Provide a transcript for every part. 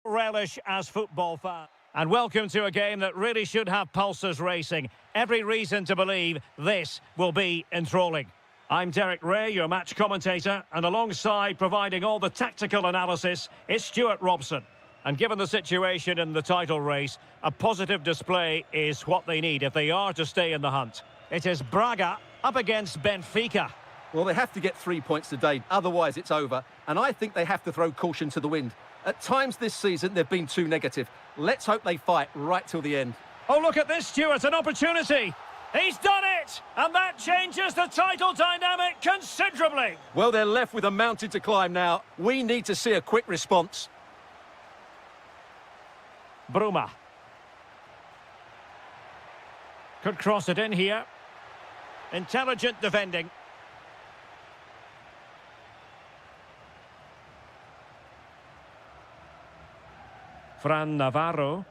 relish as football fans. And welcome to a game that really should have pulses racing. Every reason to believe this will be enthralling. I'm Derek Ray, your match commentator, and alongside providing all the tactical analysis is Stuart Robson. And given the situation in the title race, a positive display is what they need if they are to stay in the hunt. It is Braga up against Benfica. Well, they have to get 3 points today, otherwise it's over. And I think they have to throw caution to the wind. At times this season, they've been too negative. Let's hope they fight right till the end. Oh, look at this, Stuart, an opportunity. He's done it! And that changes the title dynamic considerably. Well, they're left with a mountain to climb now. We need to see a quick response. Bruma. Could cross it in here. Intelligent defending. Fran Navarro.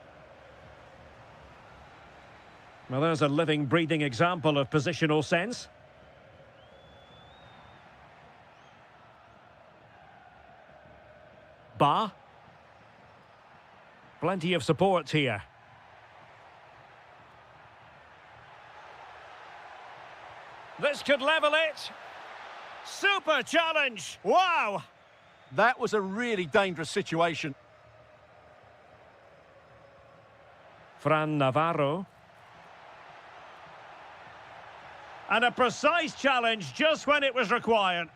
Well, there's a living, breathing example of positional sense. Ba. Plenty of support here. This could level it. Super challenge. Wow. That was a really dangerous situation. Fran Navarro. And a precise challenge just when it was required.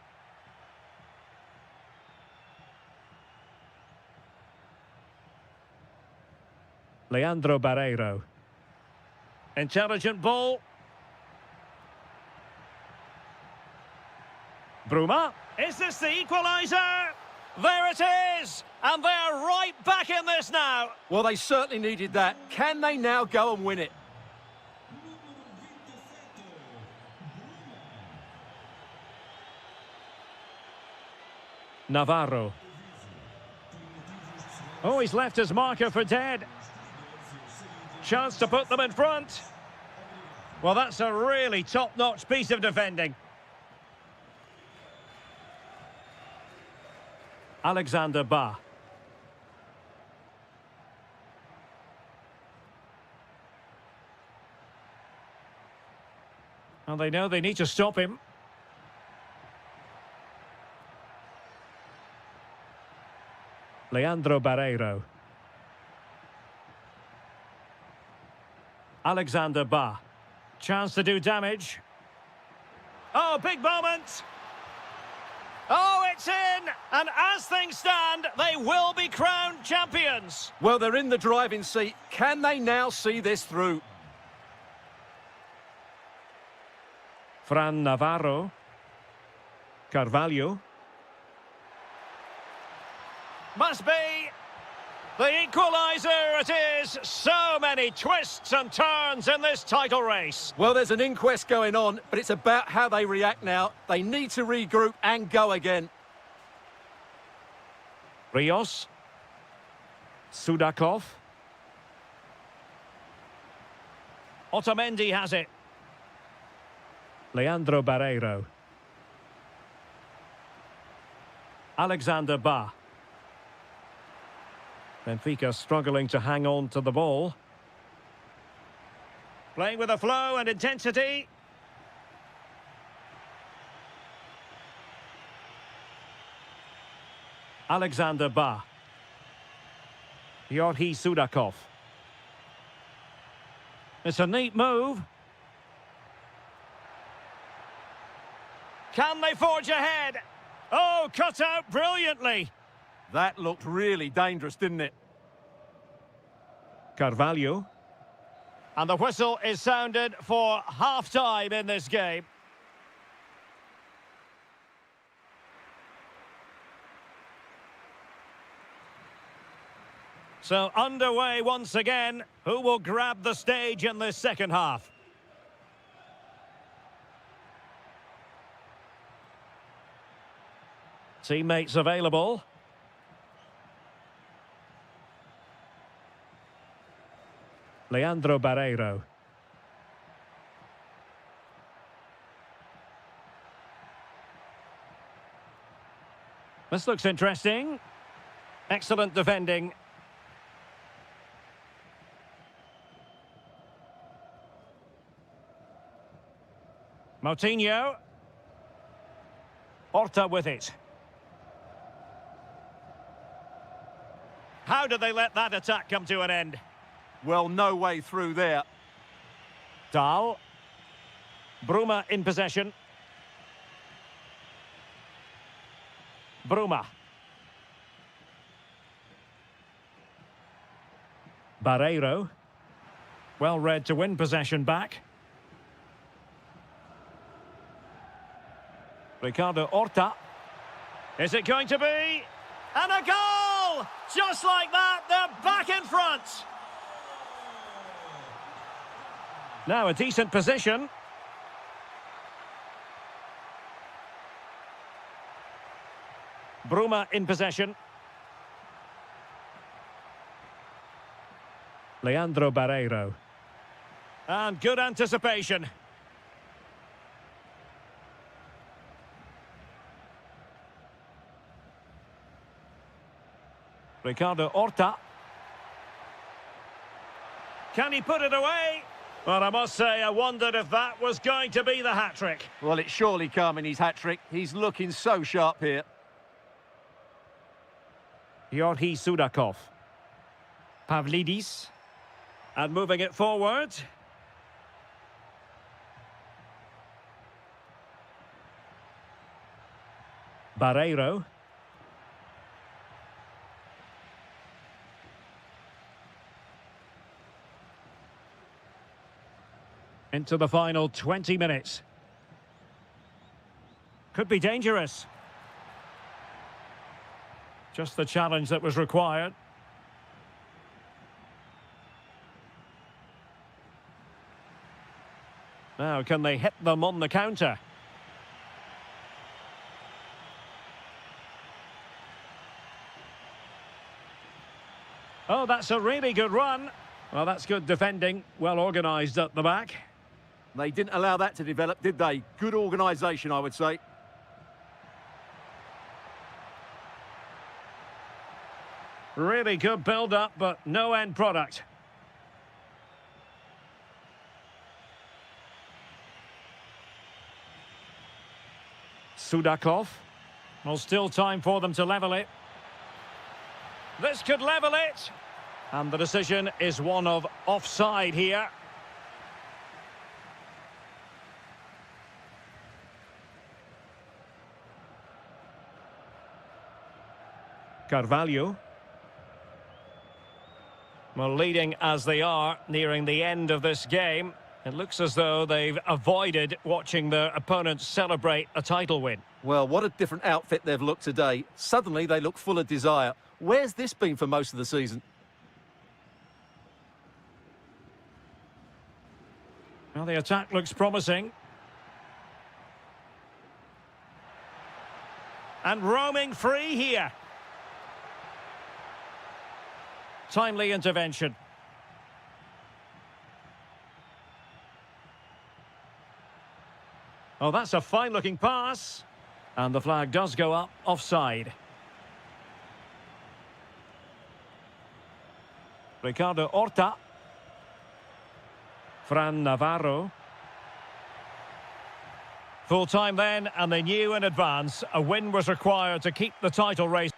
Leandro Barreiro. Intelligent ball. Bruma. Is this the equaliser? There it is! And they're right back in this now. Well, they certainly needed that. Can they now go and win it? Navarro. Oh, he's left his marker for dead. Chance to put them in front. Well, that's a really top-notch piece of defending. Alexander Ba. And they know they need to stop him. Leandro Barreiro. Alexander Ba. Chance to do damage. Oh, big moment! Oh, it's in! And as things stand, they will be crowned champions. Well, they're in the driving seat. Can they now see this through? Fran Navarro. Carvalho. Must be the equaliser, it is. So many twists and turns in this title race. Well, there's an inquest going on, but it's about how they react now. They need to regroup and go again. Rios. Sudakov. Otamendi has it. Leandro Barreiro. Alexander Ba. Benfica struggling to hang on to the ball. Playing with a flow and intensity. Alexander Ba. Yorhi Sudakov. It's a neat move. Can they forge ahead? Oh, cut out brilliantly. That looked really dangerous, didn't it? Carvalho. And the whistle is sounded for half-time in this game. So underway once again. Who will grab the stage in this second half? Teammates available. Leandro Barreiro. This looks interesting. Excellent defending. Moutinho. Horta with it. How did they let that attack come to an end? Well, no way through there. Dahl. Bruma in possession. Bruma. Barreiro. Well read to win possession back. Ricardo Horta. Is it going to be? And a goal! Just like that, they're back in front. Now a decent position. Bruma in possession. Leandro Barreiro. And good anticipation. Ricardo Horta. Can he put it away? Well, I must say, I wondered if that was going to be the hat-trick. Well, it's surely come in his hat-trick. He's looking so sharp here. Georgi Sudakov. Pavlidis. And moving it forward. Barreiro. Into the final 20 minutes. Could be dangerous. Just the challenge that was required. Now, can they hit them on the counter? Oh, that's a really good run. Well, that's good defending. Well organised at the back. They didn't allow that to develop, did they? Good organisation, I would say. Really good build-up, but no end product. Sudakov. Well, still time for them to level it. This could level it. And the decision is one of offside here. Carvalho. Well, leading as they are, nearing the end of this game, it looks as though they've avoided watching their opponents celebrate a title win. Well, what a different outfit they've looked today. Suddenly they look full of desire. Where's this been for most of the season? Well, the attack looks promising. And roaming free here. Timely intervention. Oh, that's a fine-looking pass. And the flag does go up offside. Ricardo Horta. Fran Navarro. Full time then, and they knew in advance a win was required to keep the title race.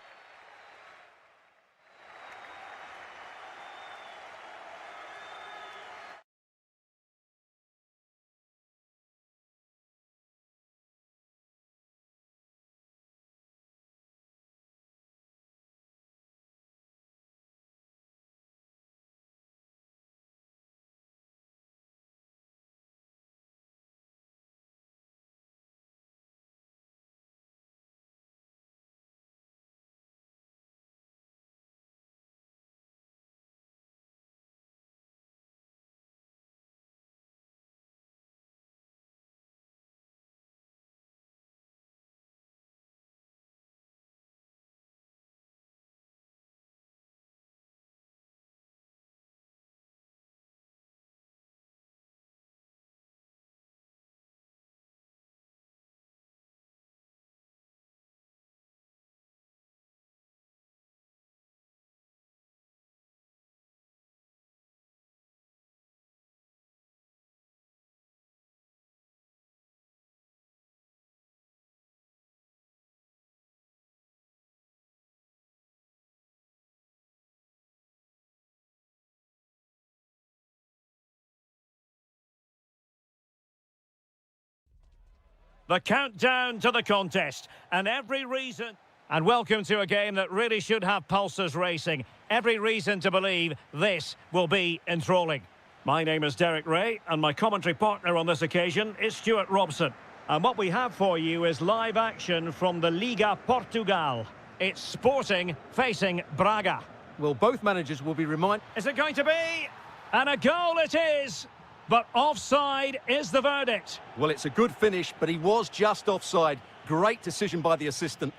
The countdown to the contest, and every reason... And welcome to a game that really should have pulses racing. Every reason to believe this will be enthralling. My name is Derek Ray, and my commentary partner on this occasion is Stuart Robson. And what we have for you is live action from the Liga Portugal. It's Sporting facing Braga. Well, both managers will be reminded... Is it going to be? And a goal it is! But offside is the verdict. Well, it's a good finish, but he was just offside. Great decision by the assistant.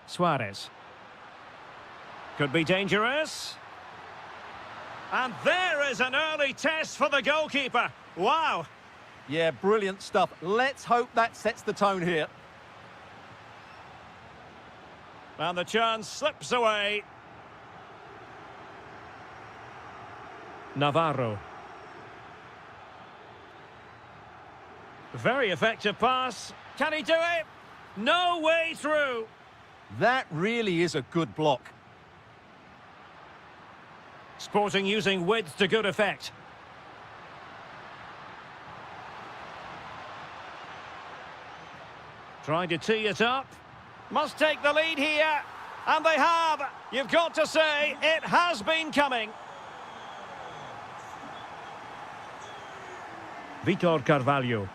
Suarez. Could be dangerous. And there is an early test for the goalkeeper. Wow. Yeah, brilliant stuff. Let's hope that sets the tone here. And the chance slips away. Navarro. Very effective pass. Can he do it? No way through. That really is a good block. Sporting using width to good effect. Trying to tee it up. Must take the lead here. And they have. You've got to say, it has been coming. Vitor Carvalho.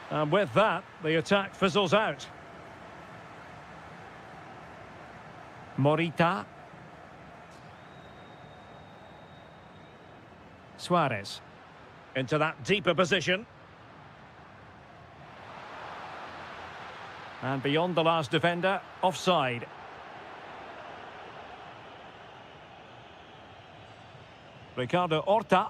And with that, the attack fizzles out. Morita. Suarez. Into that deeper position. And beyond the last defender, offside. Ricardo Horta.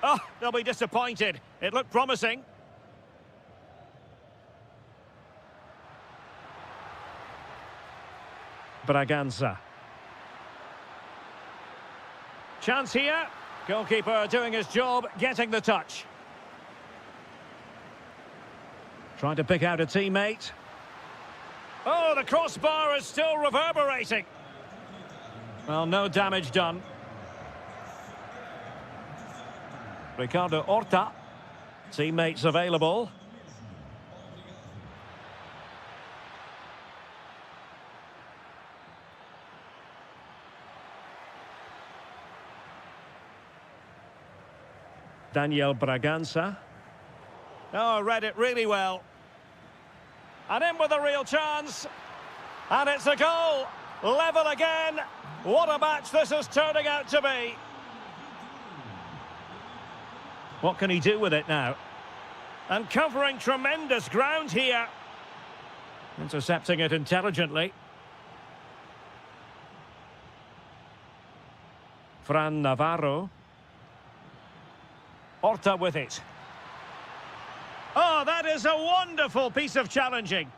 Oh, they'll be disappointed. It looked promising. Braganza. Chance here. Goalkeeper doing his job, getting the touch. Trying to pick out a teammate. Oh, the crossbar is still reverberating. Well, no damage done. Ricardo Horta. Teammates available. Daniel Braganza. Oh, read it really well. And in with a real chance. And it's a goal. Level again. What a match this is turning out to be. What can he do with it now? And covering tremendous ground here. Intercepting it intelligently. Fran Navarro. Horta with it. Oh, that is a wonderful piece of challenging.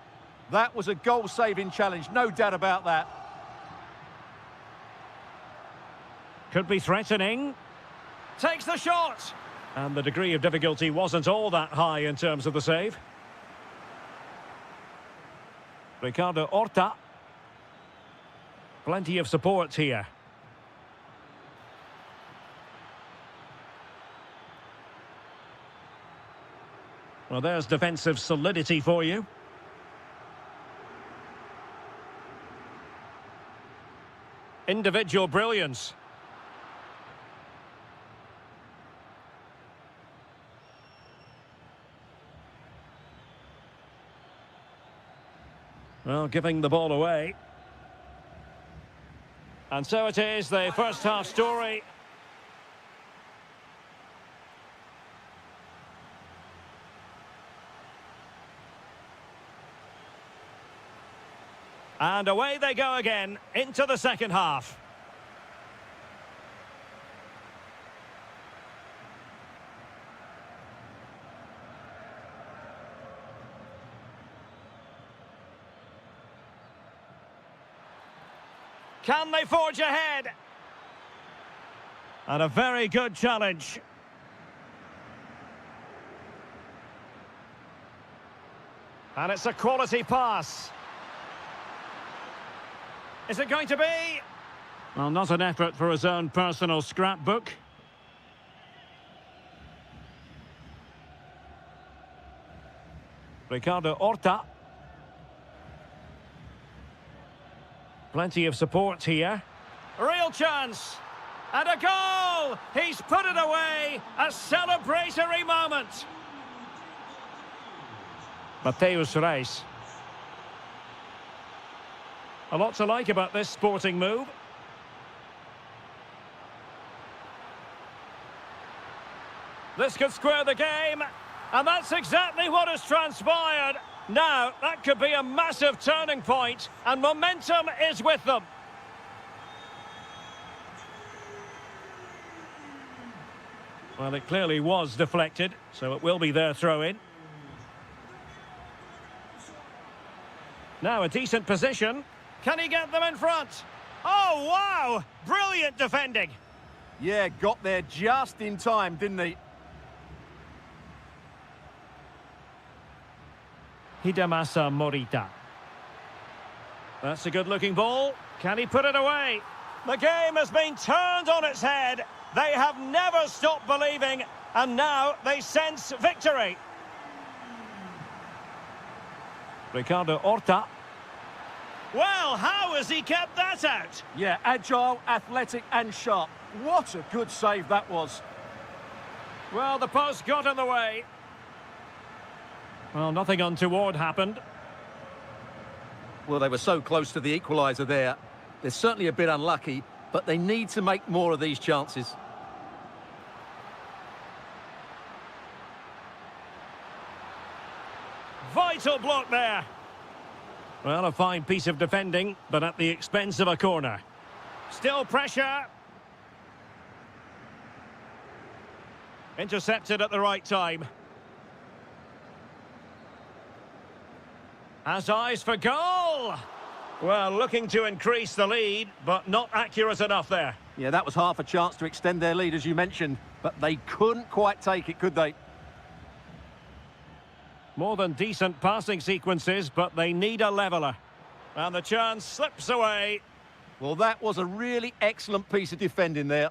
That was a goal-saving challenge, no doubt about that. Could be threatening. Takes the shot. And the degree of difficulty wasn't all that high in terms of the save. Ricardo Horta. Plenty of support here. Well, there's defensive solidity for you. Individual brilliance. Well, giving the ball away. And so it is, the first half story. And away they go again, into the second half. Can they forge ahead? And a very good challenge. And it's a quality pass. Is it going to be? Well, not an effort for his own personal scrapbook. Ricardo Horta. Plenty of support here. Real chance. And a goal! He's put it away. A celebratory moment. Mateus Reis. A lot to like about this sporting move. This could square the game, and that's exactly what has transpired. Now, that could be a massive turning point, and momentum is with them. Well, it clearly was deflected, so it will be their throw-in. Now a decent position. Can he get them in front? Oh, wow! Brilliant defending. Yeah, got there just in time, didn't he? Hidemasa Morita. That's a good-looking ball. Can he put it away? The game has been turned on its head. They have never stopped believing, and now they sense victory. Ricardo Horta. Well, how has he kept that out? Yeah, agile, athletic and sharp. What a good save that was. Well, the post got in the way. Well, nothing untoward happened. Well, they were so close to the equaliser there. They're certainly a bit unlucky, but they need to make more of these chances. Vital block there. Well, a fine piece of defending, but at the expense of a corner. Still pressure. Intercepted at the right time. Has eyes for goal. Well, looking to increase the lead, but not accurate enough there. Yeah, that was half a chance to extend their lead, as you mentioned, but they couldn't quite take it, could they? More than decent passing sequences, but they need a leveller. And the chance slips away. Well, that was a really excellent piece of defending there.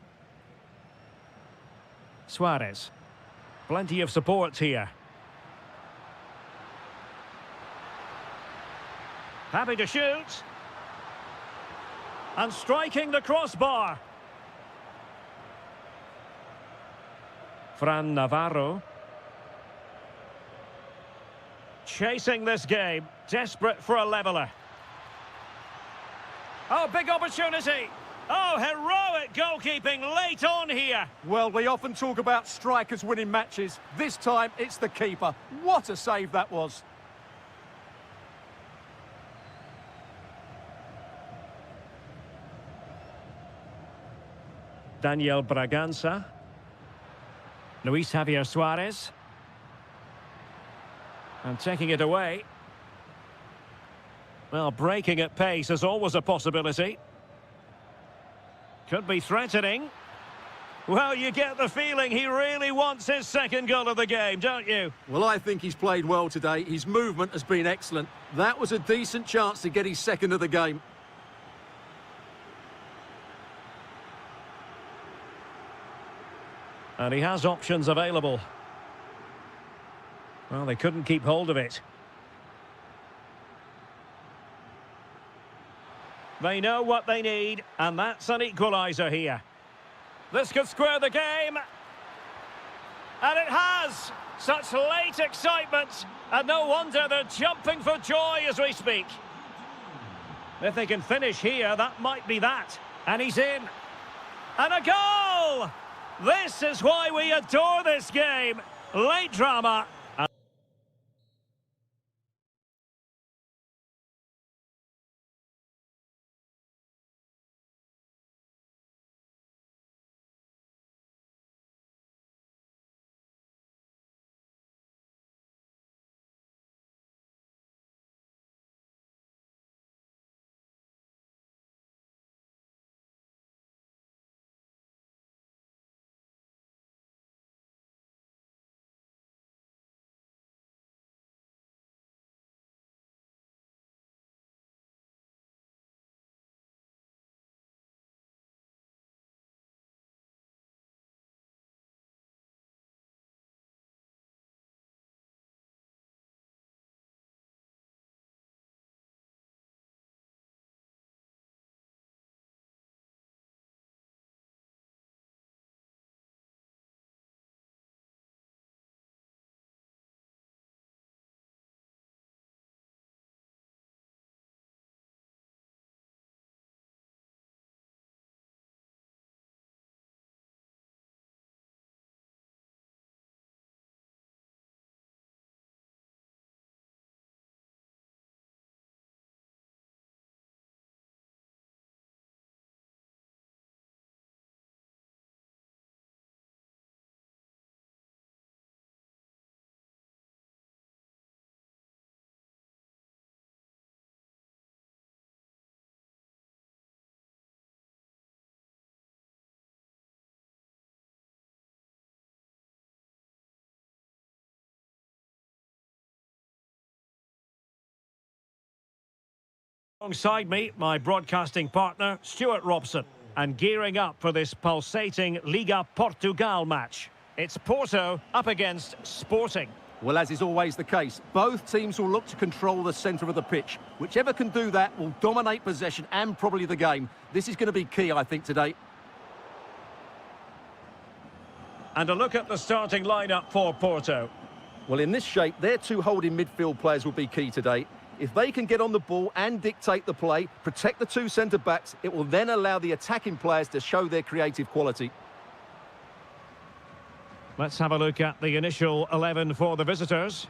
Suarez. Plenty of support here. Happy to shoot. And striking the crossbar. Fran Navarro. Chasing this game, desperate for a leveller. Oh, big opportunity. Oh, heroic goalkeeping late on here. Well, we often talk about strikers winning matches. This time, it's the keeper. What a save that was. Daniel Bragança. Luis Javier Suarez. And taking it away. Well, breaking at pace is always a possibility. Could be threatening. Well, you get the feeling he really wants his second goal of the game, don't you? Well, I think he's played well today. His movement has been excellent. That was a decent chance to get his second of the game. And he has options available. Well, they couldn't keep hold of it. They know what they need, and that's an equaliser here. This could square the game. And it has! Such late excitement, and no wonder they're jumping for joy as we speak. If they can finish here, that might be that. And he's in. And a goal! This is why we adore this game. Late drama. Alongside me, my broadcasting partner, Stuart Robson, and gearing up for this pulsating Liga Portugal match. It's Porto up against Sporting. Well, as is always the case, both teams will look to control the centre of the pitch. Whichever can do that will dominate possession and probably the game. This is going to be key, I think, today. And a look at the starting lineup for Porto. Well, in this shape, their two holding midfield players will be key today. If they can get on the ball and dictate the play, protect the two centre-backs, it will then allow the attacking players to show their creative quality. Let's have a look at the initial 11 for the visitors.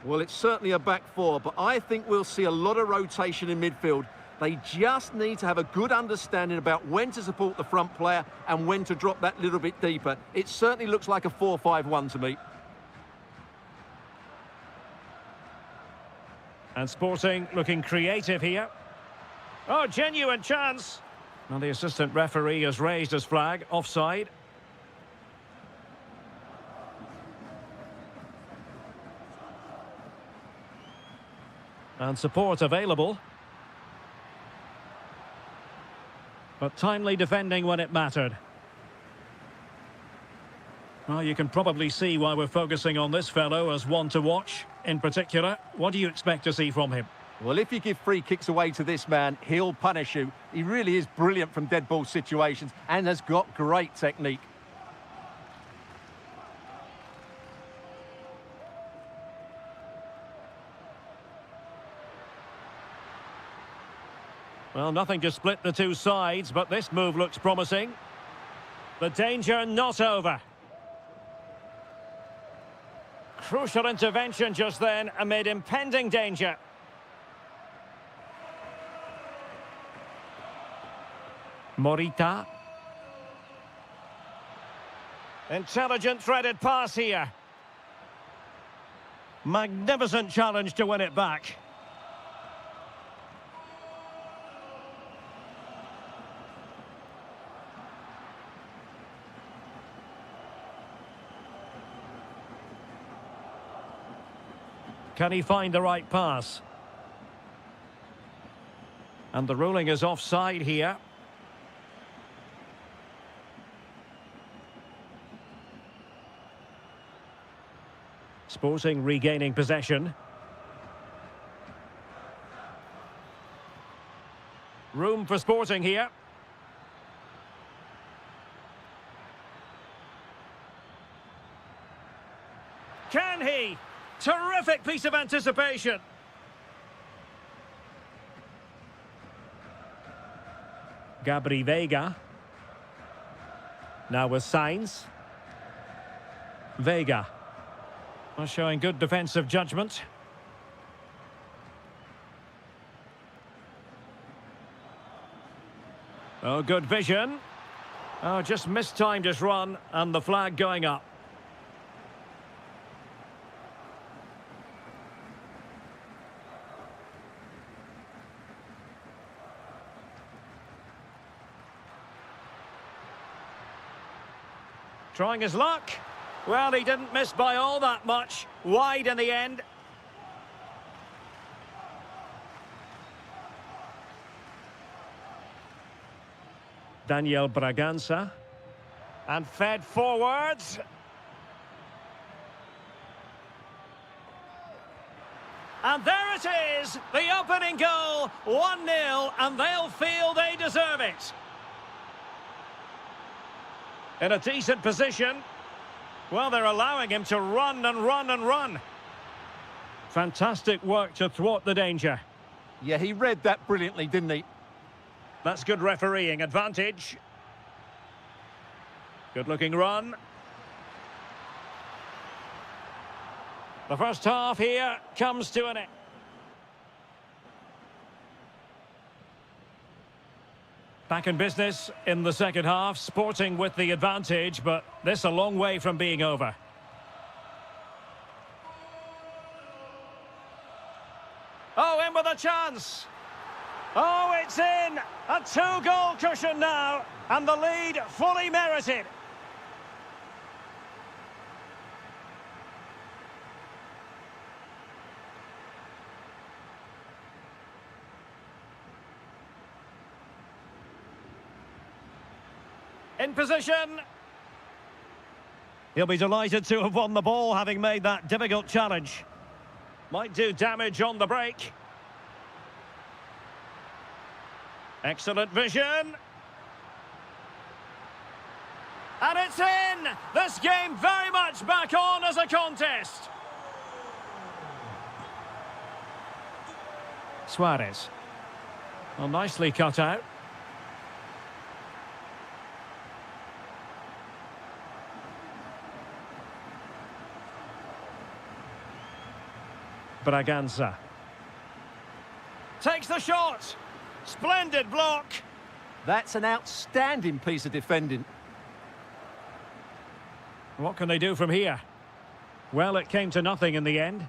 Well, it's certainly a back four, but I think we'll see a lot of rotation in midfield. They just need to have a good understanding about when to support the front player and when to drop that little bit deeper. It certainly looks like a 4-5-1 to me. And Sporting looking creative here. Oh, genuine chance. Well, the assistant referee has raised his flag, offside. And support available. But timely defending when it mattered. Well, you can probably see why we're focusing on this fellow as one to watch. In particular, what do you expect to see from him? Well, if you give free kicks away to this man, he'll punish you. He really is brilliant from dead ball situations and has got great technique. Well, nothing to split the two sides, but this move looks promising. The danger not over. Crucial intervention just then amid impending danger. Morita. Intelligent threaded pass here. Magnificent challenge to win it back. Can he find the right pass? And the ruling is offside here. Sporting regaining possession. Room for Sporting here. Can he? Terrific piece of anticipation. Gabri Veiga. Now with Sainz. Veiga. Well, showing good defensive judgment. Oh, good vision. Oh, just mistimed his run and the flag going up. Trying his luck. Well, he didn't miss by all that much. Wide in the end. Daniel Bragança. And fed forwards. And there it is. The opening goal. 1-0. And they'll feel they deserve it. In a decent position. Well, they're allowing him to run and run and run. Fantastic work to thwart the danger. Yeah, he read that brilliantly, didn't he? That's good refereeing. Advantage. Good-looking run. The first half here comes to an end. Back in business in the second half, Sporting with the advantage, but this a long way from being over. Oh, in with a chance. Oh, it's in. A two-goal cushion now, and the lead fully merited. In position. He'll be delighted to have won the ball, having made that difficult challenge. Might do damage on the break. Excellent vision. And it's in! This game very much back on as a contest. Suarez. Well, nicely cut out. Braganza. Takes the shot. Splendid block. That's an outstanding piece of defending. What can they do from here? Well, it came to nothing in the end.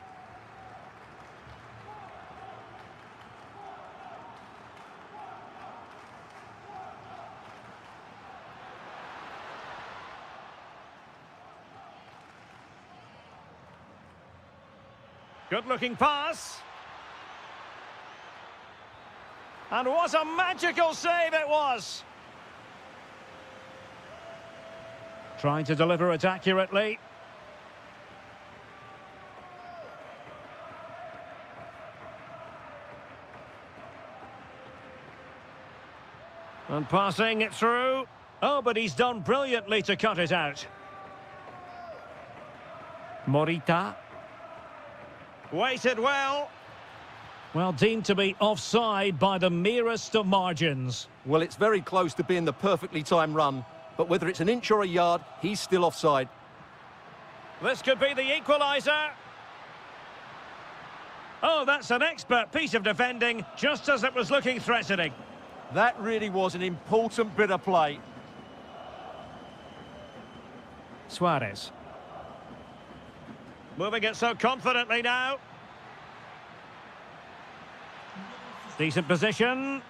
Good-looking pass. And what a magical save it was! Trying to deliver it accurately. And passing it through. Oh, but he's done brilliantly to cut it out. Morita. Waited well. Well, deemed to be offside by the merest of margins. Well, it's very close to being the perfectly timed run, but whether it's an inch or a yard, he's still offside. This could be the equaliser. Oh, that's an expert piece of defending, just as it was looking threatening. That really was an important bit of play. Suarez. Moving it so confidently now. Decent position.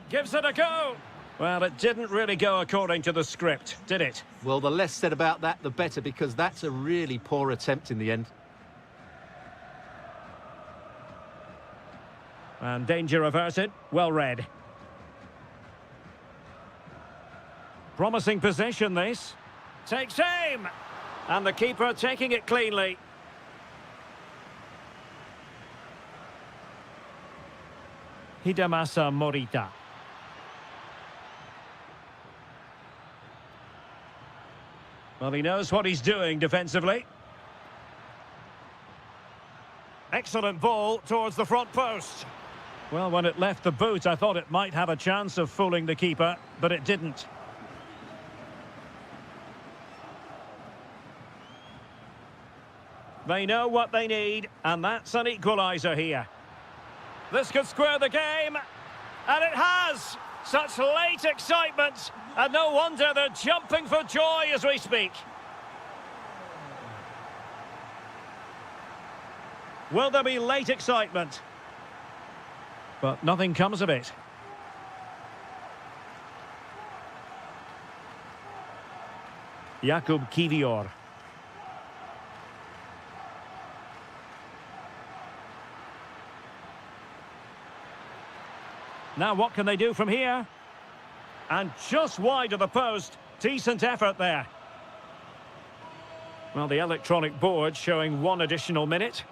Gives it a go. Well, it didn't really go according to the script, did it? Well, the less said about that, the better, because that's a really poor attempt in the end. And danger averted. Well read. Promising possession, this. Takes aim. And the keeper taking it cleanly. Hidemasa Morita. Well, he knows what he's doing defensively. Excellent ball towards the front post. Well, when it left the boot, I thought it might have a chance of fooling the keeper, but it didn't. They know what they need, and that's an equaliser here. This could square the game, and it has! Such late excitement, and no wonder they're jumping for joy as we speak. Will there be late excitement? But nothing comes of it. Jakub Kivior. Now what can they do from here? And just wide of the post. Decent effort there. Well, the electronic board showing 1 additional minute.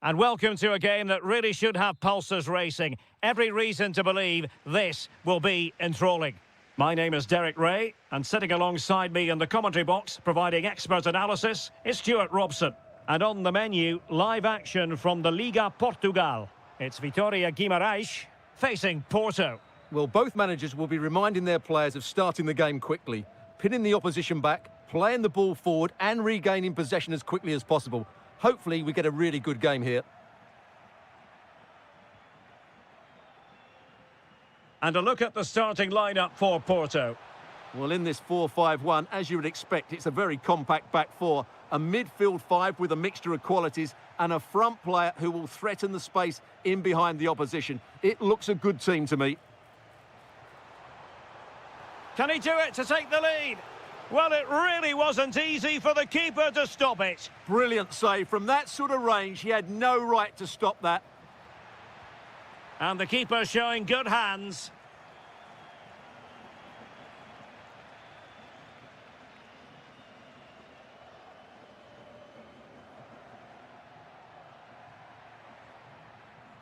And welcome to a game that really should have pulses racing. Every reason to believe this will be enthralling. My name is Derek Ray, and sitting alongside me in the commentary box, providing expert analysis, is Stuart Robson. And on the menu, live action from the Liga Portugal. It's Vitória Guimarães facing Porto. Well, both managers will be reminding their players of starting the game quickly, pinning the opposition back, playing the ball forward and regaining possession as quickly as possible. Hopefully we get a really good game here. And a look at the starting lineup for Porto. Well, in this 4-5-1, as you would expect, it's a very compact back four, a midfield five with a mixture of qualities and a front player who will threaten the space in behind the opposition. It looks a good team to me. Can he do it to take the lead? Well, it really wasn't easy for the keeper to stop it. Brilliant save. From that sort of range, he had no right to stop that. And the keeper showing good hands.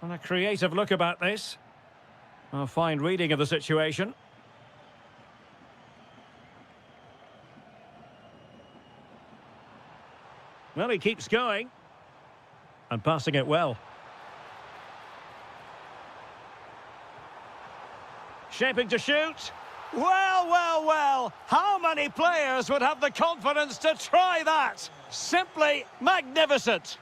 And a creative look about this. A fine reading of the situation. Well, he keeps going. And passing it well. Shaping to shoot. Well, well, well. How many players would have the confidence to try that? Simply magnificent.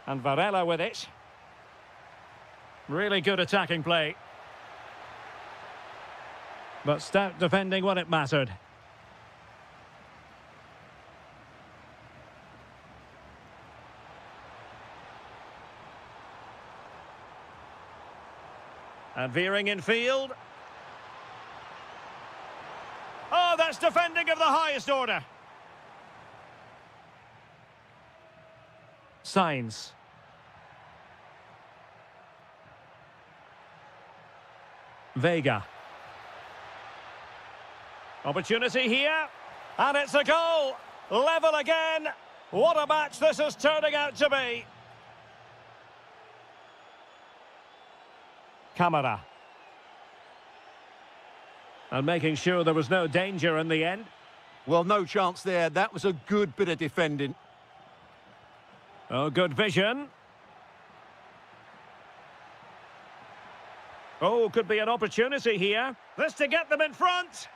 And Varela with it. Really good attacking play. But stout defending when it mattered. And veering in field. Oh, that's defending of the highest order. Signs. Vega. Opportunity here. And it's a goal. Level again. What a match this is turning out to be. Camara. And making sure there was no danger in the end. Well, no chance there. That was a good bit of defending. Oh, good vision. Oh, could be an opportunity here. This to get them in front.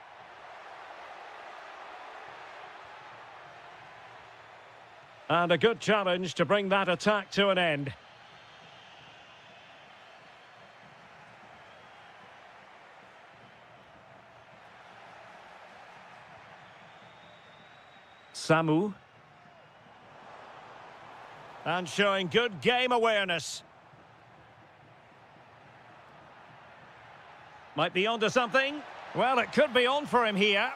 And a good challenge to bring that attack to an end. Samu. And showing good game awareness. Might be onto something. Well, it could be on for him here.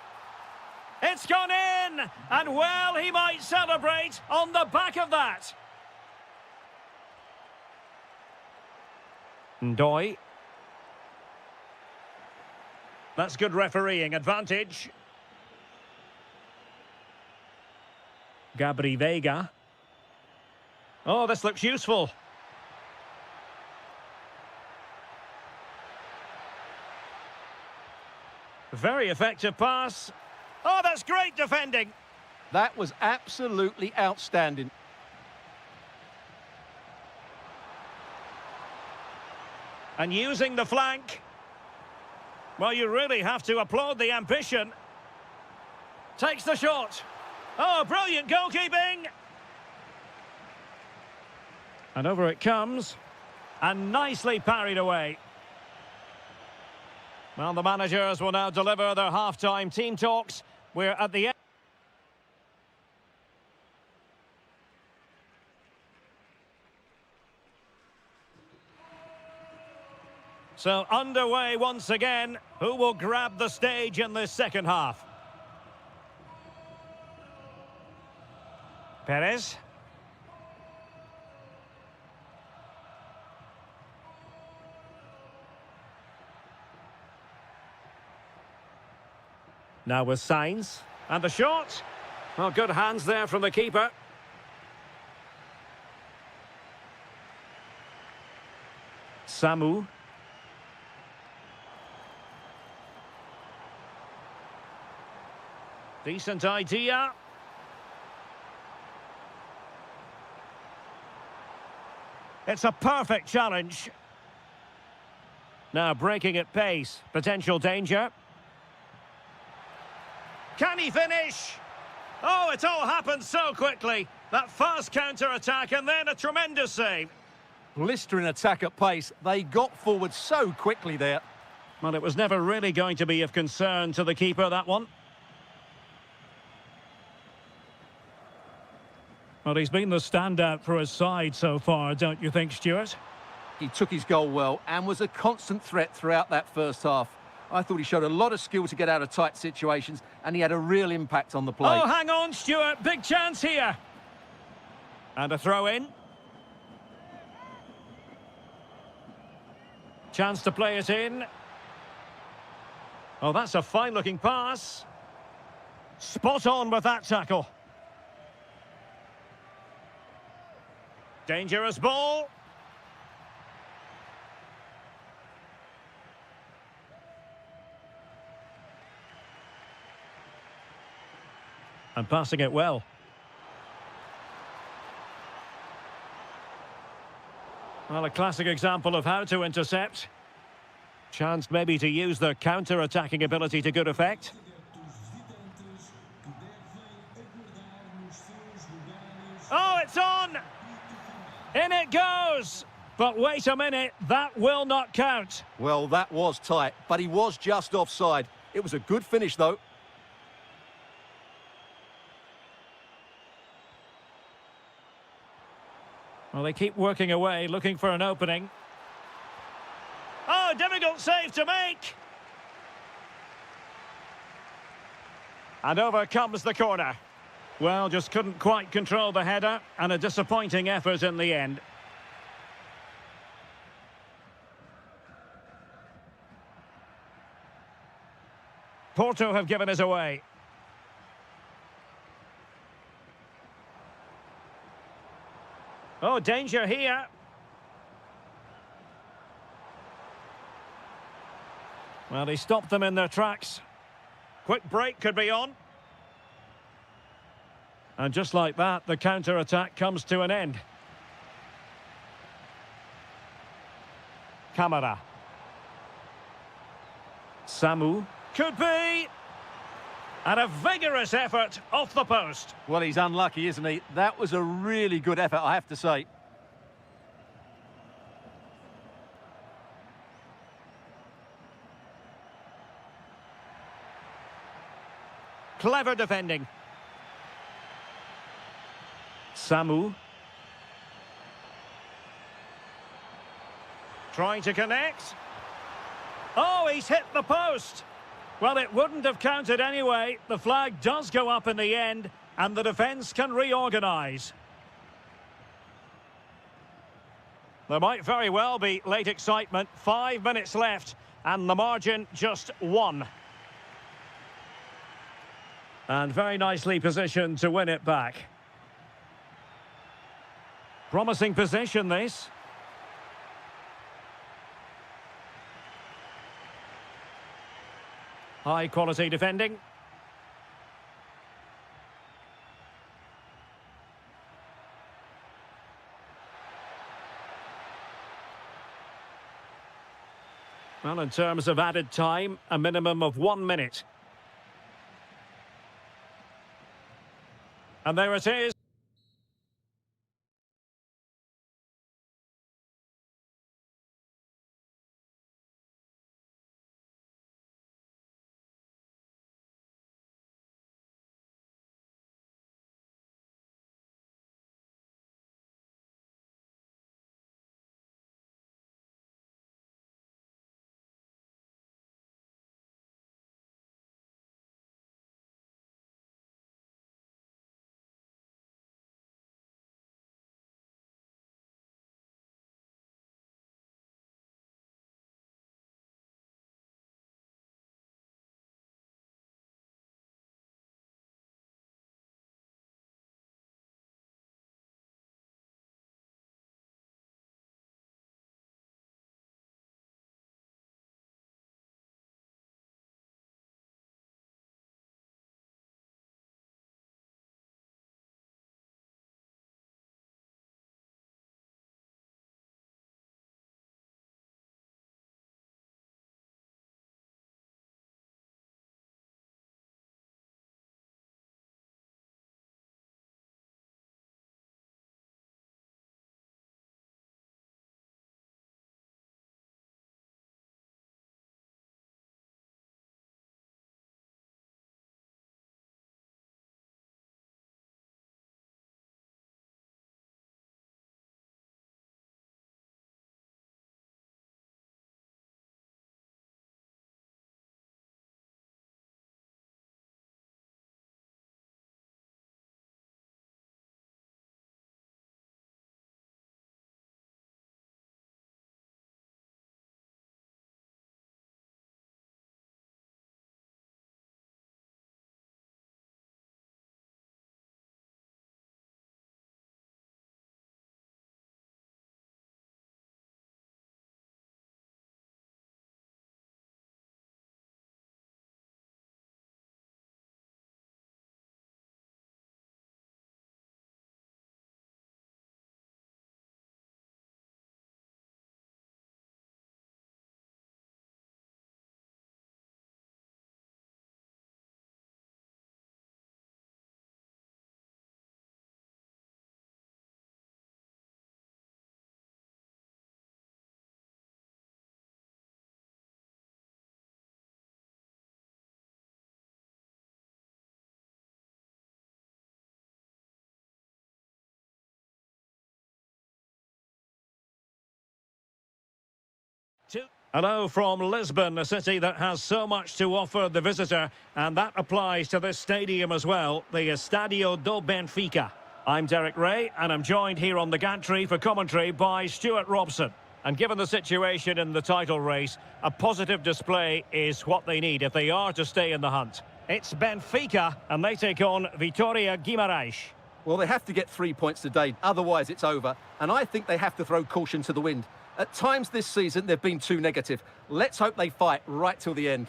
It's gone in! And well, he might celebrate on the back of that. Ndoy. That's good refereeing advantage. Gabri Vega. Oh, this looks useful. Very effective pass. Oh, that's great defending. That was absolutely outstanding. And using the flank. Well, you really have to applaud the ambition. Takes the shot. Oh, brilliant goalkeeping. And over it comes. And nicely parried away. Well, the managers will now deliver their half-time team talks. We're at the end. So underway once again. Who will grab the stage in this second half? Perez. Now with Sainz. And the shot. Well, good hands there from the keeper. Samu. Decent idea. It's a perfect challenge. Now breaking at pace. Potential danger. Can he finish? Oh, it all happened so quickly. That fast counter-attack and then a tremendous save. Blistering attack at pace. They got forward so quickly there. Well, it was never really going to be of concern to the keeper, that one. Well, he's been the standout for his side so far, don't you think, Stuart? He took his goal well and was a constant threat throughout that first half. I thought he showed a lot of skill to get out of tight situations, and he had a real impact on the play. Oh, hang on, Stuart. Big chance here. And a throw-in. Chance to play it in. Oh, that's a fine-looking pass. Spot on with that tackle. Dangerous ball. And passing it well. Well, a classic example of how to intercept. Chance maybe to use the counter-attacking ability to good effect. Oh, it's on! In it goes! But wait a minute, that will not count. Well, that was tight, but he was just offside. It was a good finish, though. Well, they keep working away, looking for an opening. Oh, difficult save to make! And over comes the corner. Well, just couldn't quite control the header, and a disappointing effort in the end. Porto have given us away. Oh, danger here. Well, he stopped them in their tracks. Quick break could be on. And just like that, the counter-attack comes to an end. Camara. Samu. Could be. And a vigorous effort off the post. Well, he's unlucky, isn't he? That was a really good effort, I have to say. Clever defending. Samu. Trying to connect. Oh, he's hit the post. Well, it wouldn't have counted anyway. The flag does go up in the end, and the defence can reorganise. There might very well be late excitement. 5 minutes left, and the margin just 1. And very nicely positioned to win it back. Promising position, this. High quality defending. Well, in terms of added time, a minimum of 1 minute. And there it is. two. Hello from Lisbon, a city that has so much to offer the visitor, and that applies to this stadium as well, the Estadio do Benfica. I'm Derek Ray, and I'm joined here on the gantry for commentary by Stuart Robson. And given the situation in the title race, a positive display is what they need if they are to stay in the hunt. It's Benfica, and they take on Vitória Guimarães. Well, they have to get 3 points today, otherwise it's over. And I think they have to throw caution to the wind. At times this season, they've been too negative. Let's hope they fight right till the end.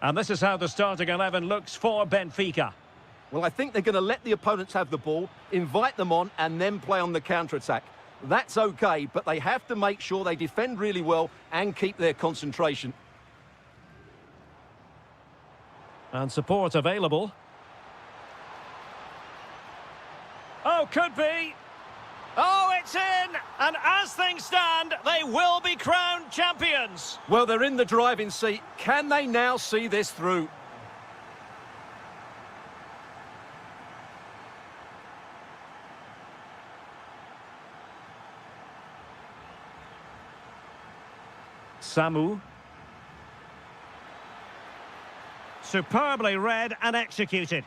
And this is how the starting 11 looks for Benfica. Well, I think they're going to let the opponents have the ball, invite them on, and then play on the counter-attack. That's okay, but they have to make sure they defend really well and keep their concentration. And support available. Oh, could be. Oh, it's in! And as things stand, they will be crowned champions. Well, they're in the driving seat. Can they now see this through? Samu. Superbly read and executed.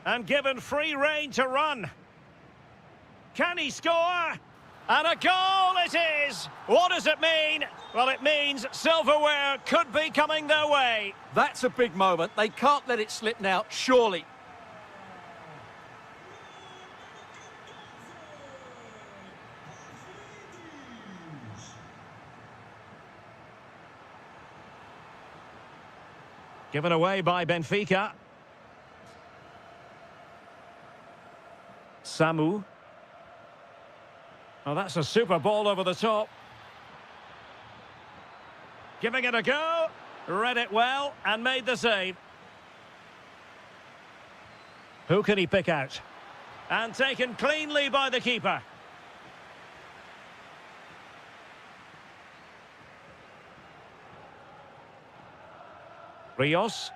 And given free rein to run. Can he score? And a goal it is! What does it mean? Well, it means silverware could be coming their way. That's a big moment. They can't let it slip now, surely. Given away by Benfica. Samu. Oh, that's a super ball over the top. Giving it a go. Read it well and made the save. Who can he pick out? And taken cleanly by the keeper. Rios.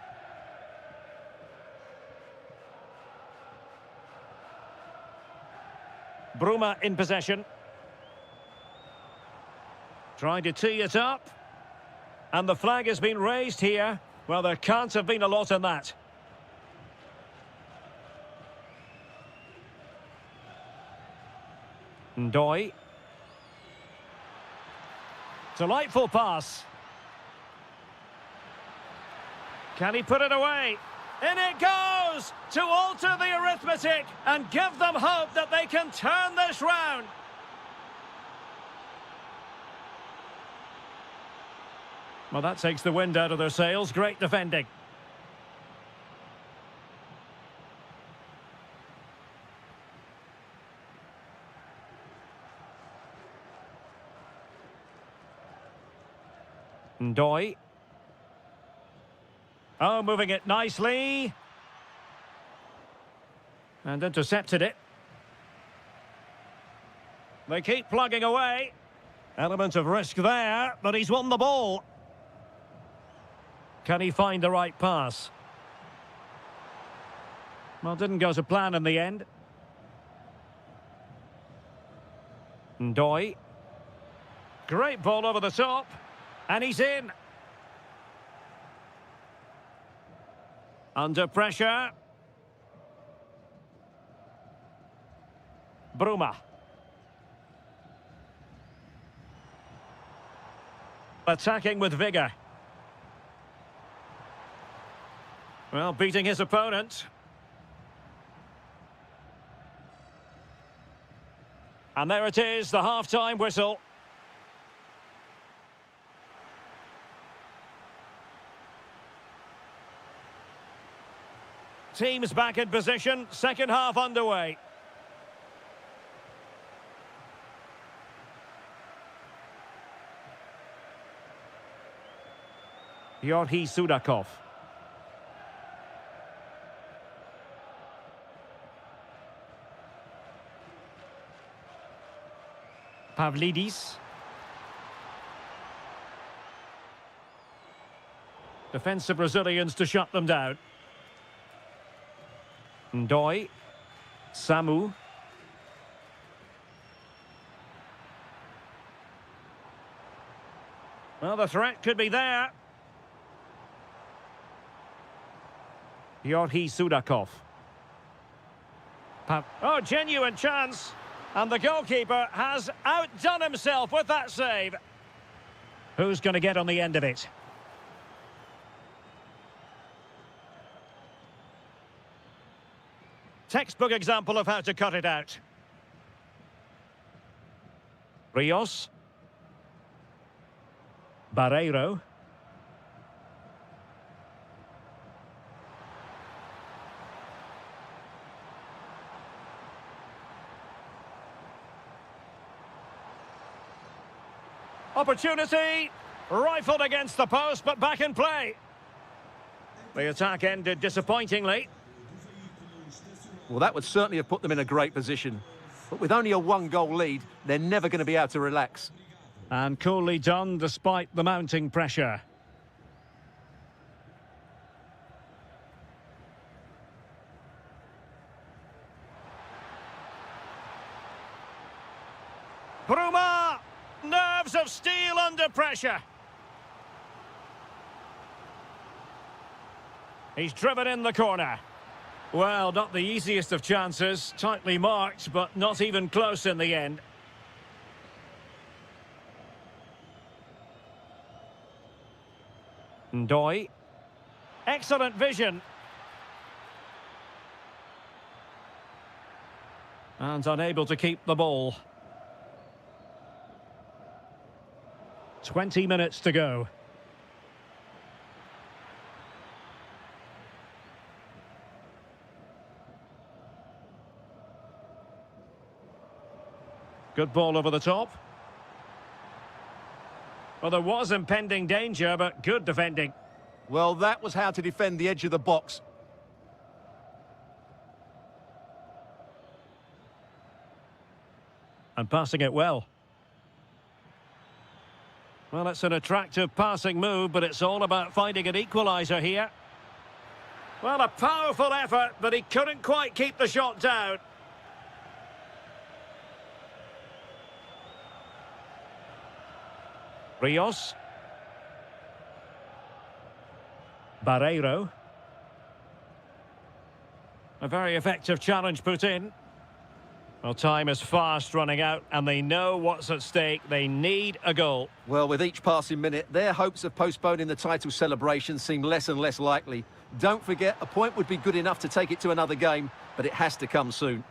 Bruma in possession. Trying to tee it up. And the flag has been raised here. Well, there can't have been a lot in that. Ndoi. Delightful pass. Can he put it away? In it goes to alter the arithmetic and give them hope that they can turn this round. Well, that takes the wind out of their sails. Great defending. Ndoi. Oh, moving it nicely. And intercepted it. They keep plugging away. Element of risk there, but he's won the ball. Can he find the right pass? Well, didn't go to plan in the end. Ndoi. Great ball over the top. And he's in. Under pressure. Bruma. Attacking with vigour. Well, beating his opponent. And there it is, the half-time whistle. Teams back in position, second half underway. Yorhi Sudakov. Pavlidis. Defensive Brazilians to shut them down. Ndoi. Samu. Well, the threat could be there. Yorhi Sudakov. Oh, genuine chance. And the goalkeeper has outdone himself with that save. Who's going to get on the end of it? Textbook example of how to cut it out. Rios. Barreiro. Opportunity, rifled against the post, but back in play. The attack ended disappointingly. Well, that would certainly have put them in a great position. But with only a one-goal lead, they're never going to be able to relax. And coolly done despite the mounting pressure. Bruma! Nerves of steel under pressure. He's driven in the corner. Well, not the easiest of chances. Tightly marked, but not even close in the end. Ndoi. Excellent vision. And unable to keep the ball. 20 minutes to go. Good ball over the top. Well, there was impending danger, but good defending. Well, that was how to defend the edge of the box. And passing it well. Well, it's an attractive passing move, but it's all about finding an equaliser here. Well, a powerful effort, but he couldn't quite keep the shot down. Rios. Barreiro. A very effective challenge put in. Well, time is fast running out, and they know what's at stake. They need a goal. Well, with each passing minute, their hopes of postponing the title celebration seem less and less likely. Don't forget, a point would be good enough to take it to another game, but it has to come soon.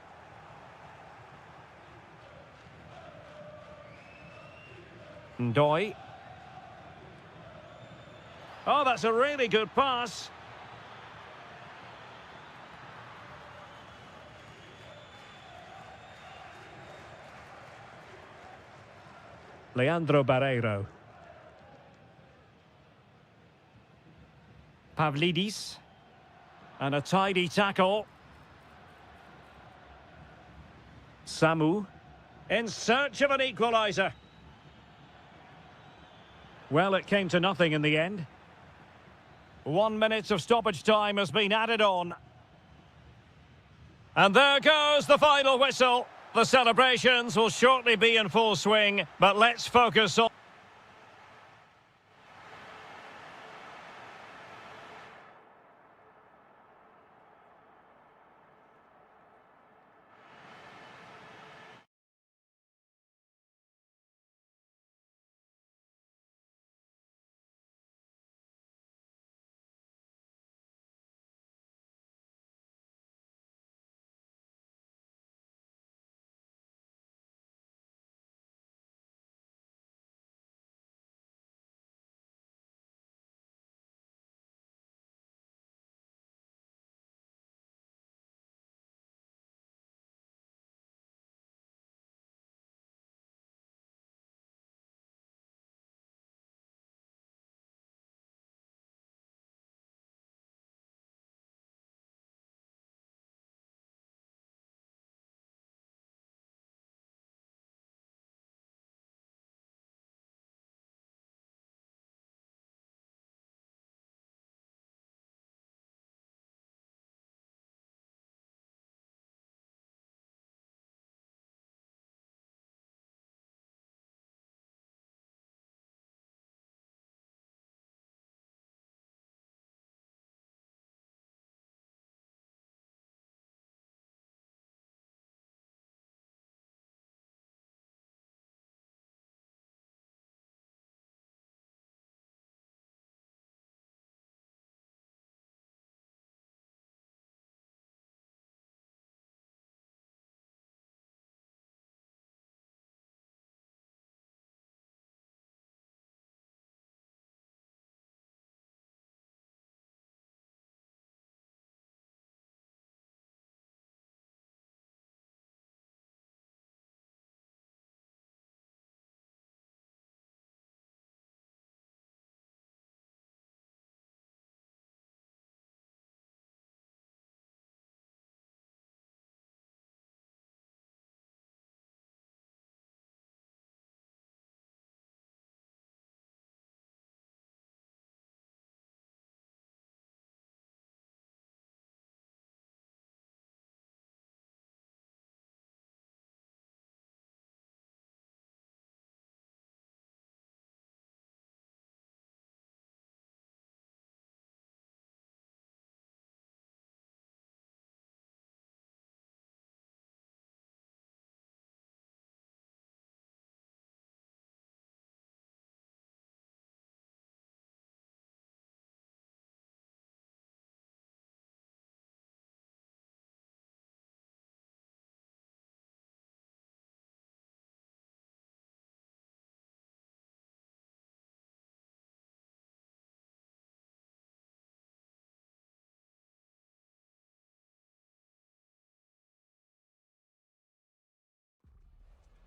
Ndoi. Oh, that's a really good pass. Leandro Barreiro. Pavlidis. And a tidy tackle. Samu. In search of an equaliser. Well, it came to nothing in the end. 1 minute of stoppage time has been added on. And there goes the final whistle. The celebrations will shortly be in full swing, but let's focus on...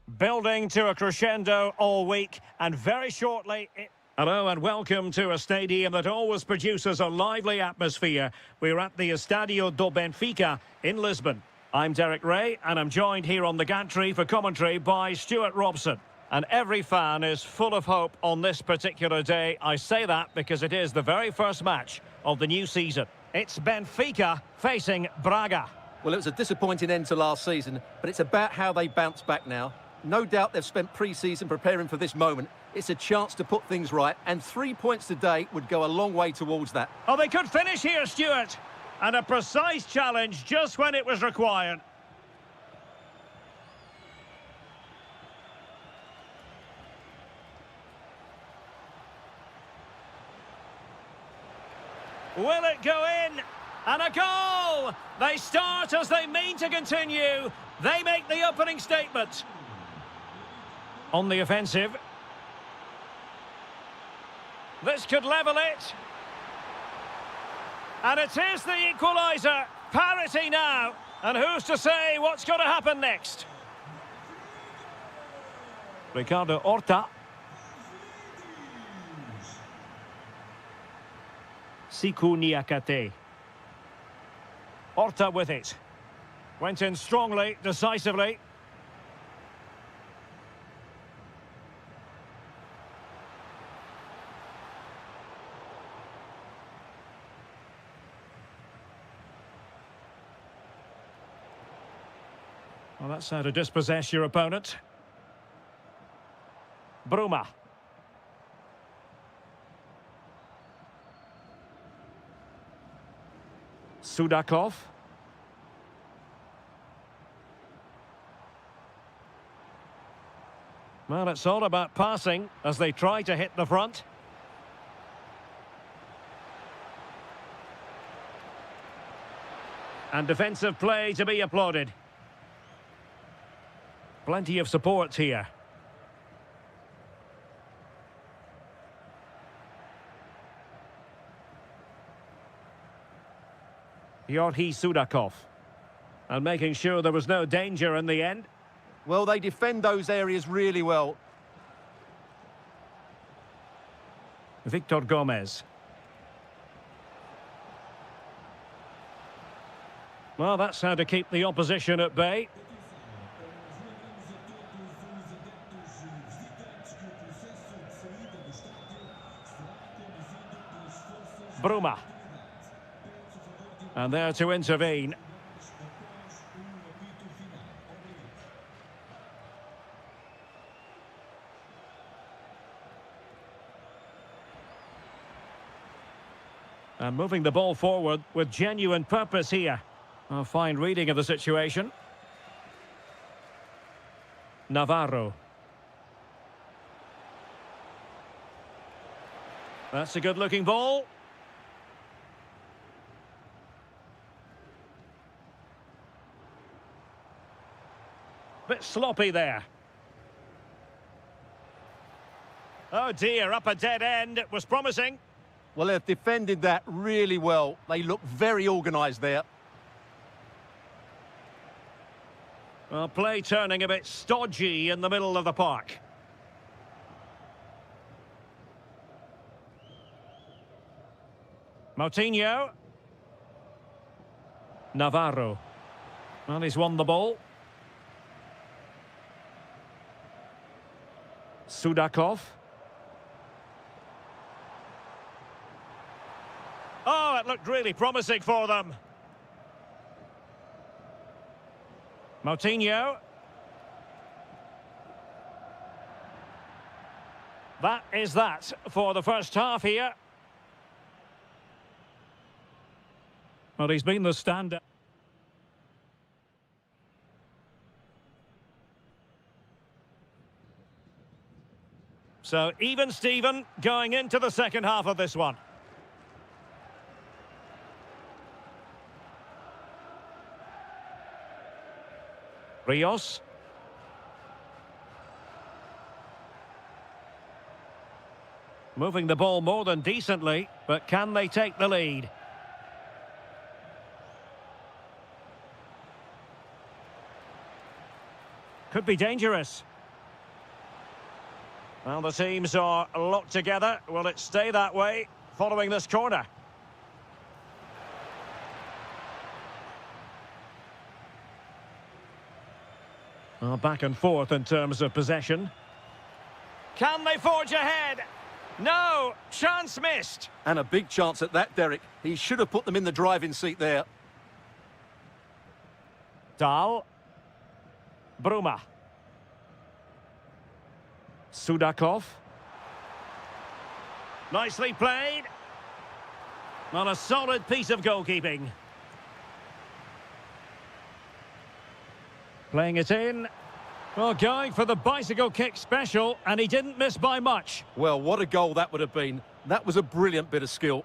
Building to a crescendo all week, and very shortly... Hello and welcome to a stadium that always produces a lively atmosphere. We're at the Estadio do Benfica in Lisbon. I'm Derek Ray, and I'm joined here on the gantry for commentary by Stuart Robson. And every fan is full of hope on this particular day. I say that because it is the very first match of the new season. It's Benfica facing Braga. Well, it was a disappointing end to last season, but it's about how they bounce back now. No doubt they've spent pre-season preparing for this moment. It's a chance to put things right, and 3 points today would go a long way towards that. Oh, they could finish here, Stuart. And a precise challenge just when it was required. Will it go in? And a goal! They start as they mean to continue. They make the opening statement. On the offensive. This could level it. And it is the equaliser. Parity now. And who's to say what's going to happen next? Ricardo Horta. Siku Niakate. Horta with it. Went in strongly, decisively. Well, that's how to dispossess your opponent. Bruma. Sudakov. Well, it's all about passing as they try to hit the front. And defensive play to be applauded. Plenty of support here. Yorhi Sudakov. And making sure there was no danger in the end. Well, they defend those areas really well. Victor Gomez. Well, that's how to keep the opposition at bay. Bruma. And there to intervene. And moving the ball forward with genuine purpose here. A fine reading of the situation. Navarro. That's a good-looking ball. Bit sloppy there. Oh dear, up a dead end. It was promising. Well, they've defended that really well. They look very organised there. Well, play turning a bit stodgy in the middle of the park. Moutinho. Navarro. Well, he's won the ball. Sudakov. Oh, it looked really promising for them. Moutinho. That is that for the first half here. Well, he's been the standout. So, even Steven going into the second half of this one. Rios. Moving the ball more than decently, but can they take the lead? Could be dangerous. Well, the teams are locked together. Will it stay that way following this corner? Well, back and forth in terms of possession. Can they forge ahead? No, chance missed. And a big chance at that, Derek. He should have put them in the driving seat there. Dahl. Bruma. Sudakov. Nicely played. Well, a solid piece of goalkeeping. Playing it in. Well, going for the bicycle kick special, and he didn't miss by much. Well, what a goal that would have been. That was a brilliant bit of skill.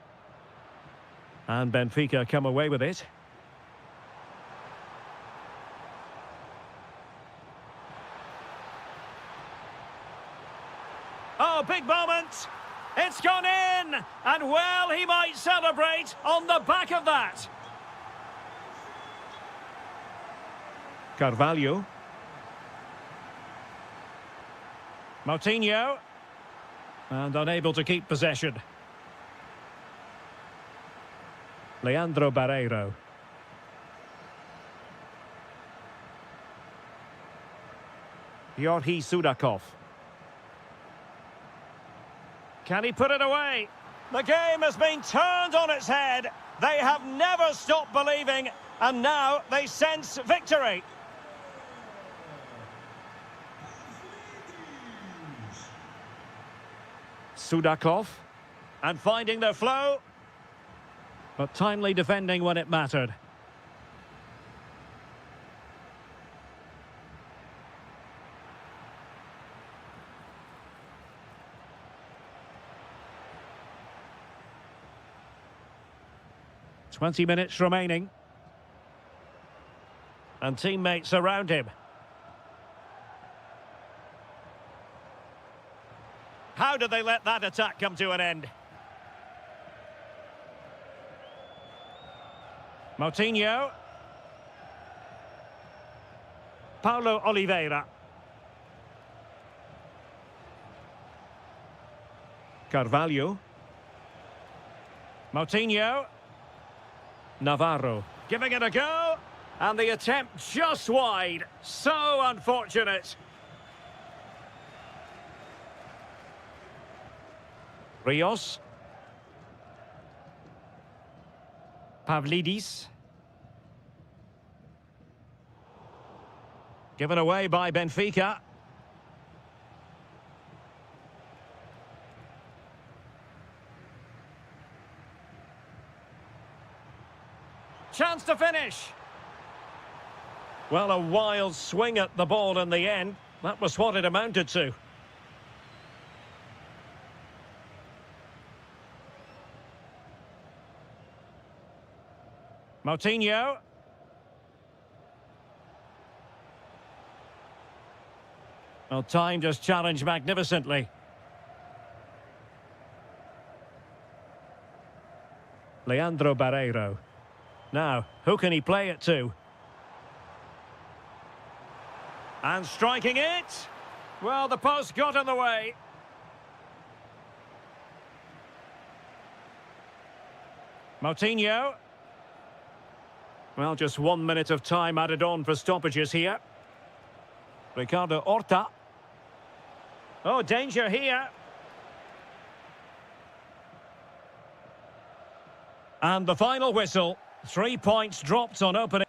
And Benfica come away with it. Oh, big moment. It's gone in. And, well, he might celebrate on the back of that. Carvalho. Moutinho. And unable to keep possession. Leandro Barreiro. Georgi Sudakov. Can he put it away? The game has been turned on its head. They have never stopped believing, and now they sense victory. Sudakov. And finding their flow. But timely defending when it mattered. "20 minutes remaining. And teammates around him. How did they let that attack come to an end? Moutinho. Paulo Oliveira. Carvalho. Moutinho. Navarro. Giving it a go. And the attempt just wide. So unfortunate. Rios. Pavlidis. Given away by Benfica. Chance to finish. Well, a wild swing at the ball in the end. That was what it amounted to. Moutinho. Well, timed his challenge magnificently. Leandro Barreiro. Now, who can he play it to? And striking it. Well, the post got in the way. Moutinho. Well, just 1 minute of time added on for stoppages here. Ricardo Horta. Oh, danger here. And the final whistle. 3 points dropped on opening.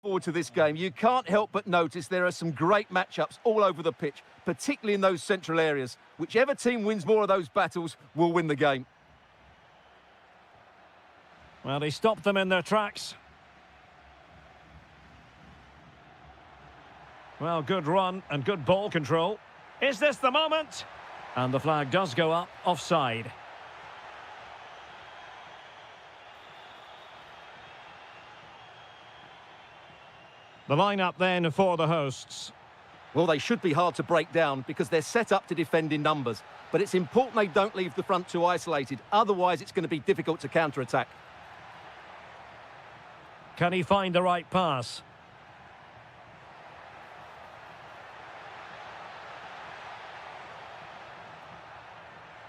Forward to this game, you can't help but notice there are some great matchups all over the pitch, particularly in those central areas. Whichever team wins more of those battles will win the game. Well, he stopped them in their tracks. Well, good run and good ball control. Is this the moment? And the flag does go up, offside. The lineup then for the hosts. Well, they should be hard to break down because they're set up to defend in numbers. But it's important they don't leave the front two isolated. Otherwise, it's going to be difficult to counter-attack. Can he find the right pass?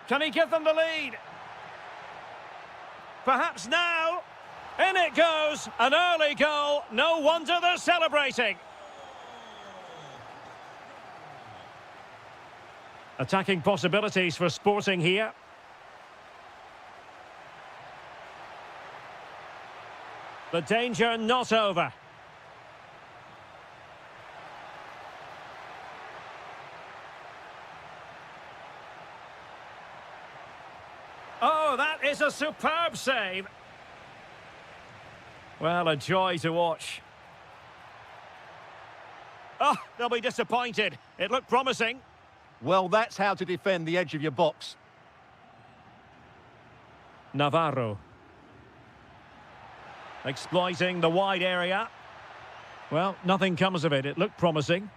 Can he give them the lead? Perhaps now. In it goes, an early goal. No wonder they're celebrating. Attacking possibilities for Sporting here. The danger not over. Oh, that is a superb save. Well, a joy to watch. Oh, they'll be disappointed. It looked promising. Well, that's how to defend the edge of your box. Navarro. Exploiting the wide area. Well, nothing comes of it. It looked promising.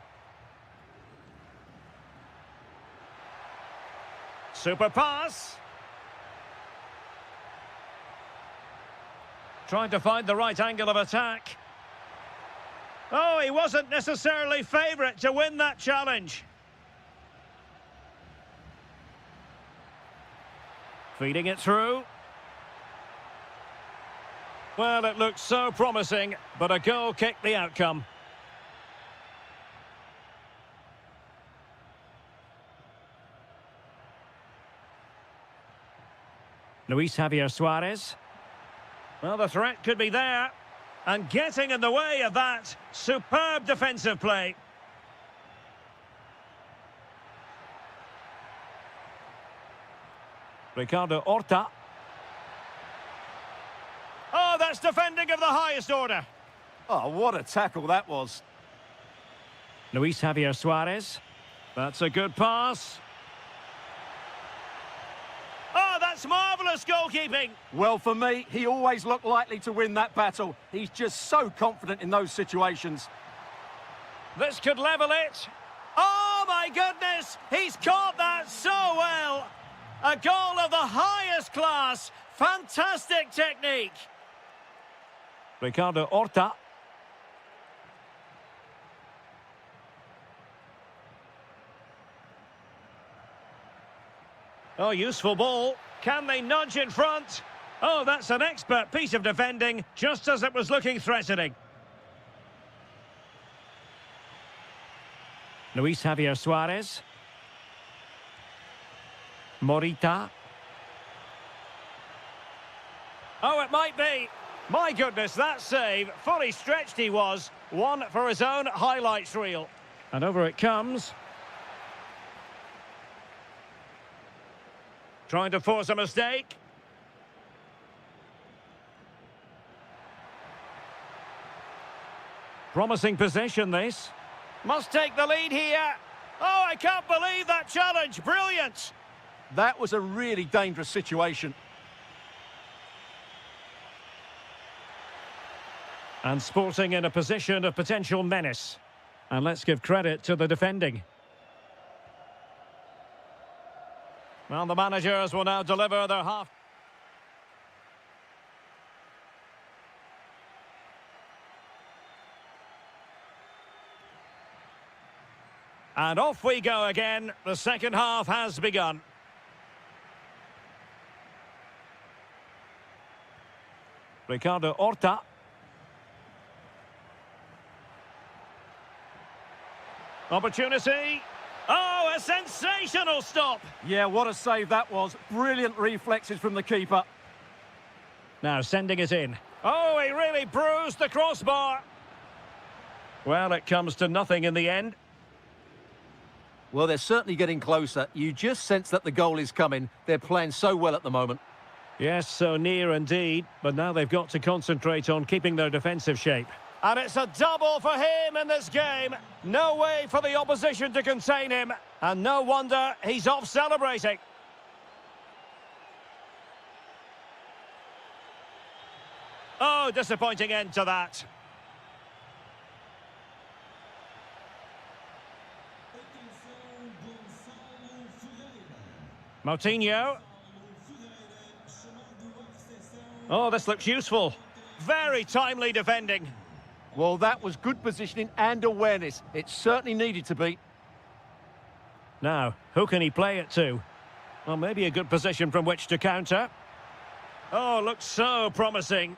Super pass. Trying to find the right angle of attack. Oh, he wasn't necessarily favourite to win that challenge. Feeding it through. Well, it looked so promising, but a goal kicked the outcome. Luis Javier Suarez. Well, the threat could be there. And getting in the way of that, superb defensive play. Ricardo Horta. Oh, that's defending of the highest order. Oh, what a tackle that was. Luis Javier Suarez. That's a good pass. Oh, that's marvellous goalkeeping. Well, for me, he always looked likely to win that battle. He's just so confident in those situations. This could level it. Oh, my goodness. He's caught that so well. A goal of the highest class. Fantastic technique. Ricardo Horta. Oh, useful ball. Can they nudge in front? Oh, that's an expert piece of defending, just as it was looking threatening. Luis Javier Suarez. Morita. Oh, it might be. My goodness, that save. Fully stretched he was. One for his own highlights reel. And over it comes. Trying to force a mistake. Promising possession, this. Must take the lead here. Oh, I can't believe that challenge. Brilliant. That was a really dangerous situation. And Sporting in a position of potential menace. And let's give credit to the defending. Well, the managers will now deliver their half. And off we go again. The second half has begun. Ricardo Horta. Opportunity. Oh, a sensational stop. Yeah, what a save that was. Brilliant reflexes from the keeper. Now sending it in. Oh, he really bruised the crossbar. Well, it comes to nothing in the end. Well, they're certainly getting closer. You just sense that the goal is coming. They're playing so well at the moment. Yes, so near indeed, but now they've got to concentrate on keeping their defensive shape. And it's a double for him in this game. No way for the opposition to contain him. And no wonder he's off celebrating. Oh, disappointing end to that. Moutinho. Oh, this looks useful. Very timely defending. Well, that was good positioning and awareness. It certainly needed to be. Now, who can he play it to? Well, maybe a good position from which to counter. Oh, looks so promising.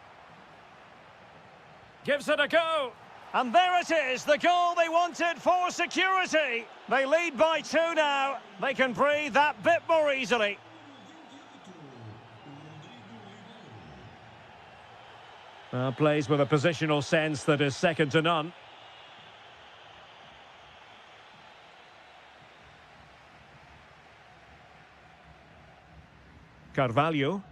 Gives it a go. And there it is, the goal they wanted for security. They lead by 2 now. They can breathe that bit more easily. Plays with a positional sense that is second to none. Carvalho.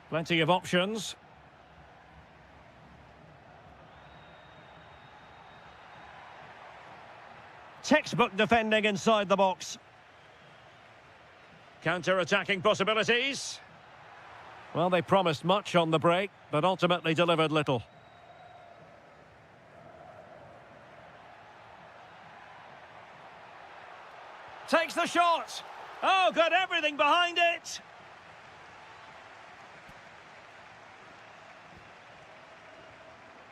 Plenty of options. Textbook defending inside the box. Counter-attacking possibilities. Well, they promised much on the break, but ultimately delivered little. Takes the shot. Oh, got everything behind it.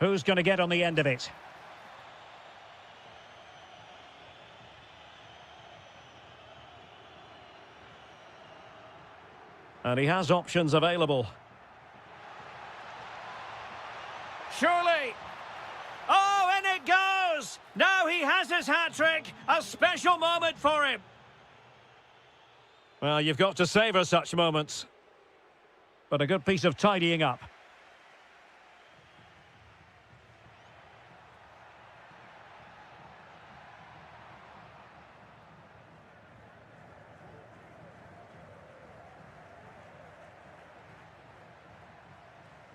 Who's going to get on the end of it? And he has options available. Surely. Oh, and it goes! Now he has his hat-trick. A special moment for him. Well, you've got to savour such moments. But a good piece of tidying up.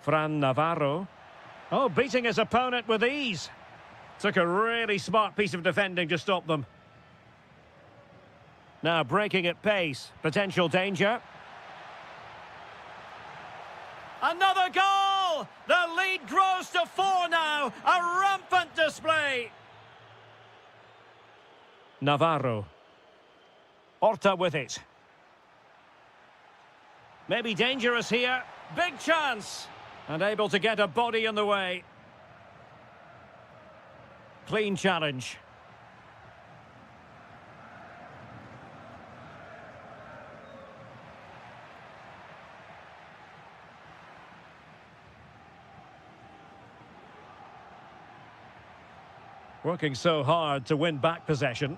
Fran Navarro. Oh, beating his opponent with ease. Took a really smart piece of defending to stop them. Now breaking at pace. Potential danger. Another goal! The lead grows to 4 now. A rampant display. Navarro. Horta with it. Maybe dangerous here. Big chance. And able to get a body in the way. Clean challenge. Working so hard to win back possession.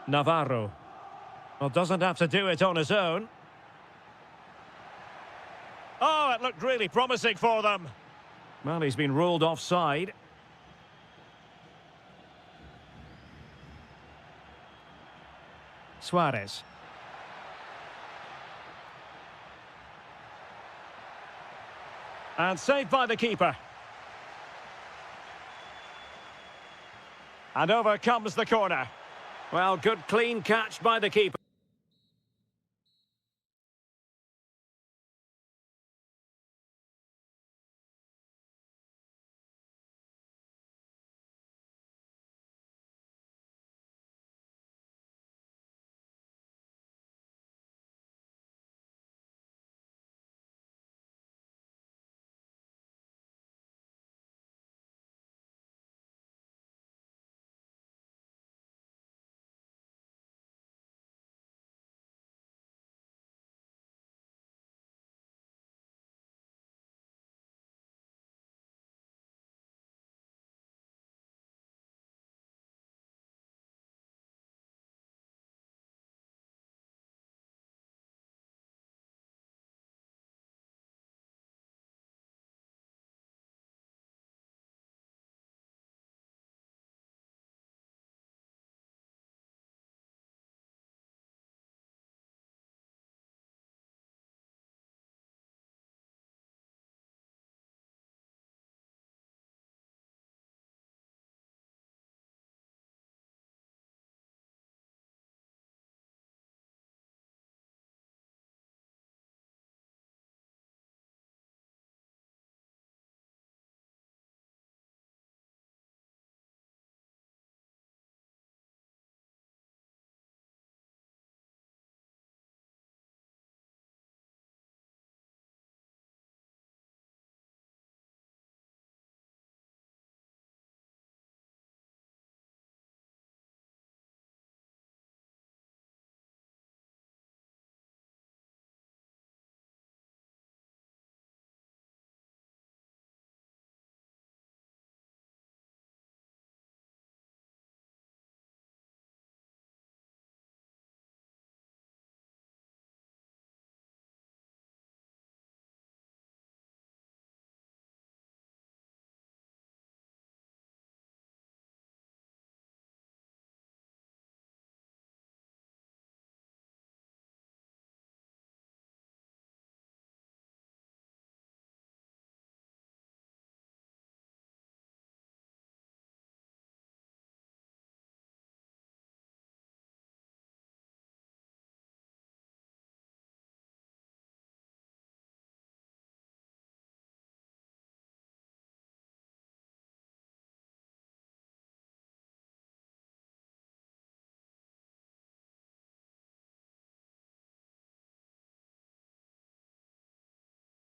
Navarro. Well, doesn't have to do it on his own. Oh, it looked really promising for them. Well, he's been ruled offside. Suarez. And saved by the keeper. And over comes the corner. Well, good clean catch by the keeper.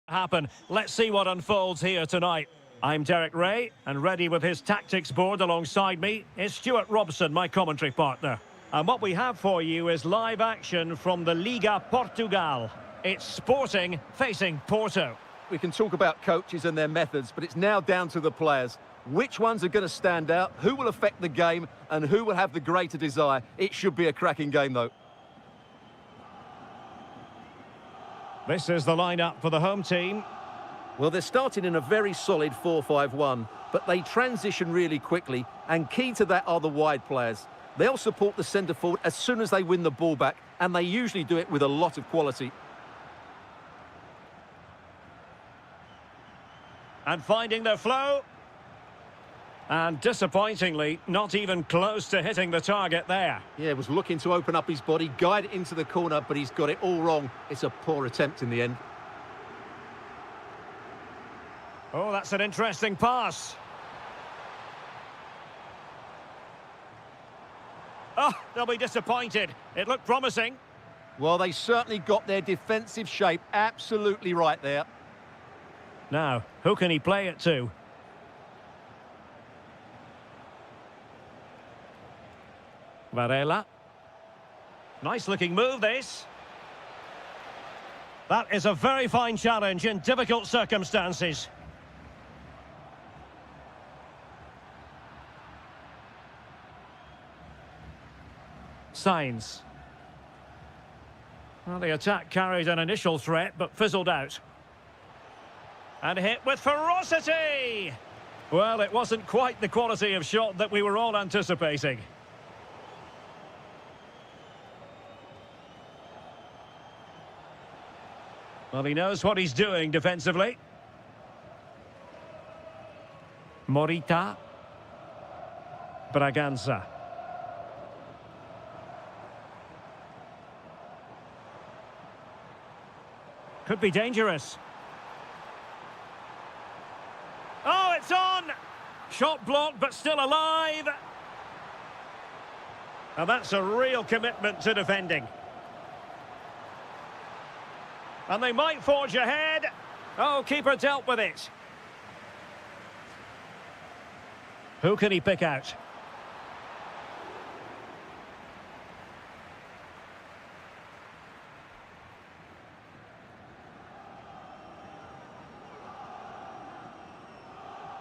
Happen. Let's see what unfolds here tonight. I'm Derek Ray, and ready with his tactics board alongside me is Stuart Robson, my commentary partner. And what we have for you is live action from the Liga Portugal. It's Sporting facing Porto. We can talk about coaches and their methods, but it's now down to the players. Which ones are going to stand out, who will affect the game, and who will have the greater desire? It should be a cracking game, though. This is the lineup for the home team. Well, they're starting in a very solid 4-5-1, but they transition really quickly, and key to that are the wide players. They'll support the centre forward as soon as they win the ball back, and they usually do it with a lot of quality. And finding their flow. And disappointingly, not even close to hitting the target there. Yeah, was looking to open up his body, guide it into the corner, but he's got it all wrong. It's a poor attempt in the end. Oh, that's an interesting pass. Oh, they'll be disappointed. It looked promising. Well, they certainly got their defensive shape absolutely right there. Now, who can he play it to? Varela. Nice-looking move, this. That is a very fine challenge in difficult circumstances. Signs. Well, the attack carried an initial threat, but fizzled out. And hit with ferocity! Well, it wasn't quite the quality of shot that we were all anticipating. Well, he knows what he's doing defensively. Morita. Braganza. Could be dangerous. Oh, it's on! Shot blocked, but still alive. And that's a real commitment to defending. And they might forge ahead. Oh, keeper dealt with it. Who can he pick out?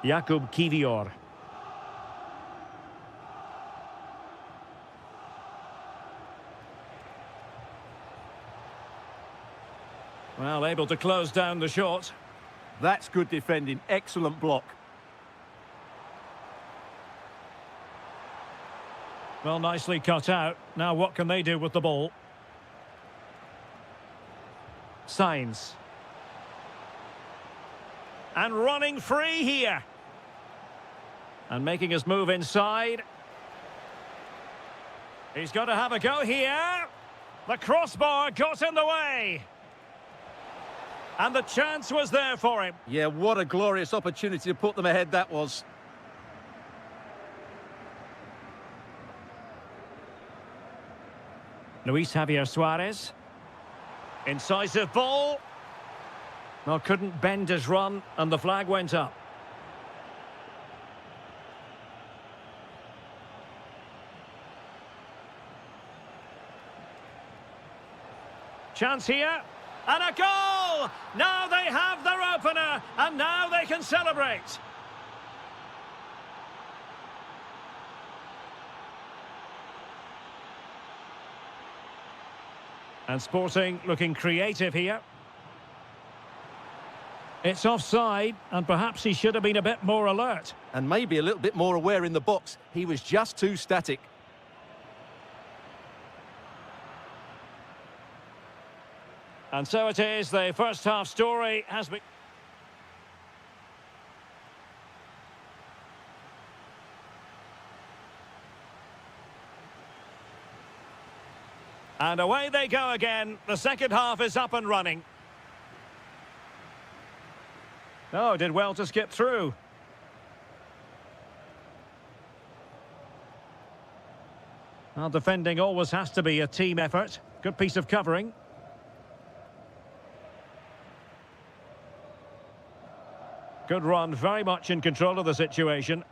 Jakub Kivior. Well, able to close down the shot. That's good defending. Excellent block. Well, nicely cut out. Now what can they do with the ball? Signs. And running free here. And making his move inside. He's got to have a go here. The crossbar got in the way. And the chance was there for him. Yeah, what a glorious opportunity to put them ahead that was. Luis Javier Suarez. Incisive ball. Well, couldn't bend his run, and the flag went up. Chance here. And a goal! Now they have their opener, and now they can celebrate. And Sporting looking creative here. It's offside, and perhaps he should have been a bit more alert. And maybe a little bit more aware in the box. He was just too static. And so it is, the first half story has been... And away they go again. The second half is up and running. Oh, did well to skip through. Well, defending always has to be a team effort. Good piece of covering. Good run, very much in control of the situation.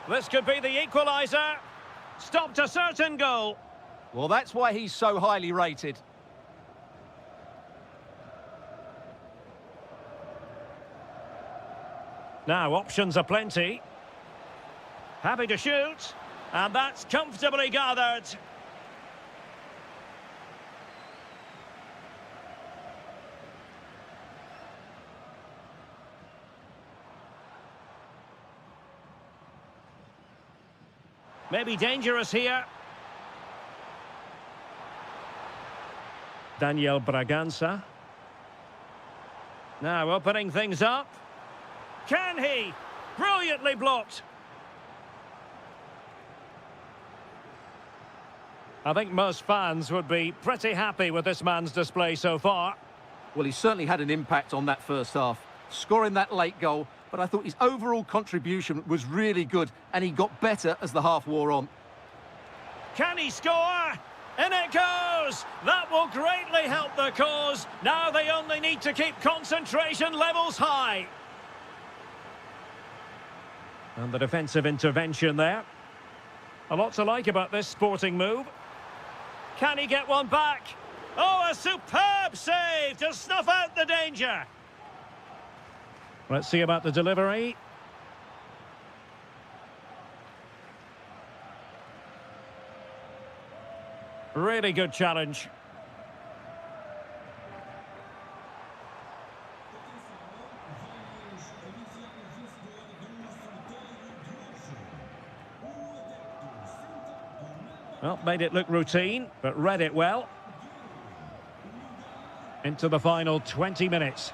This could be the equaliser. Stopped a certain goal. Well, that's why he's so highly rated. Now, options are plenty. Happy to shoot. And that's comfortably gathered. Maybe dangerous here. Daniel Bragança. Now opening things up. Can he? Brilliantly blocked. I think most fans would be pretty happy with this man's display so far. Well, he certainly had an impact on that first half, scoring that late goal, but I thought his overall contribution was really good, and he got better as the half wore on. Can he score? In it goes! That will greatly help the cause. Now they only need to keep concentration levels high. And the defensive intervention there. A lot to like about this sporting move. Can he get one back? Oh, a superb save to snuff out the danger. Let's see about the delivery. Really good challenge. Well, made it look routine, but read it well. Into the final 20 minutes.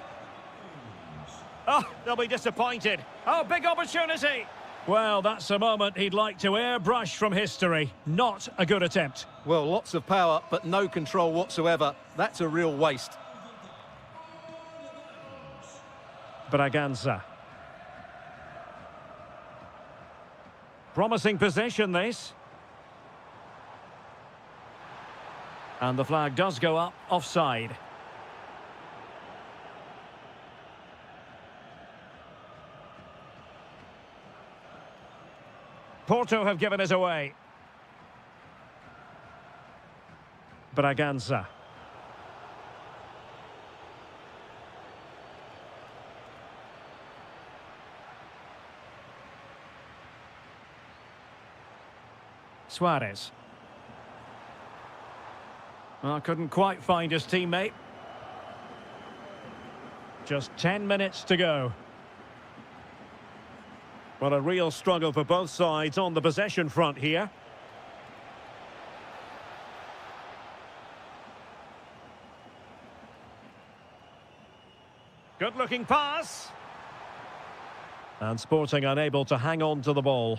Oh, they'll be disappointed. Oh, big opportunity. Well, that's a moment he'd like to airbrush from history. Not a good attempt. Well, lots of power, but no control whatsoever. That's a real waste. Bragança. Promising possession, this. And the flag does go up, offside. Porto have given us away. Bragança. Suarez. Well, couldn't quite find his teammate. Just 10 minutes to go. Well, a real struggle for both sides on the possession front here. Good-looking pass. And Sporting unable to hang on to the ball.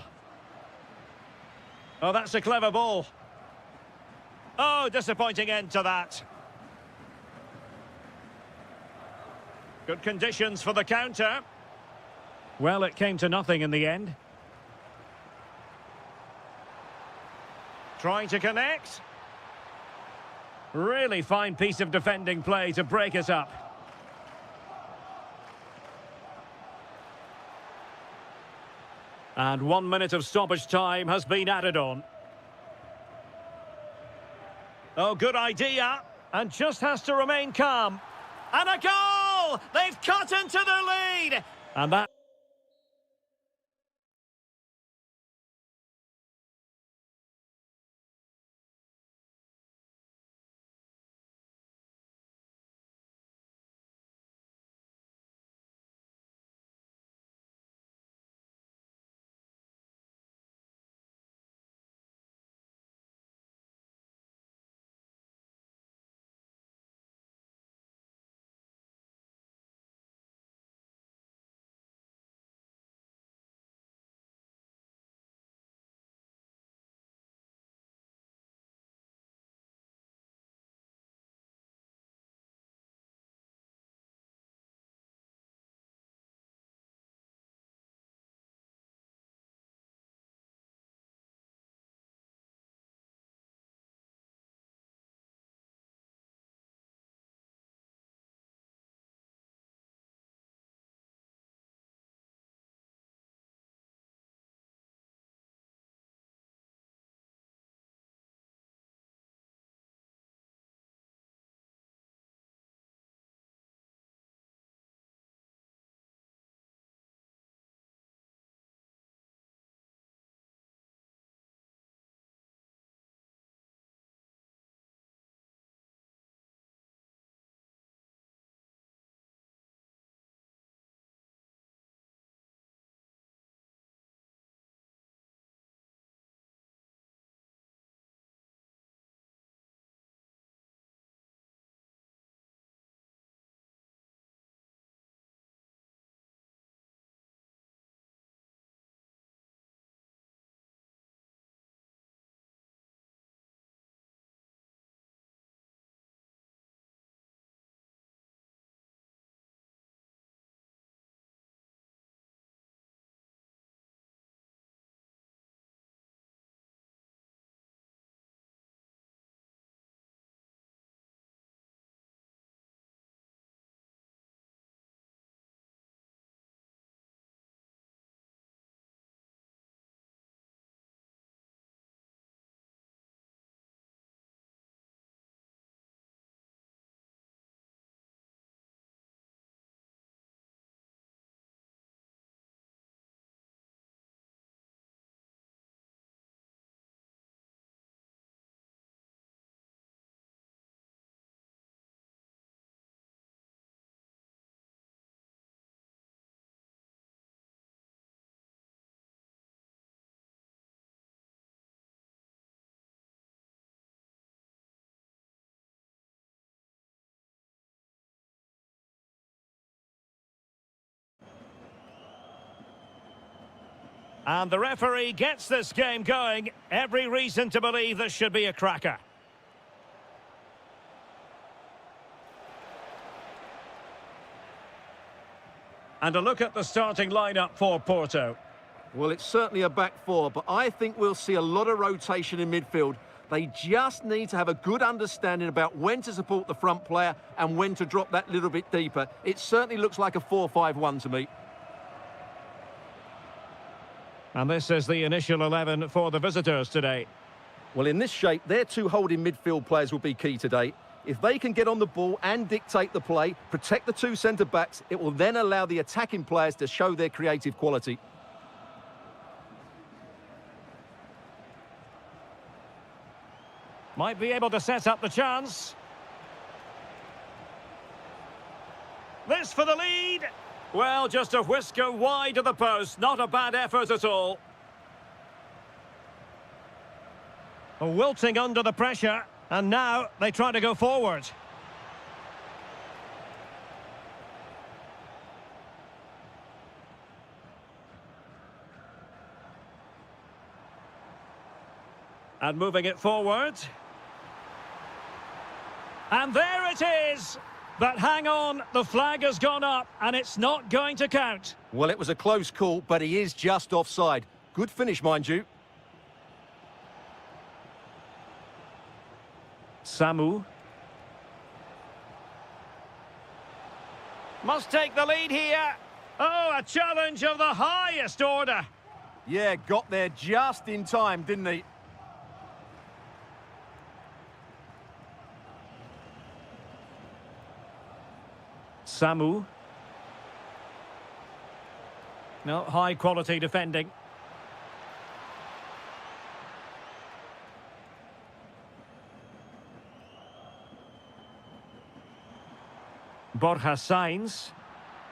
Oh, that's a clever ball. Oh, disappointing end to that. Good conditions for the counter. Well, it came to nothing in the end. Trying to connect. Really fine piece of defending play to break it up. And 1 minute of stoppage time has been added on. Oh, good idea. And just has to remain calm. And a goal! They've cut into their lead! And that... And the referee gets this game going. Every reason to believe this should be a cracker. And a look at the starting lineup for Porto. Well, it's certainly a back four, but I think we'll see a lot of rotation in midfield. They just need to have a good understanding about when to support the front player and when to drop that little bit deeper. It certainly looks like a 4-5-1 to me. And this is the initial 11 for the visitors today. Well, in this shape, their two holding midfield players will be key today. If they can get on the ball and dictate the play, protect the two centre-backs, it will then allow the attacking players to show their creative quality. Might be able to set up the chance. This for the lead. Well, just a whisker wide of the post. Not a bad effort at all. Wilting under the pressure. And now they try to go forward. And moving it forward. And there it is! But hang on, the flag has gone up and it's not going to count. Well, it was a close call, but he is just offside. Good finish, mind you. Samu. Must take the lead here. Oh, a challenge of the highest order. Yeah, got there just in time, didn't he? Samu. No, high quality defending. Borja Sainz,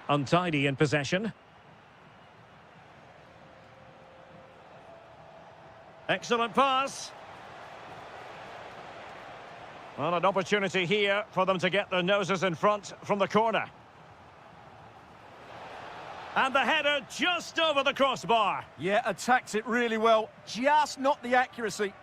untidy in possession. Excellent pass. Well, an opportunity here for them to get their noses in front from the corner. And the header just over the crossbar. Yeah, attacks it really well, just not the accuracy.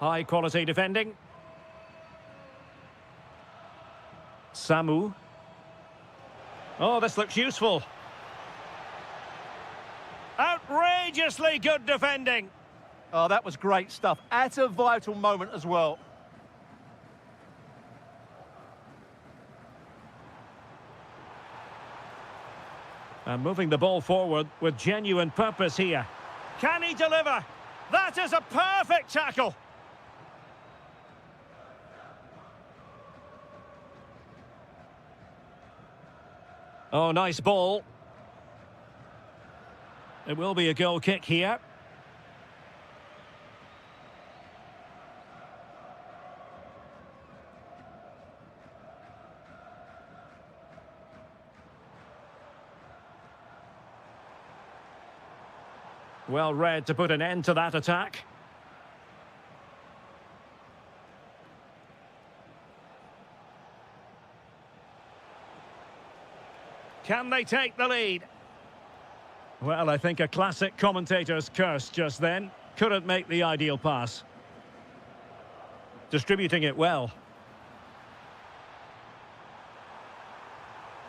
High quality defending. Samu. Oh, this looks useful. Outrageously good defending. Oh, that was great stuff. At a vital moment as well. And moving the ball forward with genuine purpose here. Can he deliver? That is a perfect tackle. Oh, nice ball. It will be a goal kick here. Well read to put an end to that attack. Can they take the lead? Well, I think a classic commentator's curse just then. Couldn't make the ideal pass. Distributing it well.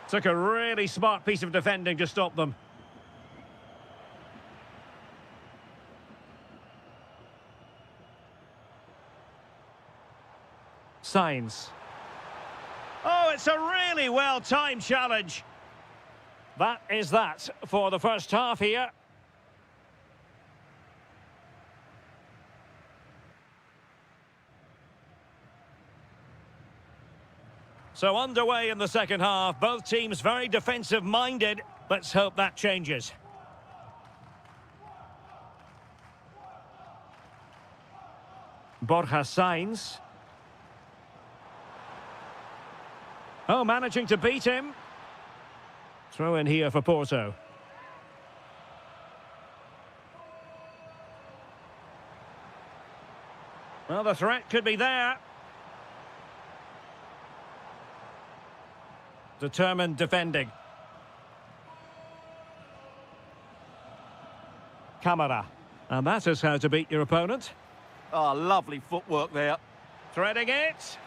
Took a really smart piece of defending to stop them. Sainz. Oh, it's a really well-timed challenge. That is that for the first half here. So underway in the second half, both teams very defensive-minded. Let's hope that changes. Borja Sainz. Oh, managing to beat him. Throw in here for Porto. Well, the threat could be there. Determined defending. Camera. And that is how to beat your opponent. Oh, lovely footwork there. Threading it.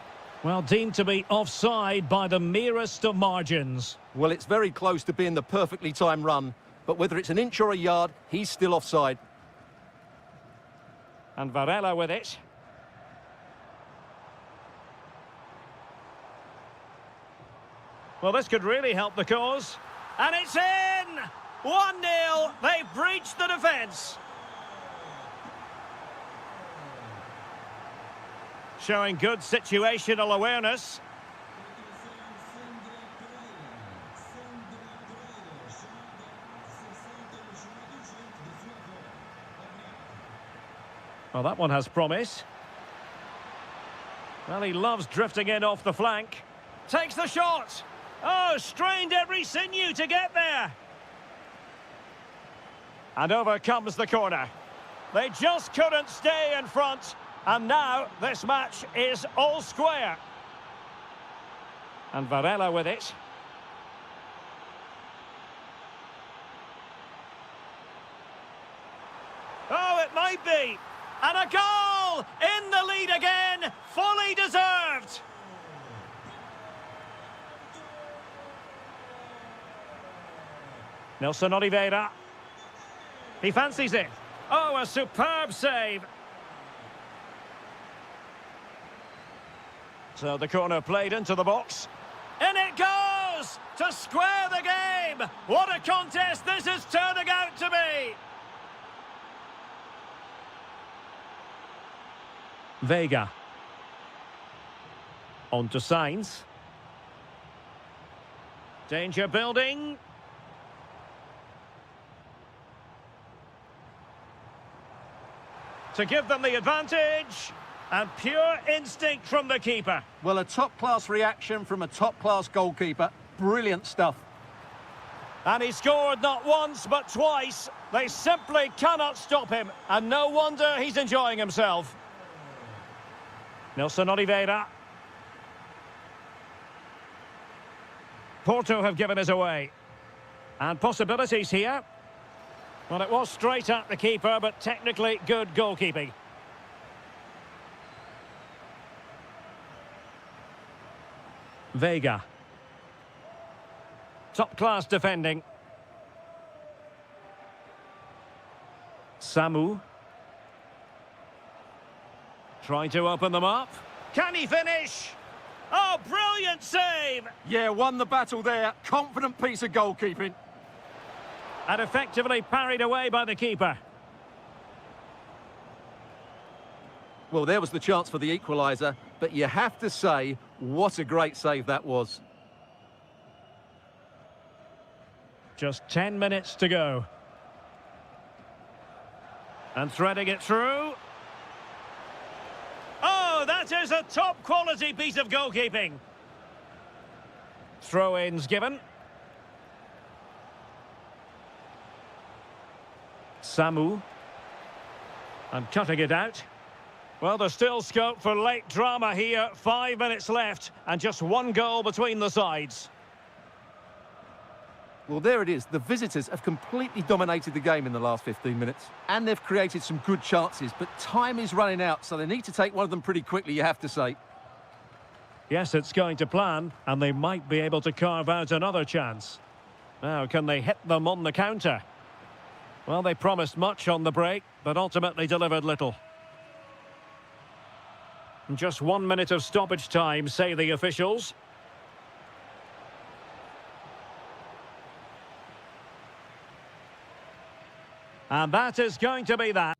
Well, deemed to be offside by the merest of margins. Well, it's very close to being the perfectly timed run, but whether it's an inch or a yard, he's still offside. And Varela with it. Well, this could really help the cause. And it's in! 1-0. They've breached the defence. Showing good situational awareness. Well, that one has promise. Well, he loves drifting in off the flank. Takes the shot. Oh, strained every sinew to get there. And over comes the corner. They just couldn't stay in front. And now this match is all square. And Varela with it. Oh, it might be. And a goal! In the lead again. Fully deserved. Nelson Oliveira. He fancies it. Oh, a superb save. So the corner played into the box. In it goes! To square the game! What a contest this is turning out to be! Vega. On to Sainz. Danger building. To give them the advantage. And pure instinct from the keeper. Well, a top-class reaction from a top-class goalkeeper. Brilliant stuff. And he scored not once, but twice. They simply cannot stop him. And no wonder he's enjoying himself. Nelson Oliveira. Porto have given us away. And possibilities here. Well, it was straight at the keeper, but technically good goalkeeping. Vega. Top-class defending. Samu. Trying to open them up. Can he finish? Oh, brilliant save! Yeah, won the battle there. Confident piece of goalkeeping. And effectively parried away by the keeper. Well, there was the chance for the equaliser, but you have to say, what a great save that was. Just 10 minutes to go. And threading it through. Oh, that is a top-quality piece of goalkeeping. Throw-ins given. Samu. And cutting it out. Well, there's still scope for late drama here. 5 minutes left and just one goal between the sides. Well, there it is. The visitors have completely dominated the game in the last 15 minutes. And they've created some good chances, but time is running out, so they need to take one of them pretty quickly, you have to say. Yes, it's going to plan, and they might be able to carve out another chance. Now, can they hit them on the counter? Well, they promised much on the break, but ultimately delivered little. Just 1 minute of stoppage time, say the officials. And that is going to be that.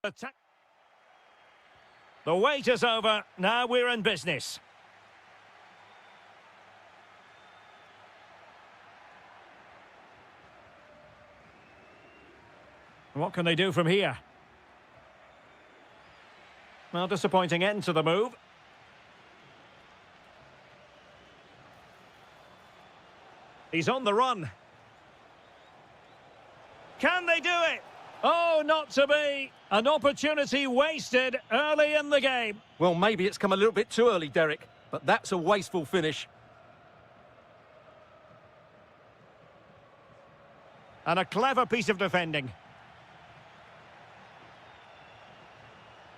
Attack. The wait is over. Now we're in business. What can they do from here? Well, disappointing end to the move. He's on the run. Can they do it? Oh, not to be. An opportunity wasted early in the game. Well, maybe it's come a little bit too early, Derek, but that's a wasteful finish. And a clever piece of defending.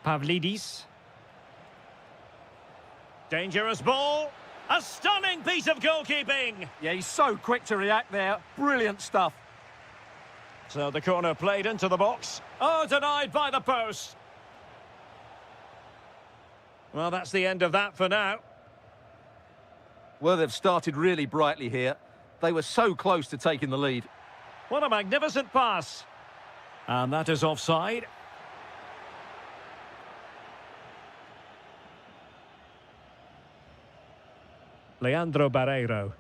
Pavlidis. Dangerous ball. A stunning piece of goalkeeping. Yeah, he's so quick to react there. Brilliant stuff. So the corner played into the box. Oh, denied by the post. Well, that's the end of that for now. Well, they've started really brightly here. They were so close to taking the lead. What a magnificent pass. And that is offside. Leandro Barreiro.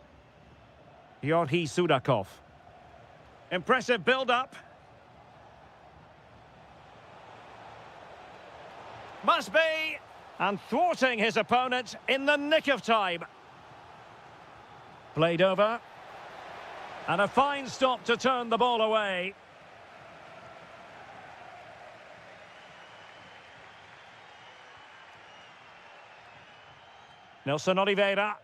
Yorhi Sudakov. Impressive build-up. Must be. And thwarting his opponent in the nick of time. Played over. And a fine stop to turn the ball away. Nelson Oliveira.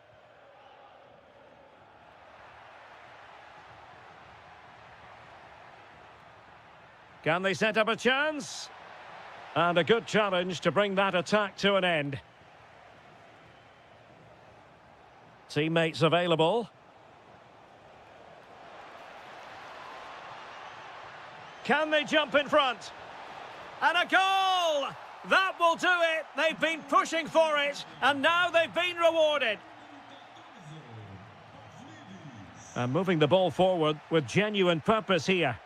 Can they set up a chance? And a good challenge to bring that attack to an end. Teammates available. Can they jump in front? And a goal! That will do it! They've been pushing for it, and now they've been rewarded. And moving the ball forward with genuine purpose here.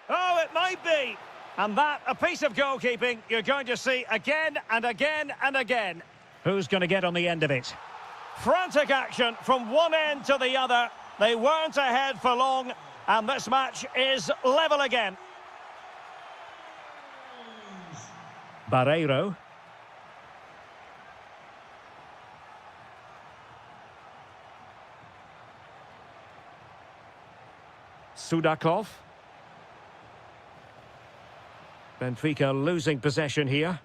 Oh, it might be! And that, a piece of goalkeeping you're going to see again and again and again. Who's going to get on the end of it? Frantic action from one end to the other. They weren't ahead for long, and this match is level again. Barreiro. Sudakov. Benfica losing possession here.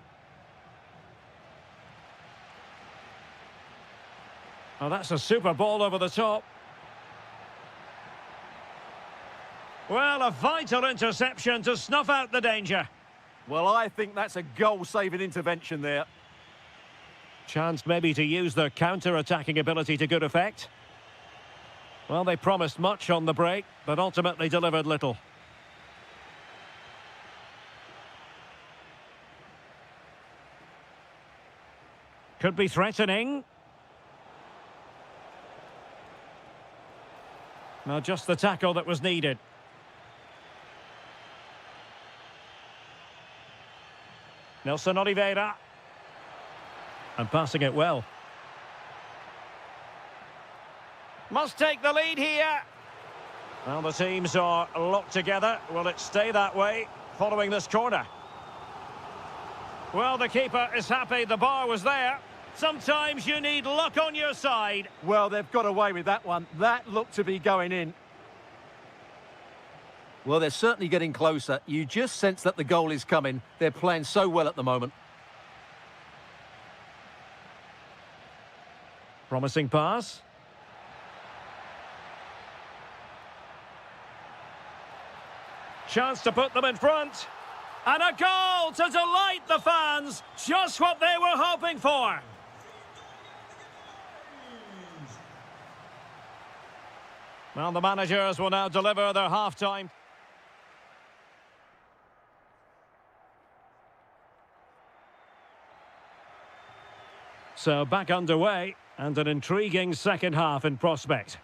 Oh, that's a super ball over the top. Well, a vital interception to snuff out the danger. Well, I think that's a goal-saving intervention there. Chance maybe to use their counter-attacking ability to good effect. Well, they promised much on the break, but ultimately delivered little. Could be threatening. Now just the tackle that was needed. Nelson Oliveira. And passing it well. Must take the lead here. Well, the teams are locked together. Will it stay that way following this corner? Well, the keeper is happy the bar was there. Sometimes you need luck on your side. Well, they've got away with that one. That looked to be going in. Well, they're certainly getting closer. You just sense that the goal is coming. They're playing so well at the moment. Promising pass. Chance to put them in front. And a goal to delight the fans. Just what they were hoping for. Well, the managers will now deliver their half-time. So back underway, and an intriguing second half in prospect.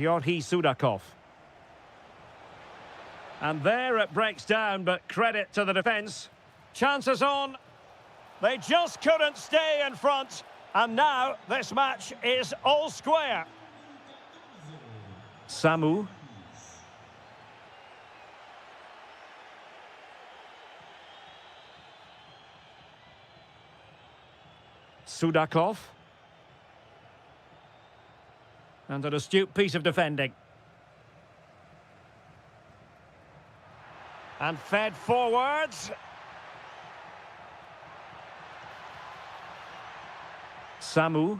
Sudakov. And there it breaks down, but credit to the defence. Chances on. They just couldn't stay in front. And now this match is all square. Samu. Sudakov. And an astute piece of defending. And fed forwards. Samu.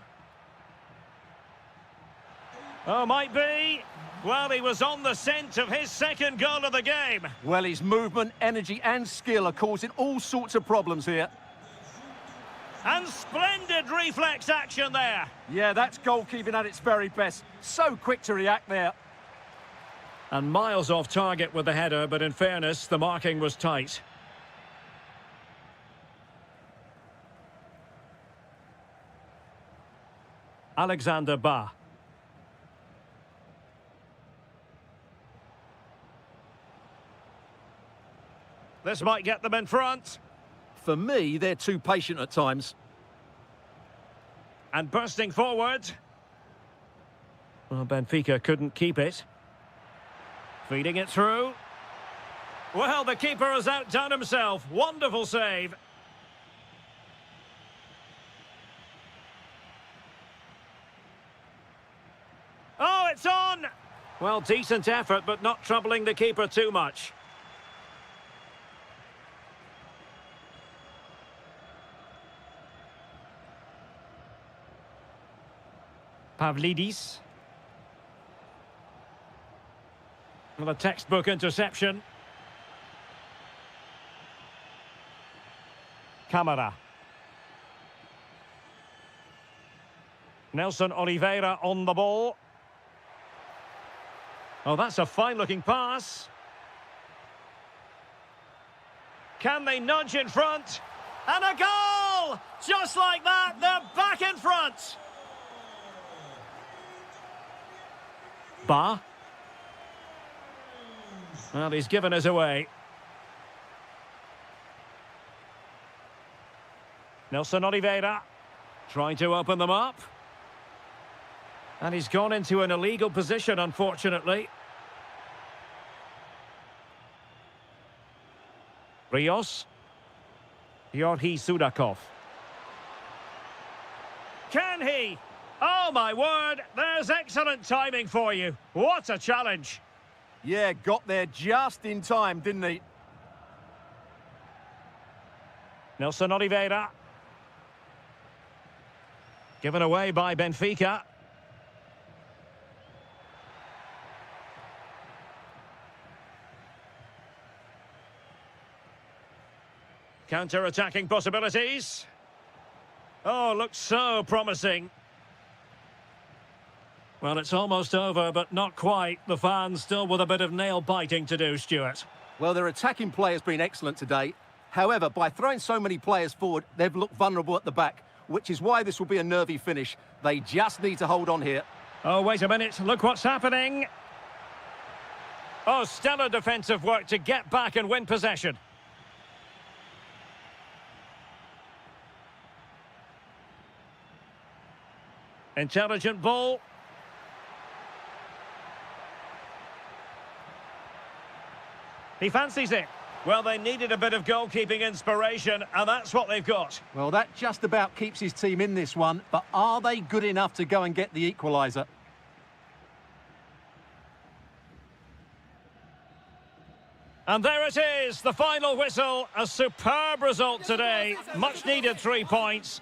Oh, might be. Well, he was on the scent of his second goal of the game. Well, his movement, energy and skill are causing all sorts of problems here. And splendid reflex action there. Yeah, that's goalkeeping at its very best. So quick to react there. And miles off target with the header, but in fairness, the marking was tight. Alexander Ba. This might get them in front. For me, they're too patient at times. And bursting forward. Well, Benfica couldn't keep it. Feeding it through. Well, the keeper has outdone himself. Wonderful save. Oh, it's on! Well, decent effort, but not troubling the keeper too much. Pavlidis. Well, a textbook interception. Camara. Nelson Oliveira on the ball. Oh, that's a fine-looking pass. Can they nudge in front? And a goal! Just like that, they're back in front. Ba. Well, he's given us away. Nelson Oliveira trying to open them up. And he's gone into an illegal position, unfortunately. Rios. Sudakov. Can he? Oh, my word, there's excellent timing for you. What a challenge. Yeah, got there just in time, didn't he? Nelson Oliveira. Given away by Benfica. Counter-attacking possibilities. Oh, looks so promising. Well, it's almost over, but not quite. The fans still with a bit of nail-biting to do, Stuart. Well, their attacking play has been excellent today. However, by throwing so many players forward, they've looked vulnerable at the back, which is why this will be a nervy finish. They just need to hold on here. Oh, wait a minute. Look what's happening. Oh, stellar defensive work to get back and win possession. Intelligent ball. He fancies it. Well, they needed a bit of goalkeeping inspiration, and that's what they've got. Well, that just about keeps his team in this one, but are they good enough to go and get the equaliser? And there it is, the final whistle. A superb result today. Much needed 3 points.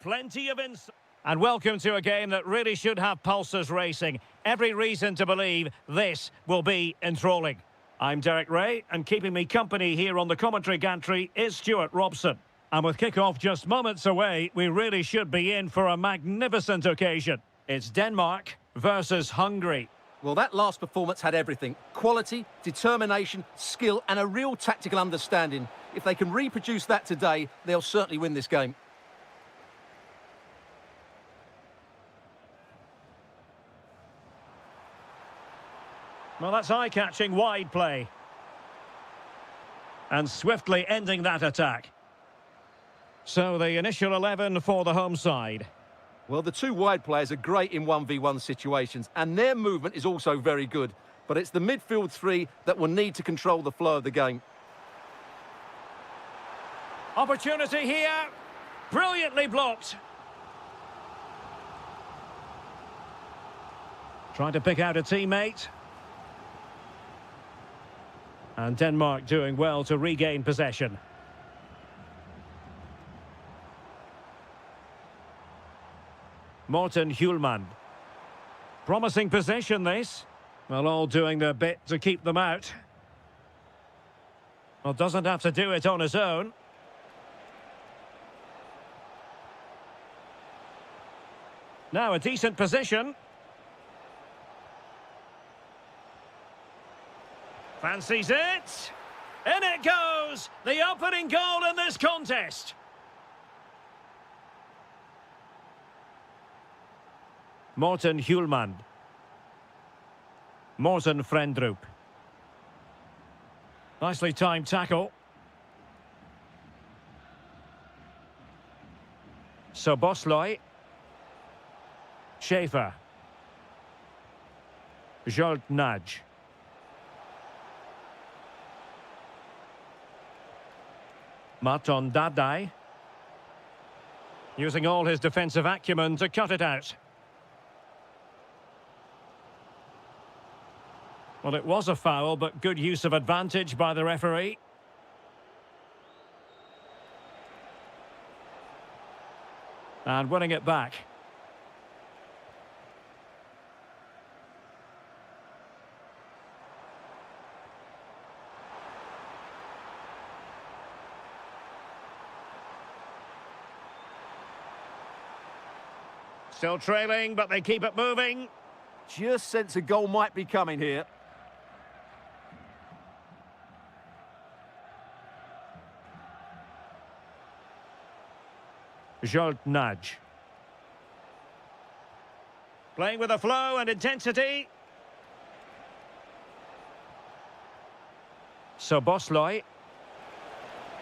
plenty of insight. And welcome to a game that really should have pulses racing. Every reason to believe this will be enthralling. I'm Derek Ray, and keeping me company here on the commentary gantry is Stuart Robson. And with kick-off just moments away, we really should be in for a magnificent occasion. It's Denmark versus Hungary. Well, that last performance had everything. Quality, determination, skill, and a real tactical understanding. If they can reproduce that today, they'll certainly win this game. Well, that's eye-catching wide play. And swiftly ending that attack. So the initial 11 for the home side. Well, the two wide players are great in 1v1 situations, and their movement is also very good. But it's the midfield three that will need to control the flow of the game. Opportunity here. Brilliantly blocked. Trying to pick out a teammate. And Denmark doing well to regain possession. Morten Hjulmand. Promising possession, this. Well, all doing their bit to keep them out. Well, doesn't have to do it on his own. Now a decent position. Fancies it. In it goes. The opening goal in this contest. Morten Hjulmand. Morten Frendrup. Nicely timed tackle. Soboslai. Schaefer. Jolt Nudge. Marton Dadai. Using all his defensive acumen to cut it out. Well, it was a foul, but good use of advantage by the referee. And winning it back. Still trailing, but they keep it moving. Just sense a goal might be coming here. Jolt Nudge. Playing with a flow and intensity. Soboslai.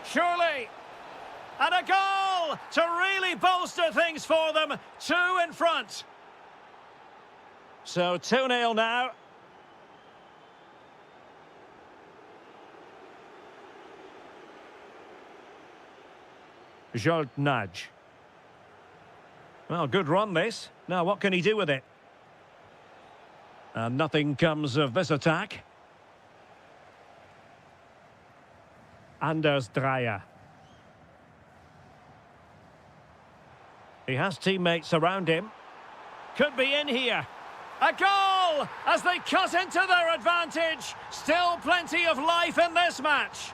Surely. And a goal to really bolster things for them. 2 in front. So 2-0 now. Jolt Nudge. Well, good run this. Now, what can he do with it? And nothing comes of this attack. Anders Dreyer. He has teammates around him. Could be in here. A goal as they cut into their advantage. Still plenty of life in this match.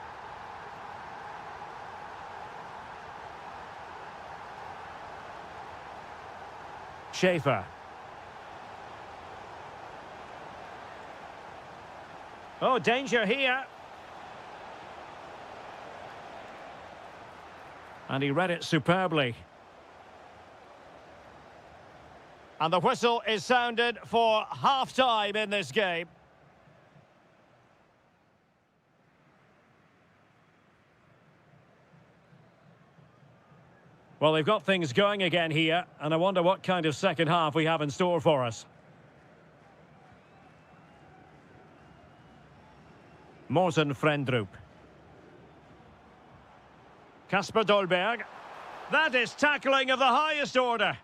Schaefer. Oh, danger here. And he read it superbly. And the whistle is sounded for half-time in this game. Well, they've got things going again here, and I wonder what kind of second half we have in store for us. Morten Frendrup. Kasper Dolberg. That is tackling of the highest order.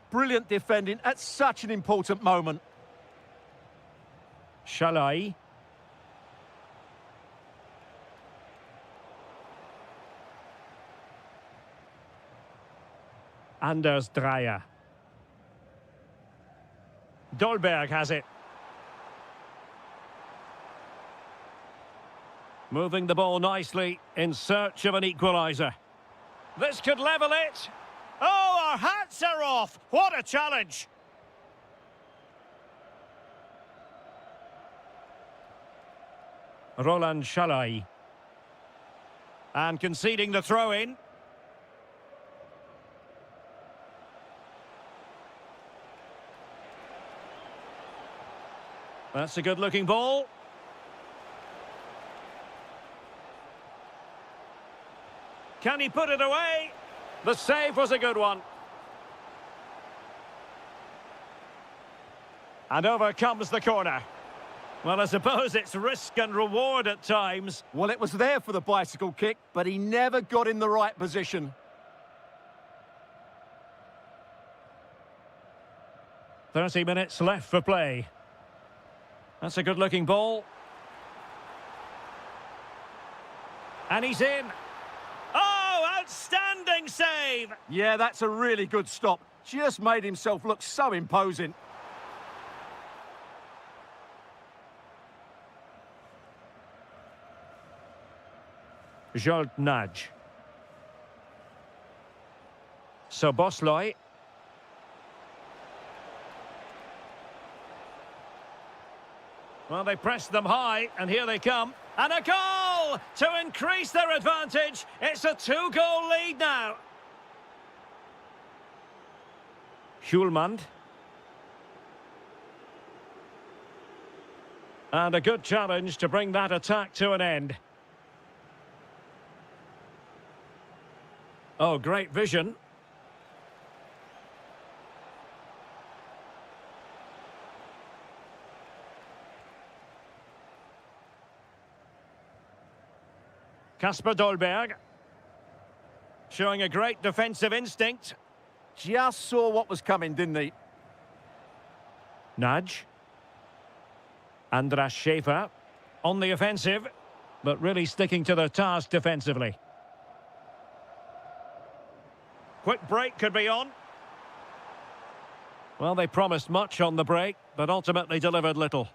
Brilliant defending at such an important moment. Shalai. Anders Dreyer. Dolberg has it. Moving the ball nicely in search of an equaliser. This could level it. Oh, our hats are off. What a challenge. Roland Shalai. And conceding the throw-in. That's a good-looking ball. Can he put it away? The save was a good one. And over comes the corner. Well, I suppose it's risk and reward at times. Well, it was there for the bicycle kick, but he never got in the right position. "30 minutes left for play. That's a good-looking ball. And he's in. Oh, outstanding save! Yeah, that's a really good stop. Just made himself look so imposing. Jolt nudge. Sobosloy. Well, they pressed them high, and here they come. And a goal to increase their advantage. It's a 2-goal lead now. Hjulmand. And a good challenge to bring that attack to an end. Oh, great vision. Kasper Dolberg. Showing a great defensive instinct. Just saw what was coming, didn't he? Nudge. Andras Schäfer on the offensive, but really sticking to their task defensively. Quick break could be on. Well, they promised much on the break, but ultimately delivered little.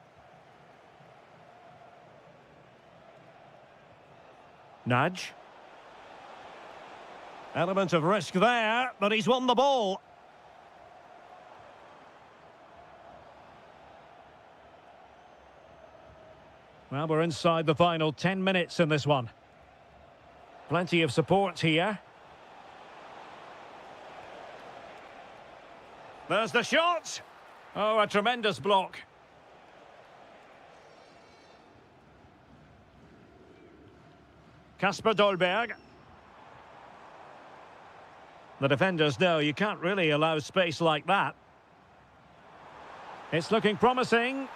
Nudge. Element of risk there, but he's won the ball. Well, we're inside the final 10 minutes in this one. Plenty of support here. There's the shot. Oh, a tremendous block. Kasper Dolberg. The defenders know you can't really allow space like that. It's looking promising.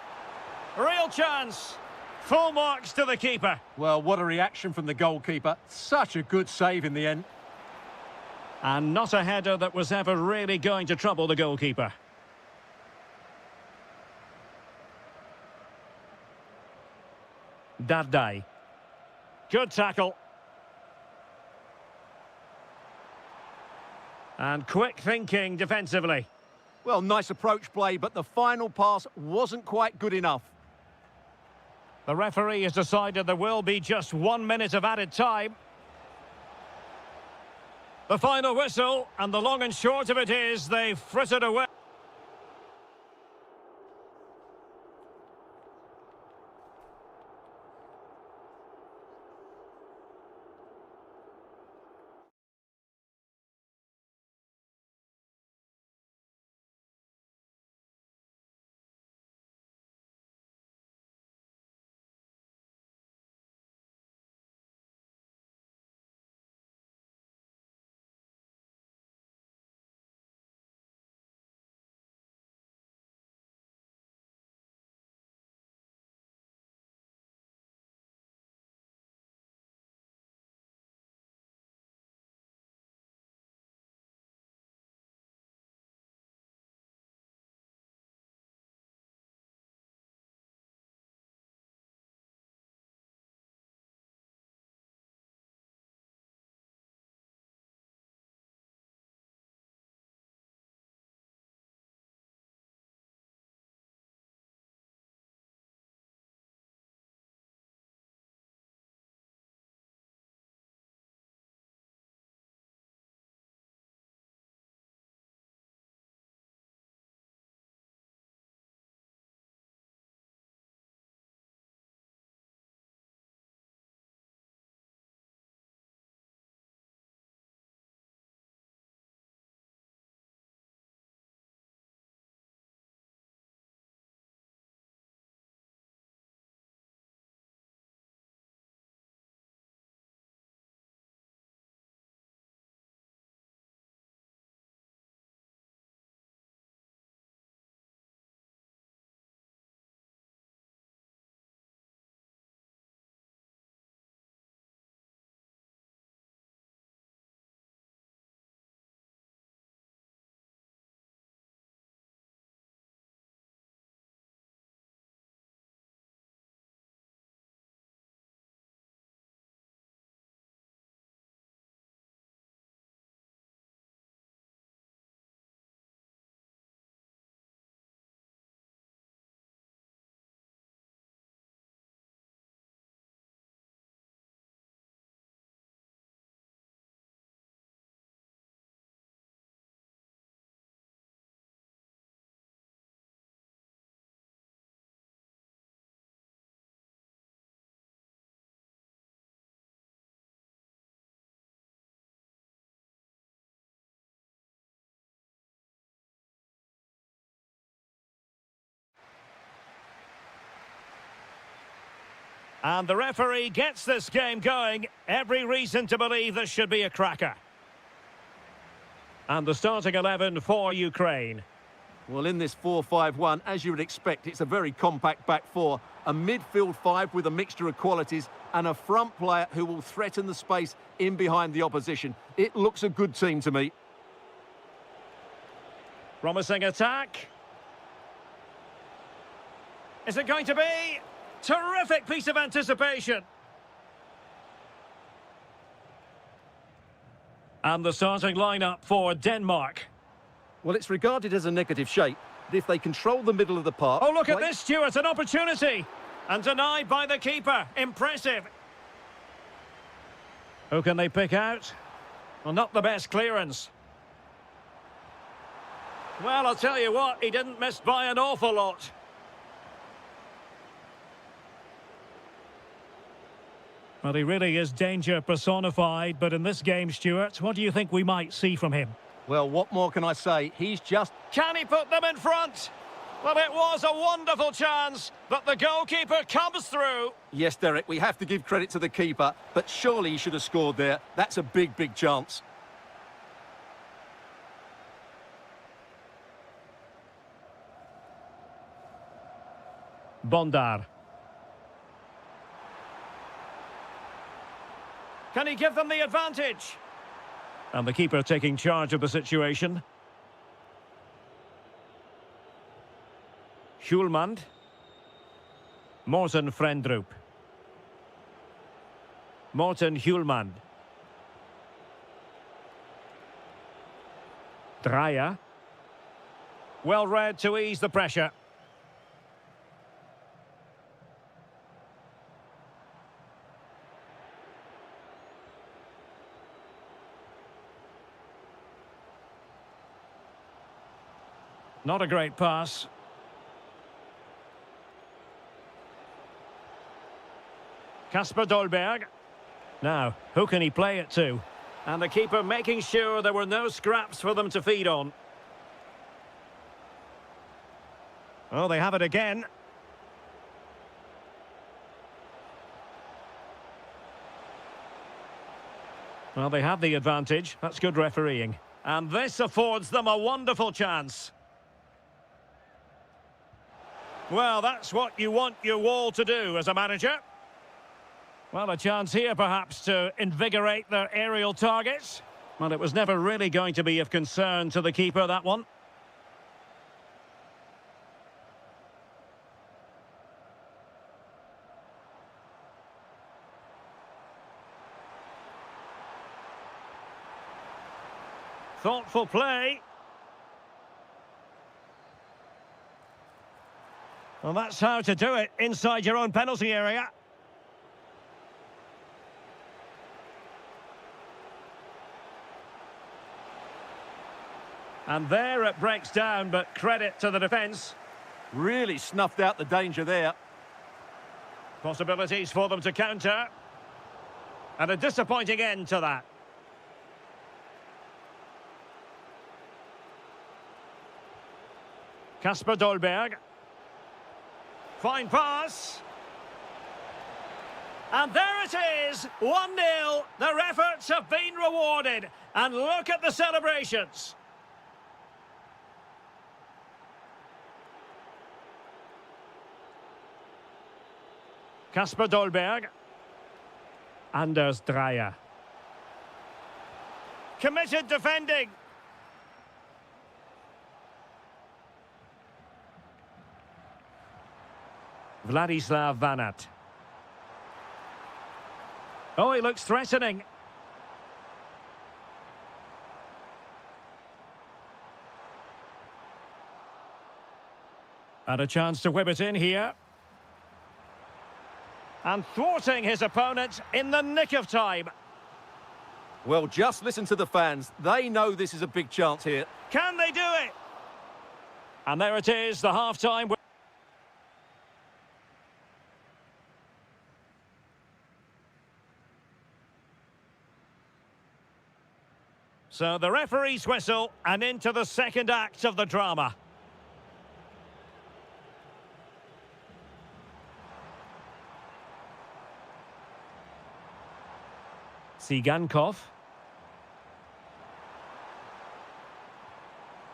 Real chance. Full marks to the keeper. Well, what a reaction from the goalkeeper. Such a good save in the end. And not a header that was ever really going to trouble the goalkeeper. Dardai. Good tackle. And quick thinking defensively. Well, nice approach play, but the final pass wasn't quite good enough. The referee has decided there will be just 1 minute of added time. The final whistle, and the long and short of it is they've frittered away. And the referee gets this game going. Every reason to believe this should be a cracker. And the starting 11 for Ukraine. Well, in this 4-5-1, as you would expect, it's a very compact back four, a midfield five with a mixture of qualities, and a front player who will threaten the space in behind the opposition. It looks a good team to me. Promising attack. Is it going to be? Terrific piece of anticipation. And the starting lineup for Denmark. Well, it's regarded as a negative shape, but if they control the middle of the park... Oh, look at this, Stuart, an opportunity. And denied by the keeper. Impressive. Who can they pick out? Well, not the best clearance. Well, I'll tell you what, he didn't miss by an awful lot. Well, he really is danger personified, but in this game, Stuart, what do you think we might see from him? Well, what more can I say? He's just... Can he put them in front? Well, it was a wonderful chance, but the goalkeeper comes through. Yes, Derek, we have to give credit to the keeper, but surely he should have scored there. That's a big, big chance. Bondar. Can he give them the advantage? And the keeper taking charge of the situation. Schulmand. Morten Frendrup. Morten Schulmand. Dreyer. Well read to ease the pressure. Not a great pass. Kasper Dolberg. Now, who can he play it to? And the keeper making sure there were no scraps for them to feed on. Oh, they have it again. Well, they have the advantage. That's good refereeing. And this affords them a wonderful chance. Well, that's what you want your wall to do as a manager. Well, a chance here, perhaps, to invigorate their aerial targets. Well, it was never really going to be of concern to the keeper, that one. Thoughtful play. Well, that's how to do it inside your own penalty area. And there it breaks down, but credit to the defence. Really snuffed out the danger there. Possibilities for them to counter. And a disappointing end to that. Kasper Dolberg. Fine pass. And there it is, 1-0. Their efforts have been rewarded. And look at the celebrations. Kasper Dolberg. Anders Dreyer. Committed defending. Vladislav Vanat. Oh, he looks threatening. And a chance to whip it in here. And thwarting his opponent in the nick of time. Well, just listen to the fans. They know this is a big chance here. Can they do it? And there it is, the half-time. So the referee's whistle and into the second act of the drama. Tsigankov.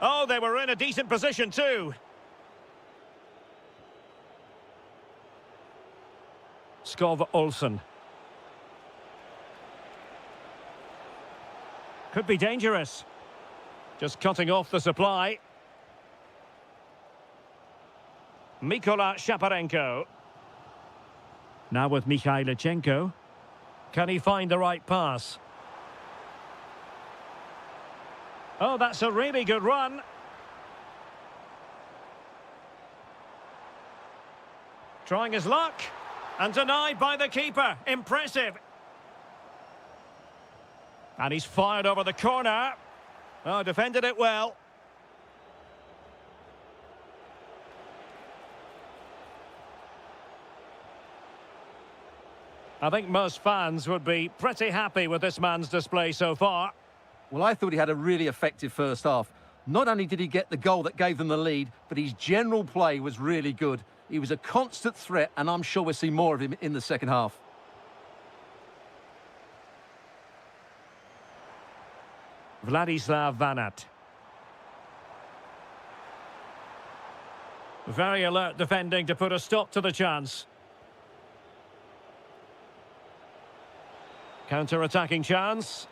Oh, they were in a decent position too. Skov Olsen. Could be dangerous. Just cutting off the supply. Mikola Shaparenko. Now with Mikhailichenko. Can he find the right pass? Oh, that's a really good run. Trying his luck. And denied by the keeper. Impressive. And he's fired over the corner. Oh, defended it well. I think most fans would be pretty happy with this man's display so far. Well, I thought he had a really effective first half. Not only did he get the goal that gave them the lead, but his general play was really good. He was a constant threat, and I'm sure we'll see more of him in the second half. Vladislav Vanat. Very alert defending to put a stop to the chance. Counter-attacking chance.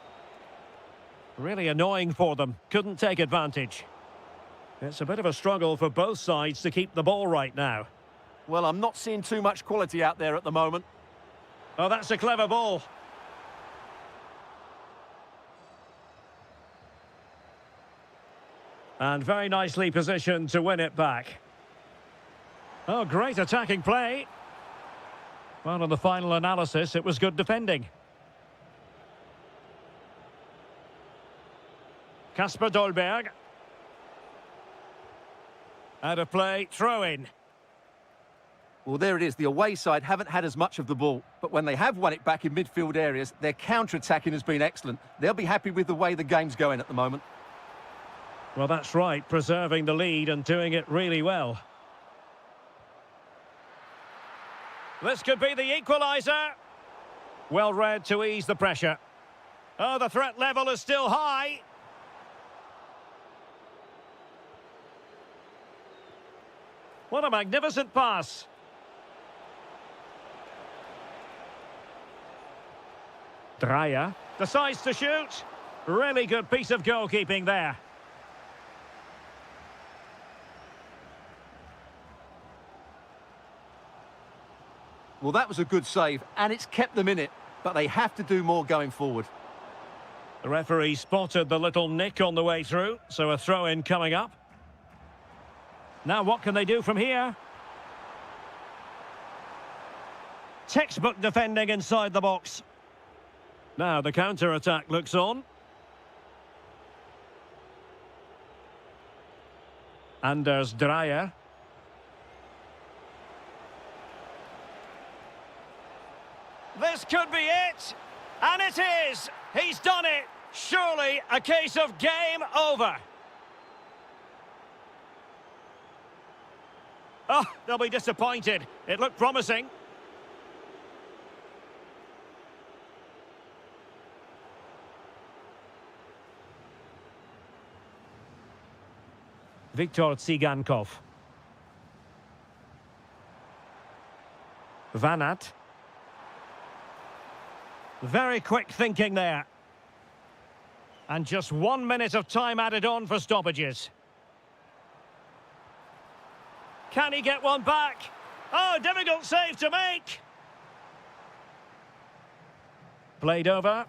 Really annoying for them. Couldn't take advantage. It's a bit of a struggle for both sides to keep the ball right now. Well, I'm not seeing too much quality out there at the moment. Oh, that's a clever ball. And very nicely positioned to win it back. Oh, great attacking play. Well, on the final analysis, it was good defending. Kasper Dolberg. Out of play, throw in. Well, there it is. The away side haven't had as much of the ball, but when they have won it back in midfield areas, their counter-attacking has been excellent. They'll be happy with the way the game's going at the moment. Well, that's right, preserving the lead and doing it really well. This could be the equaliser. Well read to ease the pressure. Oh, the threat level is still high. What a magnificent pass. Dreyer decides to shoot. Really good piece of goalkeeping there. Well, that was a good save, and it's kept them in it, but they have to do more going forward. The referee spotted the little nick on the way through, so a throw-in coming up. Now what can they do from here? Textbook defending inside the box. Now the counter-attack looks on. Anders Dreyer. This could be it. And it is. He's done it. Surely a case of game over. Oh, they'll be disappointed. It looked promising. Viktor Tsigankov. Vanat. Very quick thinking there. And just 1 minute of time added on for stoppages. Can he get one back? Oh, difficult save to make. Played over.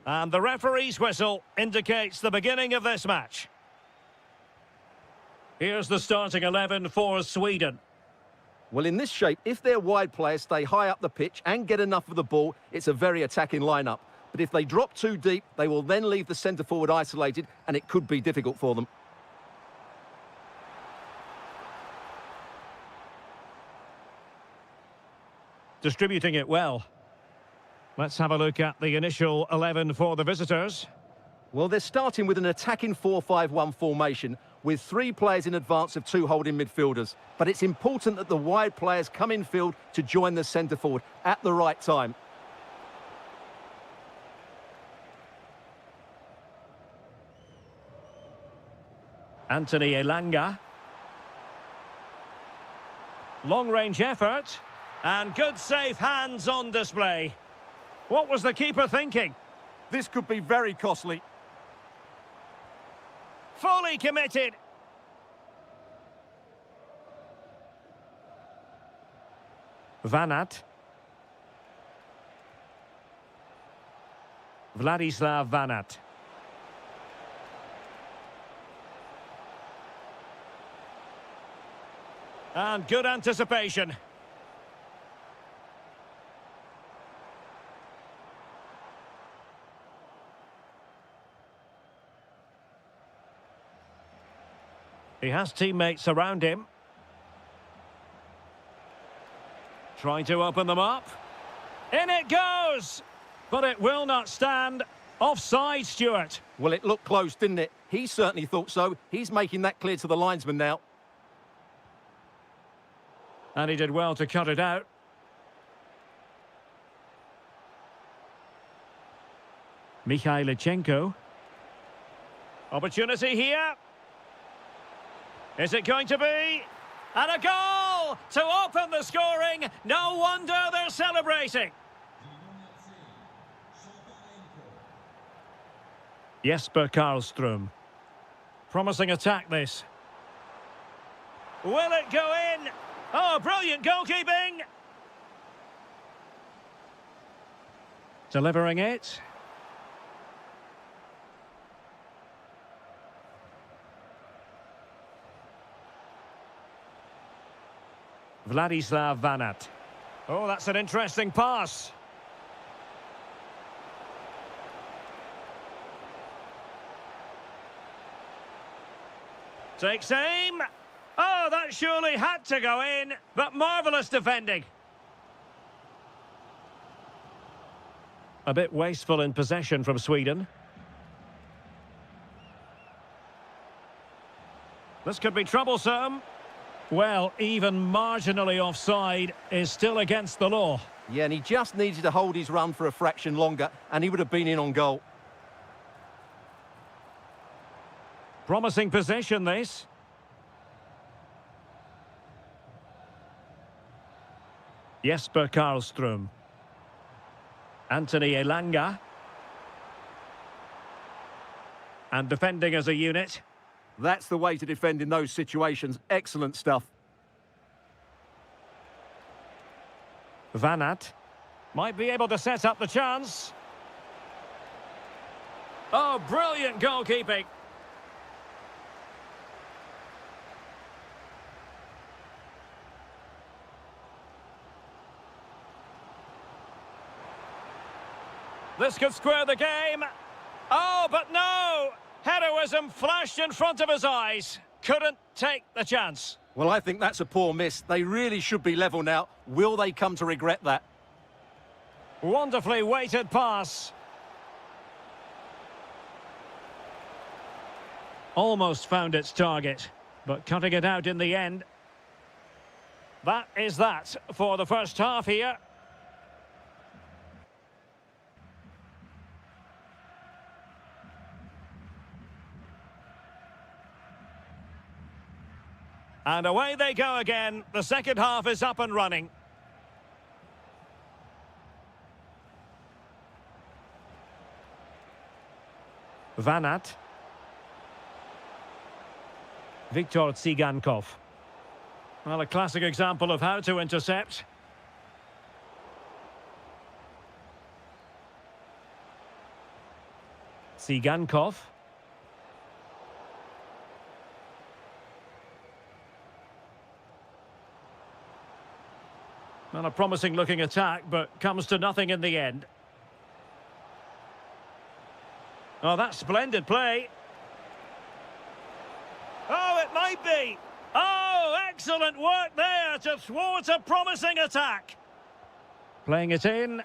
And the referee's whistle indicates the beginning of this match. Here's the starting 11 for Sweden. Well, in this shape, if their wide players stay high up the pitch and get enough of the ball, it's a very attacking lineup. But if they drop too deep, they will then leave the centre-forward isolated, and it could be difficult for them. Distributing it well. Let's have a look at the initial 11 for the visitors. Well, they're starting with an attacking 4-5-1 formation with 3 players in advance of 2 holding midfielders. But it's important that the wide players come in field to join the centre-forward at the right time. Anthony Elanga. Long-range effort. And good safe hands on display. What was the keeper thinking? This could be very costly. Fully committed. Vanat. Vladislav Vanat. And good anticipation. He has teammates around him. Trying to open them up. In it goes! But it will not stand. Offside, Stuart. Well, it looked close, didn't it? He certainly thought so. He's making that clear to the linesman now. And he did well to cut it out. Mikhailichenko. Opportunity here. Is it going to be? And a goal to open the scoring. No wonder they're celebrating. Jesper Karlström. Promising attack this. Will it go in? Oh, brilliant goalkeeping. Delivering it. Vladislav Vanat. Oh, that's an interesting pass. Takes aim. Oh, that surely had to go in, but marvellous defending. A bit wasteful in possession from Sweden. This could be troublesome. Well, even marginally offside is still against the law. Yeah, and he just needed to hold his run for a fraction longer, and he would have been in on goal. Promising possession, this. Jesper Karlström. Anthony Elanga. And defending as a unit. That's the way to defend in those situations. Excellent stuff. Vanat. Might be able to set up the chance. Oh, brilliant goalkeeping. This could square the game. Oh, but no! Heroism flashed in front of his eyes. Couldn't take the chance. Well, I think that's a poor miss. They really should be level now. Will they come to regret that? Wonderfully weighted pass. Almost found its target, but cutting it out in the end. That is that for the first half here. And away they go again. The second half is up and running. Vanat. Viktor Tsigankov. Well, a classic example of how to intercept. Tsigankov. Well, a promising looking attack, but comes to nothing in the end. Oh, that's splendid play. Oh, it might be. Oh, excellent work there to thwart a promising attack. Playing it in.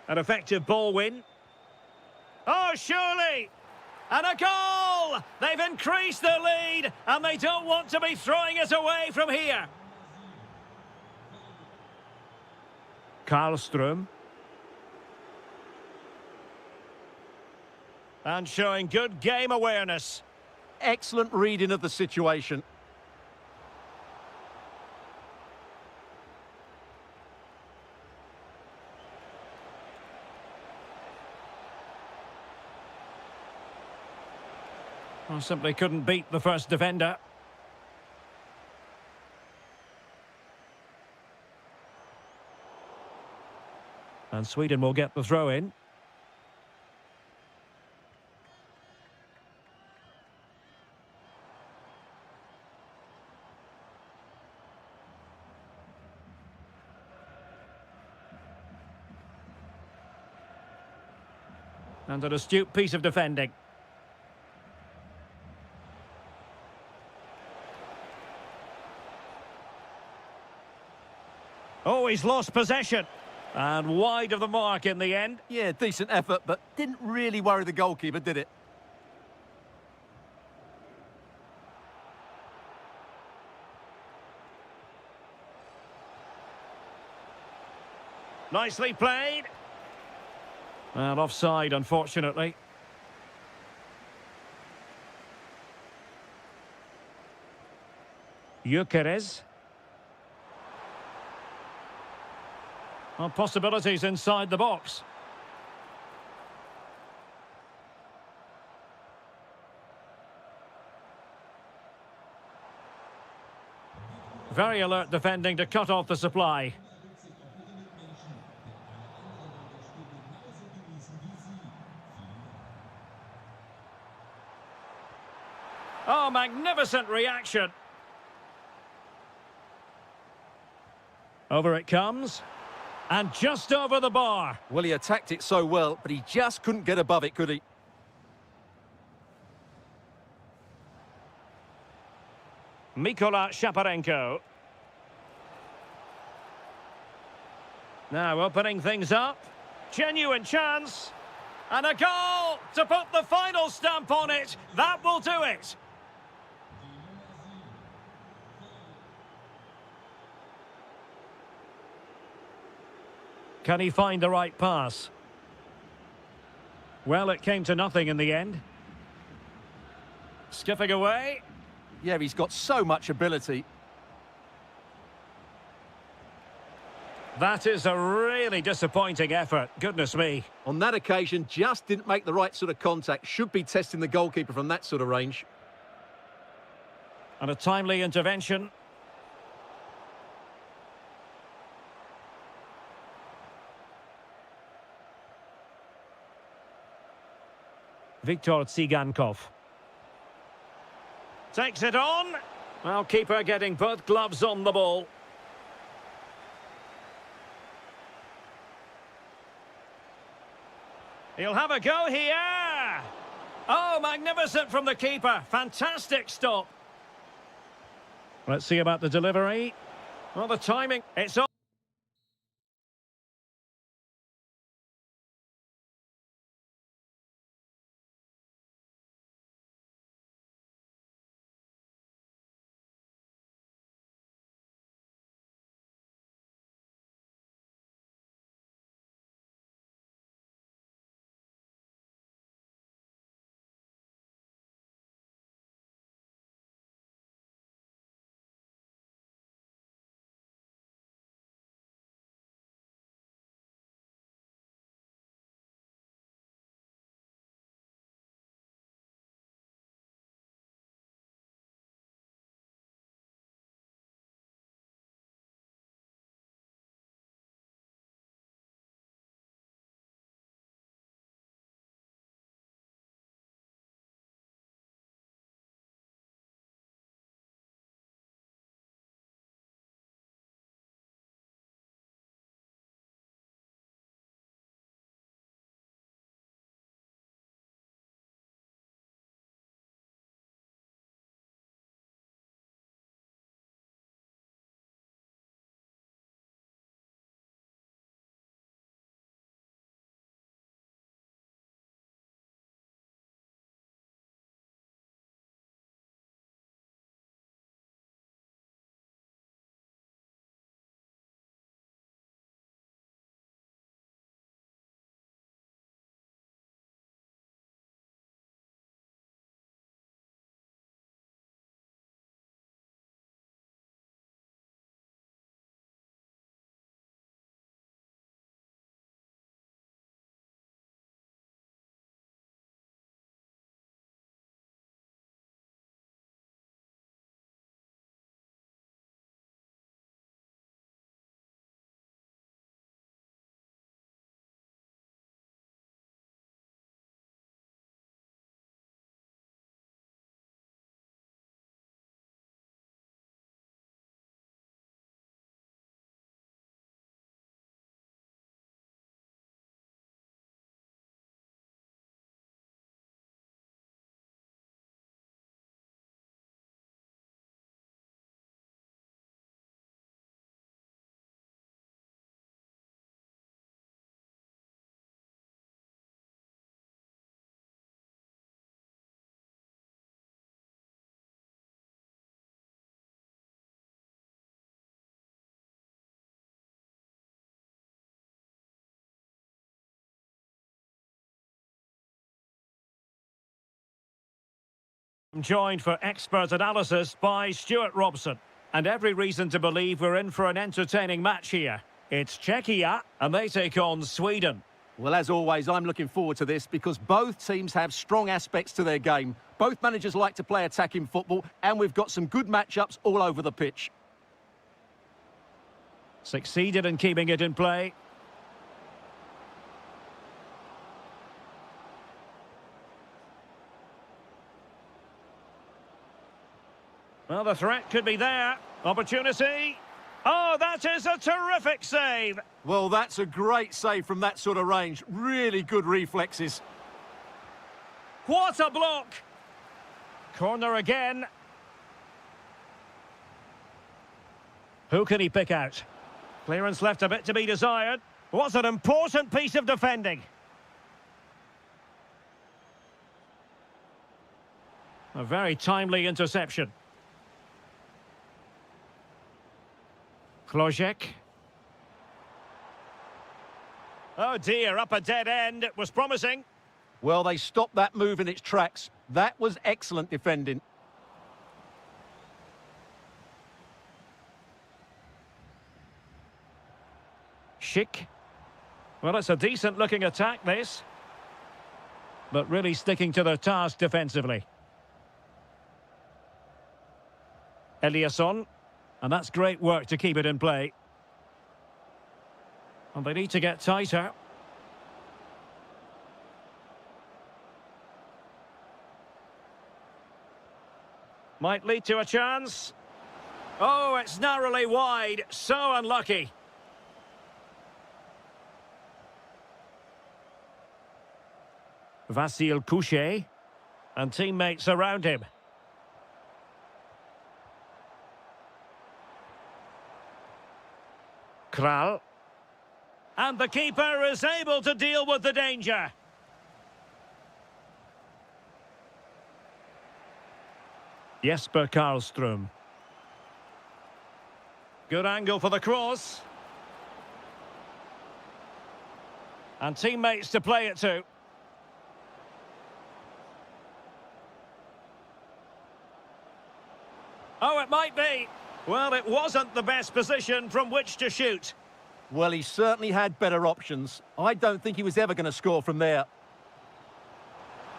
An effective ball win. Oh, surely. And a goal! They've increased their lead, and they don't want to be throwing it away from here. Karlström. And showing good game awareness. Excellent reading of the situation. Well, simply couldn't beat the first defender. And Sweden will get the throw in. And an astute piece of defending. Oh, he's lost possession. And wide of the mark in the end. Yeah, decent effort, but didn't really worry the goalkeeper, did it? Nicely played. And offside, unfortunately. Gyökeres. Well, possibilities inside the box. Very alert defending to cut off the supply. Oh, magnificent reaction. Over it comes. And just over the bar. Well, he attacked it so well, but he just couldn't get above it, could he? Mikola Shaparenko. Now opening things up. Genuine chance. And a goal to put the final stamp on it. That will do it. Can he find the right pass? Well, it came to nothing in the end. Skipping away. Yeah, he's got so much ability. That is a really disappointing effort. Goodness me. On that occasion, just didn't make the right sort of contact. Should be testing the goalkeeper from that sort of range. And a timely intervention. Viktor Tsigankov. Takes it on. Well, keeper getting both gloves on the ball. He'll have a go here. Oh, magnificent from the keeper. Fantastic stop. Let's see about the delivery. Well, the timing. It's on. I'm joined for expert analysis by Stuart Robson. And every reason to believe we're in for an entertaining match here. It's Czechia, and they take on Sweden. Well, as always, I'm looking forward to this because both teams have strong aspects to their game. Both managers like to play attacking football, and we've got some good matchups all over the pitch. Succeeded in keeping it in play. Well, the threat could be there. Opportunity. Oh, that is a terrific save. Well, that's a great save from that sort of range. Really good reflexes. What a block. Corner again. Who can he pick out? Clearance left a bit to be desired. What an important piece of defending. A very timely interception. Klojek. Oh dear, up a dead end. It was promising. Well, they stopped that move in its tracks. That was excellent defending. Schick. Well, it's a decent-looking attack, this. But really sticking to their task defensively. Eliasson. And that's great work to keep it in play. And they need to get tighter. Might lead to a chance. Oh, it's narrowly wide. So unlucky. Vasil Couchet. And teammates around him. Kral. And the keeper is able to deal with the danger. Jesper Karlström. Good angle for the cross. And teammates to play it to. Oh, it might be. Well, it wasn't the best position from which to shoot. Well, he certainly had better options. I don't think he was ever going to score from there.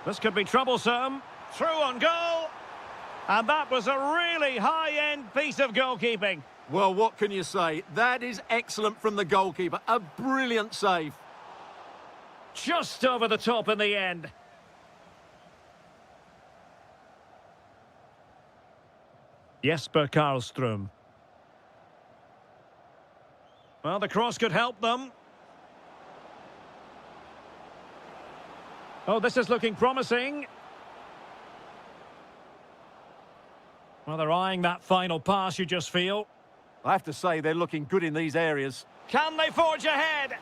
This could be troublesome. Through on goal. And that was a really high-end piece of goalkeeping. Well, what can you say? That is excellent from the goalkeeper. A brilliant save. Just over the top in the end. Jesper Karlström. Well, the cross could help them. Oh, this is looking promising. Well, they're eyeing that final pass, you just feel. I have to say, they're looking good in these areas. Can they forge ahead?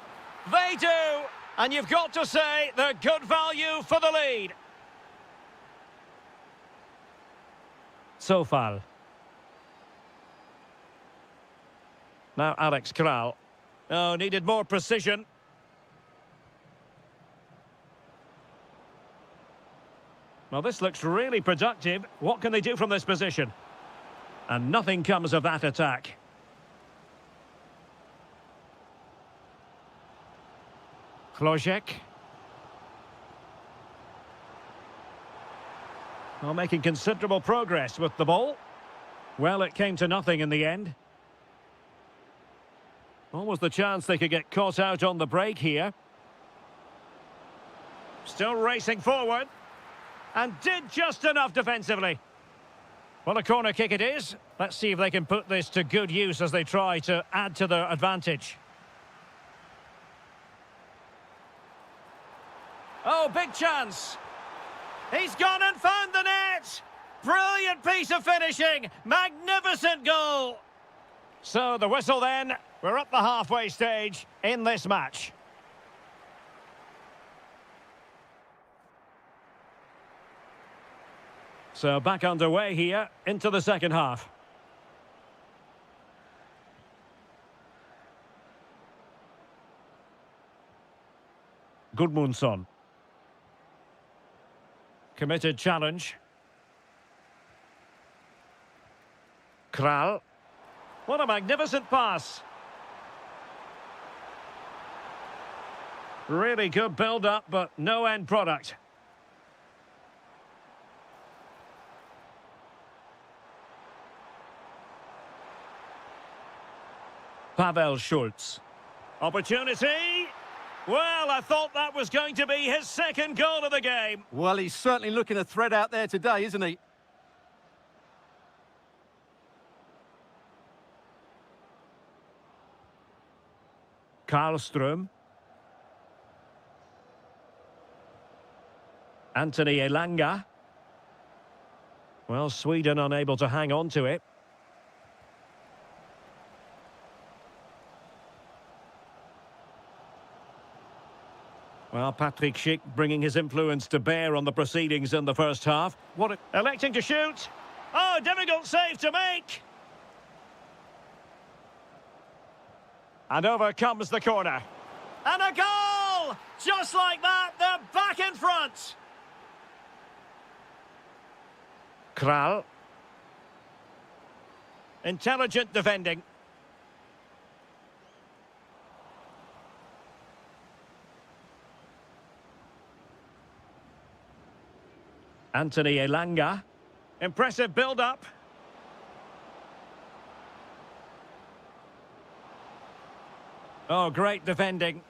They do! And you've got to say they're good value for the lead. Sofal. Now Alex Kral. Oh, needed more precision. Well, this looks really productive. What can they do from this position? And nothing comes of that attack. Klojek. Well, making considerable progress with the ball. Well, it came to nothing in the end. Almost the chance they could get caught out on the break here. Still racing forward. And did just enough defensively. Well, a corner kick it is. Let's see if they can put this to good use as they try to add to their advantage. Oh, big chance. He's gone and found the net. Brilliant piece of finishing. Magnificent goal. So the whistle then. We're at the halfway stage in this match. So back underway here into the second half. Gudmundsson. Committed challenge. Kral. What a magnificent pass. Really good build-up, but no end product. Pavel Schultz. Opportunity. Well, I thought that was going to be his second goal of the game. Well, he's certainly looking a threat out there today, isn't he? Karlström. Anthony Elanga. Well, Sweden unable to hang on to it. Well, Patrick Schick bringing his influence to bear on the proceedings in the first half. Electing to shoot. Oh, difficult save to make. And over comes the corner. And a goal! Just like that, they're back in front. Kral. Intelligent defending. Anthony Elanga. Impressive build-up. Oh, great defending.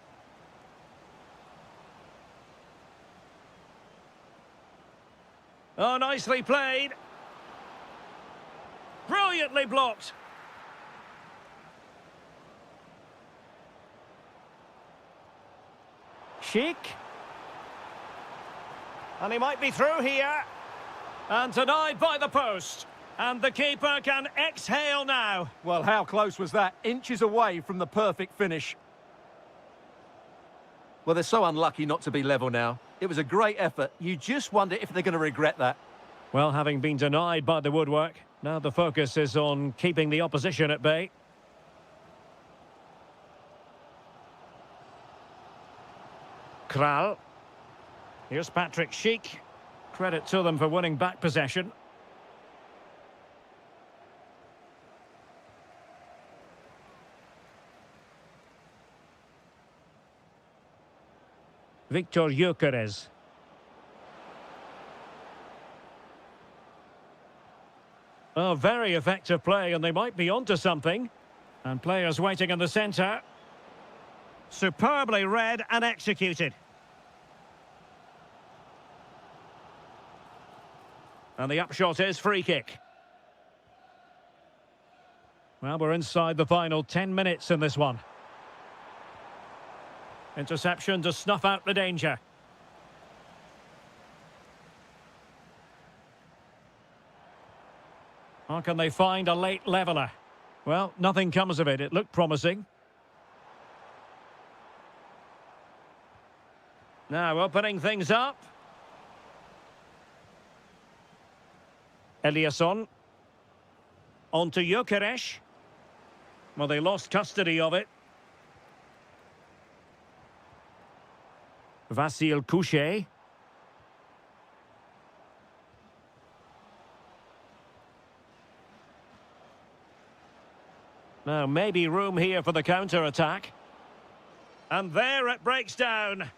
Oh, nicely played. Brilliantly blocked. Schick. And he might be through here. And denied by the post. And the keeper can exhale now. Well, how close was that? Inches away from the perfect finish. Well, they're so unlucky not to be level now. It was a great effort. You just wonder if they're going to regret that. Well, having been denied by the woodwork, now the focus is on keeping the opposition at bay. Kral. Here's Patrick Schick. Credit to them for winning back possession. Victor Gyökeres. Oh, very effective play, and they might be onto something. And players waiting in the centre. Superbly read and executed. And the upshot is free kick. Well, we're inside the final 10 minutes in this one. Interception to snuff out the danger. How can they find a late leveller? Well, nothing comes of it. It looked promising. Now opening things up. Eliasson. On to Gyökeres. Well, they lost custody of it. Vasil Couchet. Now, maybe room here for the counter-attack. And there it breaks down.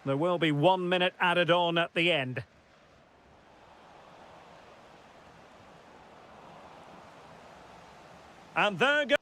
There will be 1 minute added on at the end. And there goes...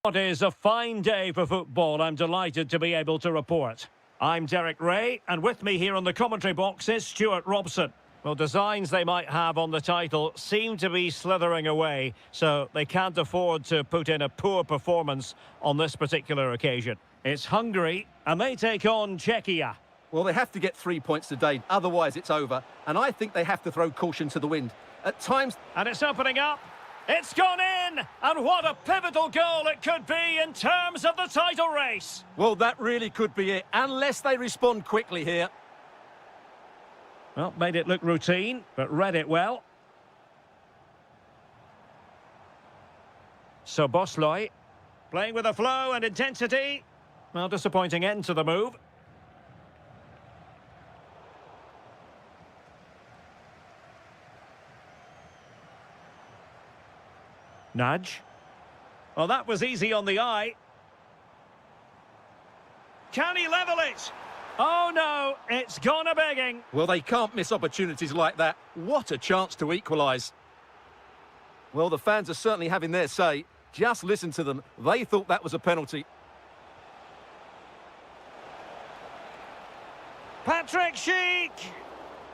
It is a fine day for football, I'm delighted to be able to report. I'm Derek Ray, and with me here on the commentary box is Stuart Robson. Well, designs they might have on the title seem to be slithering away, so they can't afford to put in a poor performance on this particular occasion. It's Hungary, and they take on Czechia. Well, they have to get 3 points today, otherwise it's over. And I think they have to throw caution to the wind. At times... And it's opening up. It's gone in! And what a pivotal goal it could be in terms of the title race. Well, that really could be it, unless they respond quickly here. Well, made it look routine, but read it well. So Bosloy, playing with a flow and intensity. Well, disappointing end to the move. Nudge. Well, that was easy on the eye. Can he level it? Oh, no, it's gone a-begging. Well, they can't miss opportunities like that. What a chance to equalise. Well, the fans are certainly having their say. Just listen to them. They thought that was a penalty. Patrick Schick!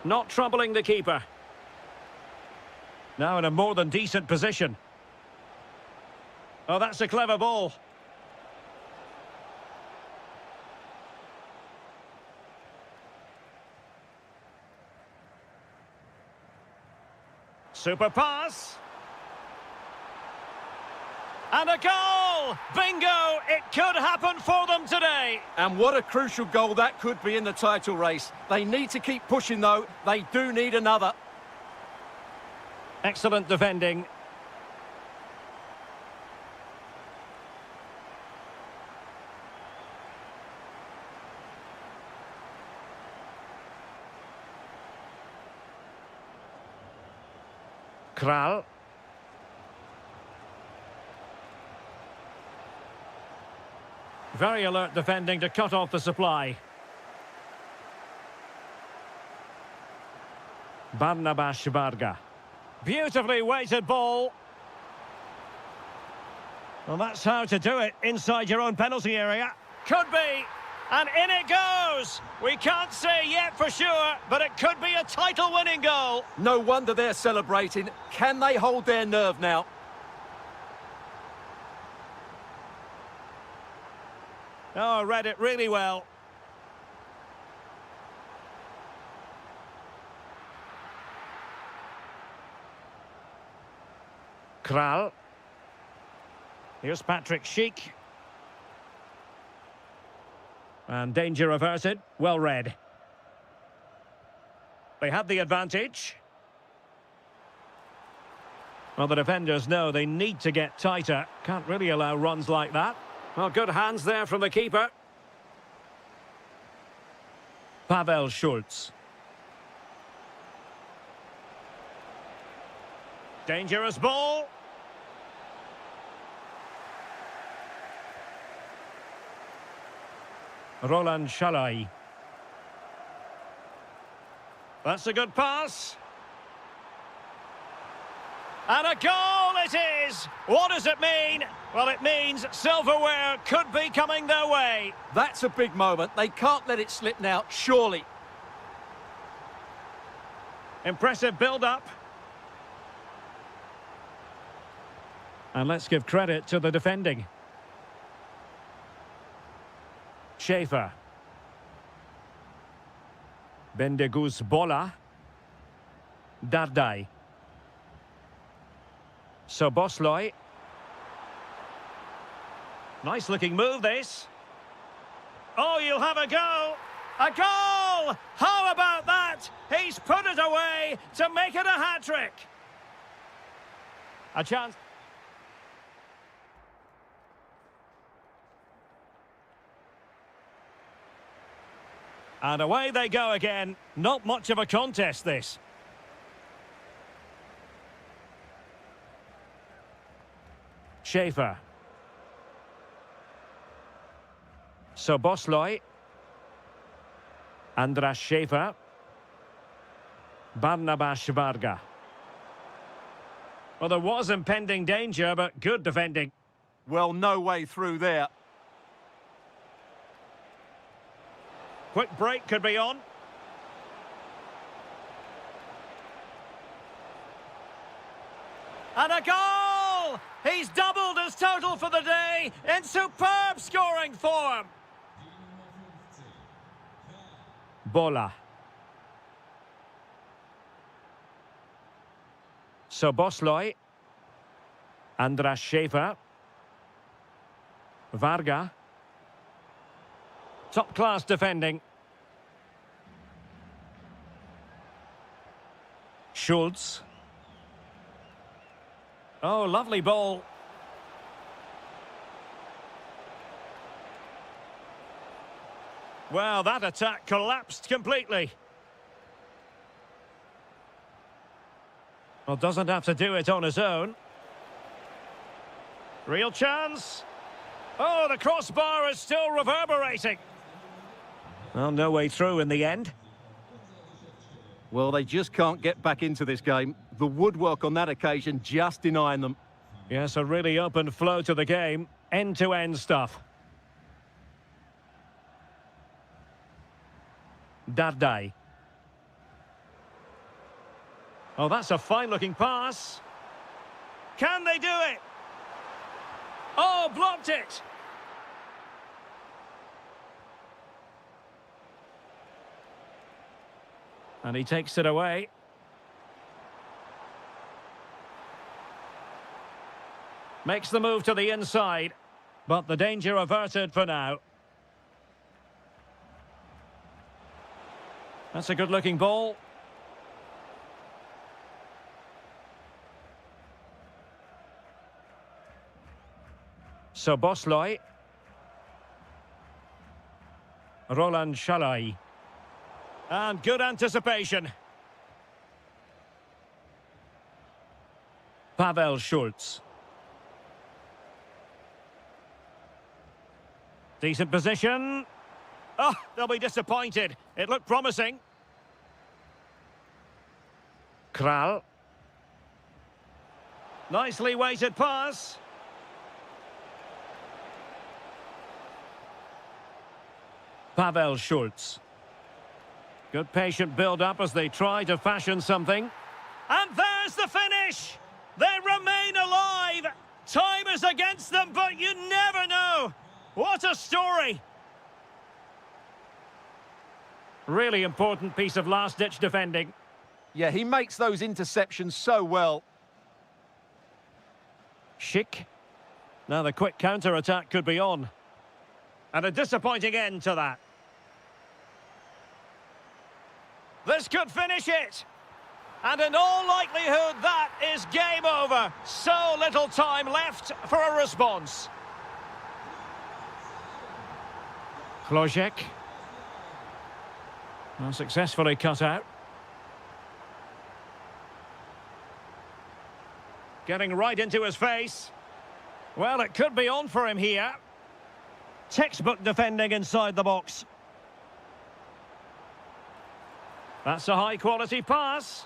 Not troubling the keeper. Now in a more than decent position. Oh, that's a clever ball. Super pass. And a goal! Bingo! It could happen for them today. And what a crucial goal that could be in the title race. They need to keep pushing, though. They do need another. Excellent defending. Kral. Very alert defending to cut off the supply. Barnabas Varga. Beautifully weighted ball. Well, that's how to do it inside your own penalty area. Could be. And in it goes! We can't say yet for sure, but it could be a title-winning goal. No wonder they're celebrating. Can they hold their nerve now? Oh, read it really well. Kral. Here's Patrick Schick. And danger averted. Well read. They had the advantage. Well, the defenders know they need to get tighter. Can't really allow runs like that. Well, good hands there from the keeper. Pavel Schulz. Dangerous ball. Roland Shalai. That's a good pass. And a goal it is! What does it mean? Well, it means silverware could be coming their way. That's a big moment. They can't let it slip now, surely. Impressive build-up. And let's give credit to the defending. Schaefer. Bendegus Bola. Dardai. So Bosloy. Nice looking move this. Oh, you'll have a go. A goal! How about that? He's put it away to make it a hat-trick. A chance. And away they go again. Not much of a contest, this. Schaefer. So Bosloy. Andras Schaefer. Barnabas Varga. Well, there was impending danger, but good defending. Well, no way through there. Quick break could be on. And a goal! He's doubled his total for the day in superb scoring form. Bola. Soboslai. Andras Schaefer. Varga. Top-class defending. Schultz. Oh, lovely ball. Well, that attack collapsed completely. Well, doesn't have to do it on his own. Real chance. Oh, the crossbar is still reverberating. Well, no way through in the end. Well, they just can't get back into this game. The woodwork on that occasion just denying them. Yes, a really open flow to the game. End-to-end stuff. Dardai. Oh, that's a fine-looking pass. Can they do it? Oh, blocked it. And he takes it away. Makes the move to the inside, but the danger averted for now. That's a good-looking ball. Soboslai. Roland Shalai. And good anticipation. Pavel Schultz. Decent position. Oh, they'll be disappointed. It looked promising. Kral. Nicely weighted pass. Pavel Schultz. Good patient build-up as they try to fashion something. And there's the finish! They remain alive! Time is against them, but you never know! What a story! Really important piece of last-ditch defending. Yeah, he makes those interceptions so well. Schick. Now the quick counter-attack could be on. And a disappointing end to that. This could finish it. And in all likelihood, that is game over. So little time left for a response. Klojek. Well, successfully cut out. Getting right into his face. Well, it could be on for him here. Textbook defending inside the box. That's a high-quality pass.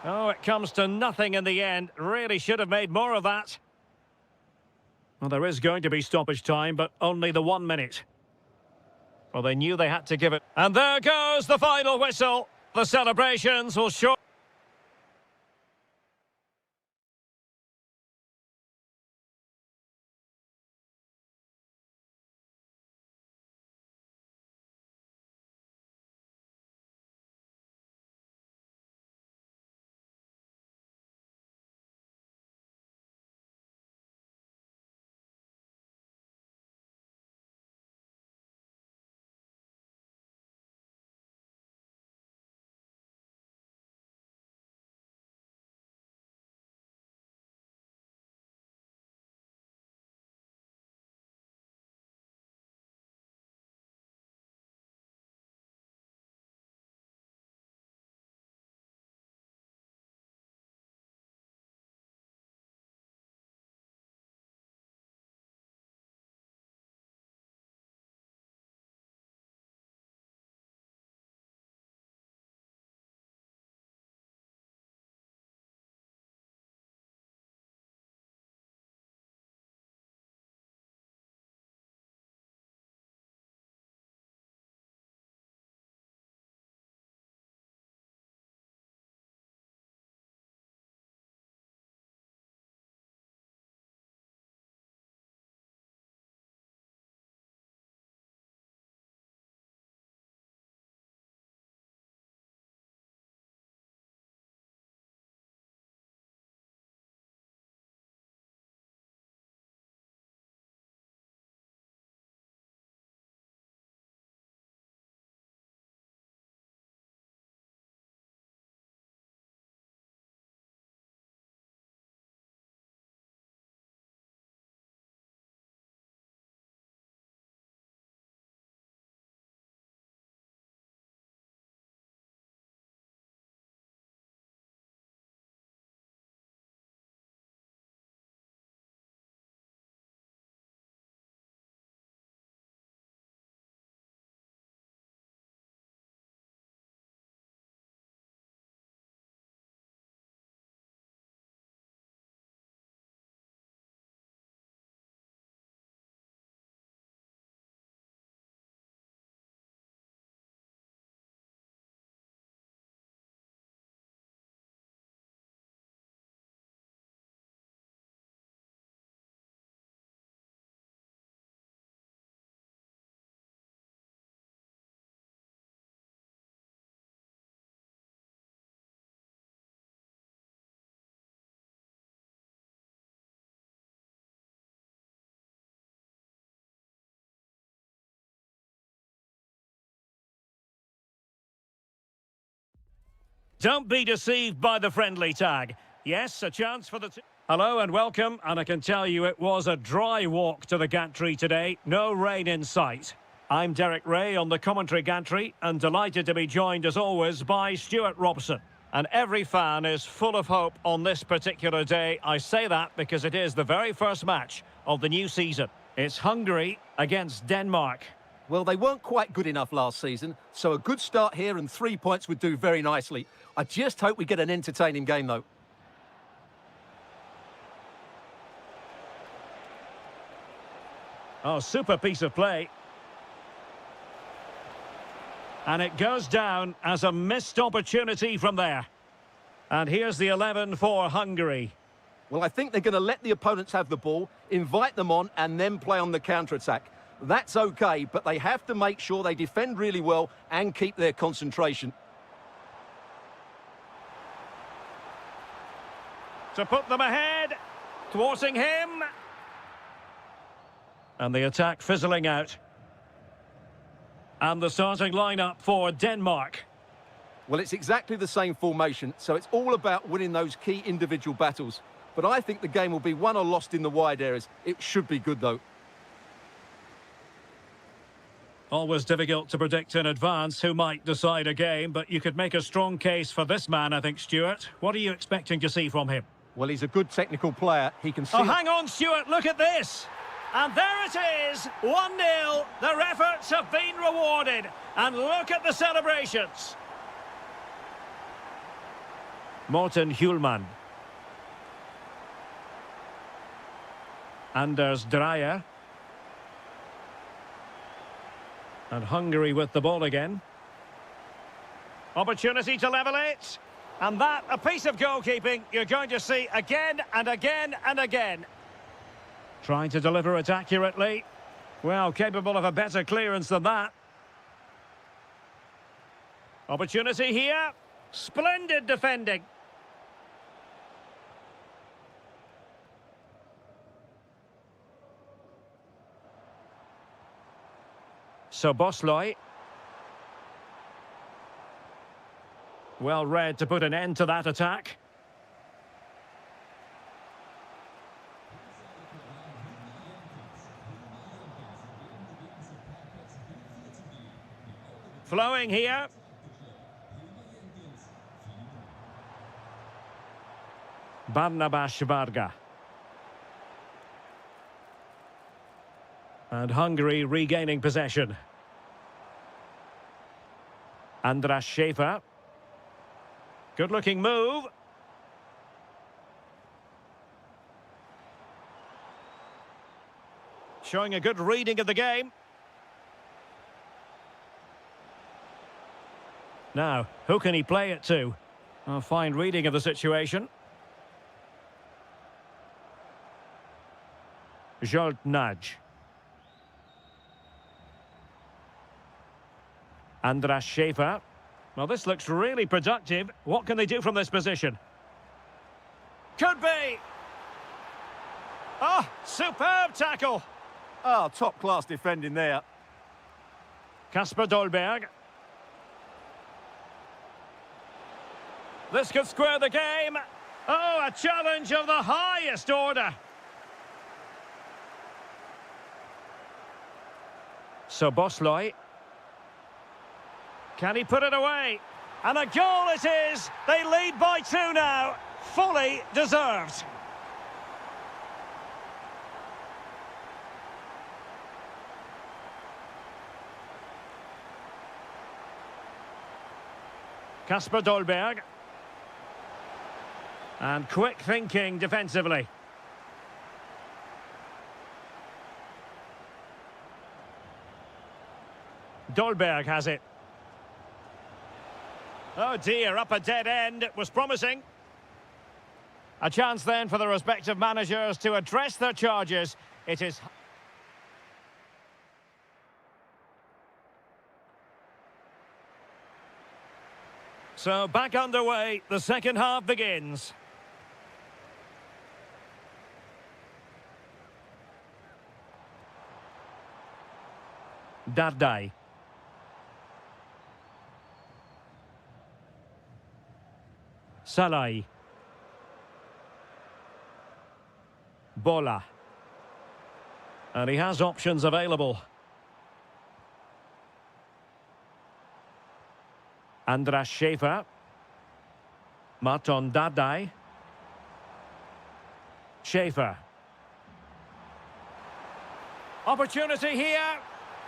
Oh, it comes to nothing in the end. Really should have made more of that. Well, there is going to be stoppage time, but only the 1 minute. Well, they knew they had to give it. And there goes the final whistle. The celebrations will show... Don't be deceived by the friendly tag. Yes, a chance for the... Hello and welcome, and I can tell you it was a dry walk to the gantry today. No rain in sight. I'm Derek Ray on the commentary gantry, and delighted to be joined as always by Stuart Robson. And every fan is full of hope on this particular day. I say that because it is the very first match of the new season. It's Hungary against Denmark. Well, they weren't quite good enough last season, so a good start here and 3 points would do very nicely. I just hope we get an entertaining game, though. Oh, super piece of play. And it goes down as a missed opportunity from there. And here's the 11 for Hungary. Well, I think they're going to let the opponents have the ball, invite them on, and then play on the counter-attack. That's okay, but they have to make sure they defend really well and keep their concentration. To put them ahead, thwarting him. And the attack fizzling out. And the starting lineup for Denmark. Well, it's exactly the same formation, so it's all about winning those key individual battles. But I think the game will be won or lost in the wide areas. It should be good, though. Always difficult to predict in advance who might decide a game, but you could make a strong case for this man, I think, Stuart. What are you expecting to see from him? Well, he's a good technical player. He can see... Oh, hang on, Stuart, look at this! And there it is, 1-0. Their efforts have been rewarded. And look at the celebrations. Morten Hjulman. Anders Dreyer. And Hungary with the ball again. Opportunity to level it. And that, a piece of goalkeeping you're going to see again and again and again. Trying to deliver it accurately. Well, capable of a better clearance than that. Opportunity here. Splendid defending. So Bosloy. Well read to put an end to that attack. Flowing here. Barnabas Varga. And Hungary regaining possession. Andras Schäfer. Good-looking move. Showing a good reading of the game. Now, who can he play it to? A fine reading of the situation. Jolt Nudge. Andras Schäfer. Well, this looks really productive. What can they do from this position? Could be! Oh, superb tackle! Oh, top-class defending there. Kasper Dolberg. This could square the game. Oh, a challenge of the highest order. So Bosloy. Can he put it away? And a goal it is. They lead by 2 now. Fully deserved. Kasper Dolberg. And quick thinking defensively. Dolberg has it. Oh dear, up a dead end. It was promising. A chance then for the respective managers to address their charges. It is... So back underway, the second half begins. Dardai. Salai. Bola. And he has options available. Andras Schäfer. Marton Dardai. Schäfer. Opportunity here.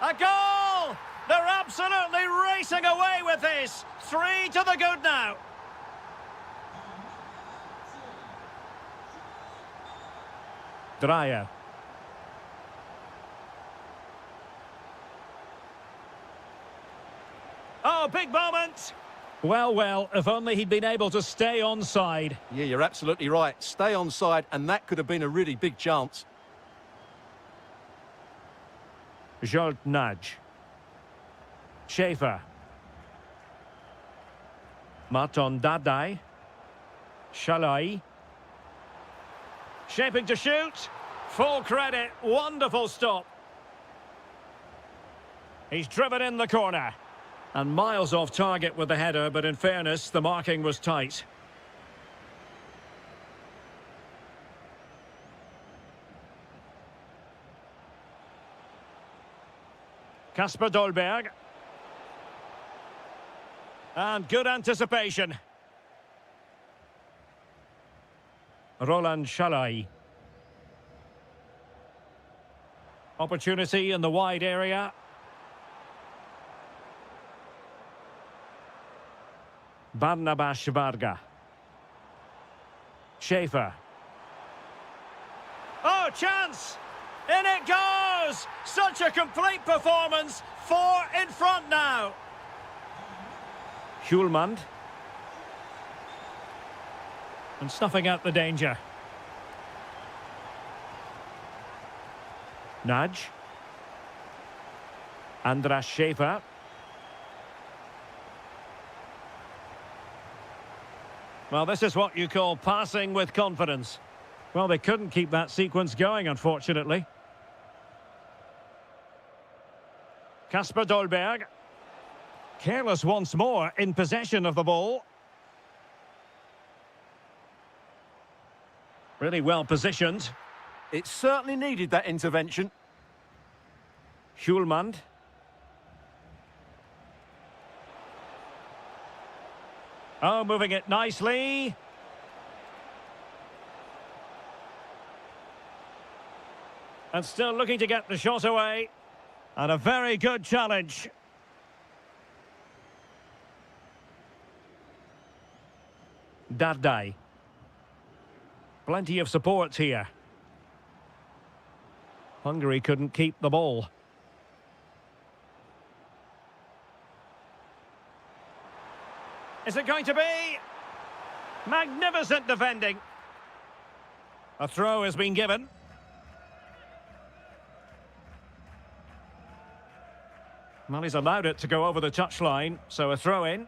A goal! They're absolutely racing away with this. 3 to the good now. Dreyer. Oh, big moment. Well, well, if only he'd been able to stay onside. Yeah, you're absolutely right. Stay onside, and that could have been a really big chance. Jolt Nudge. Schäfer. Marton Dardai. Shalai. Shaping to shoot. Full credit. Wonderful stop. He's driven in the corner. And miles off target with the header, but in fairness, the marking was tight. Kasper Dolberg. And good anticipation. Roland Shalai. Opportunity in the wide area. Barnabas Varga. Schäfer. Oh, chance! In it goes! Such a complete performance. 4 in front now. Hjulmand. And snuffing out the danger. Nudge. Andras Schäfer. Well, this is what you call passing with confidence. Well, they couldn't keep that sequence going, unfortunately. Kasper Dolberg. Careless once more in possession of the ball. Really well positioned. It certainly needed that intervention. Hjulmand. Oh, moving it nicely. And still looking to get the shot away. And a very good challenge. Dardai. Plenty of support here. Hungary couldn't keep the ball. Is it going to be? Magnificent defending. A throw has been given. Well, he's allowed it to go over the touchline, so a throw in.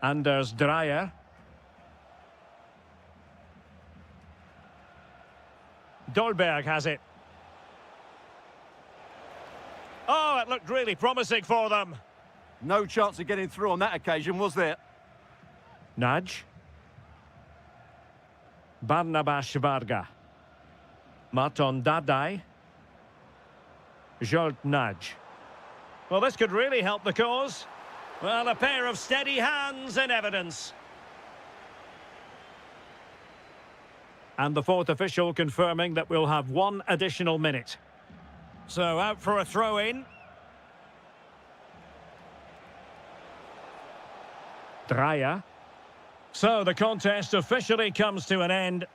Anders Dreyer. Dolberg has it. Oh, it looked really promising for them. No chance of getting through on that occasion, was there? Nudge. Barnabas Varga. Marton Dardai. Jolt Nudge. Well, this could really help the cause. Well, a pair of steady hands in evidence. And the fourth official confirming that we'll have 1 additional minute. So out for a throw-in. Dreyer. So the contest officially comes to an end.